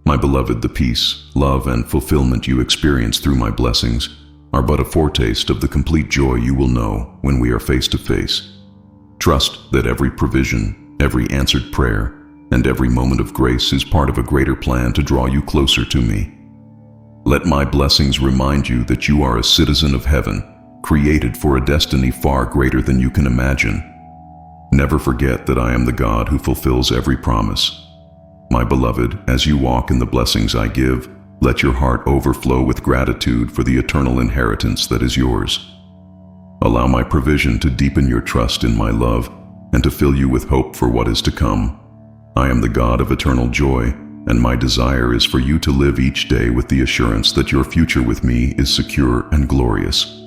My beloved, the peace, love, and fulfillment you experience through my blessings are but a foretaste of the complete joy you will know when we are face to face. Trust that every provision, every answered prayer, and every moment of grace is part of a greater plan to draw you closer to me. Let my blessings remind you that you are a citizen of heaven, created for a destiny far greater than you can imagine. Never forget that I am the God who fulfills every promise. My beloved, as you walk in the blessings I give, let your heart overflow with gratitude for the eternal inheritance that is yours. Allow my provision to deepen your trust in my love and to fill you with hope for what is to come. I am the God of eternal joy, and my desire is for you to live each day with the assurance that your future with me is secure and glorious.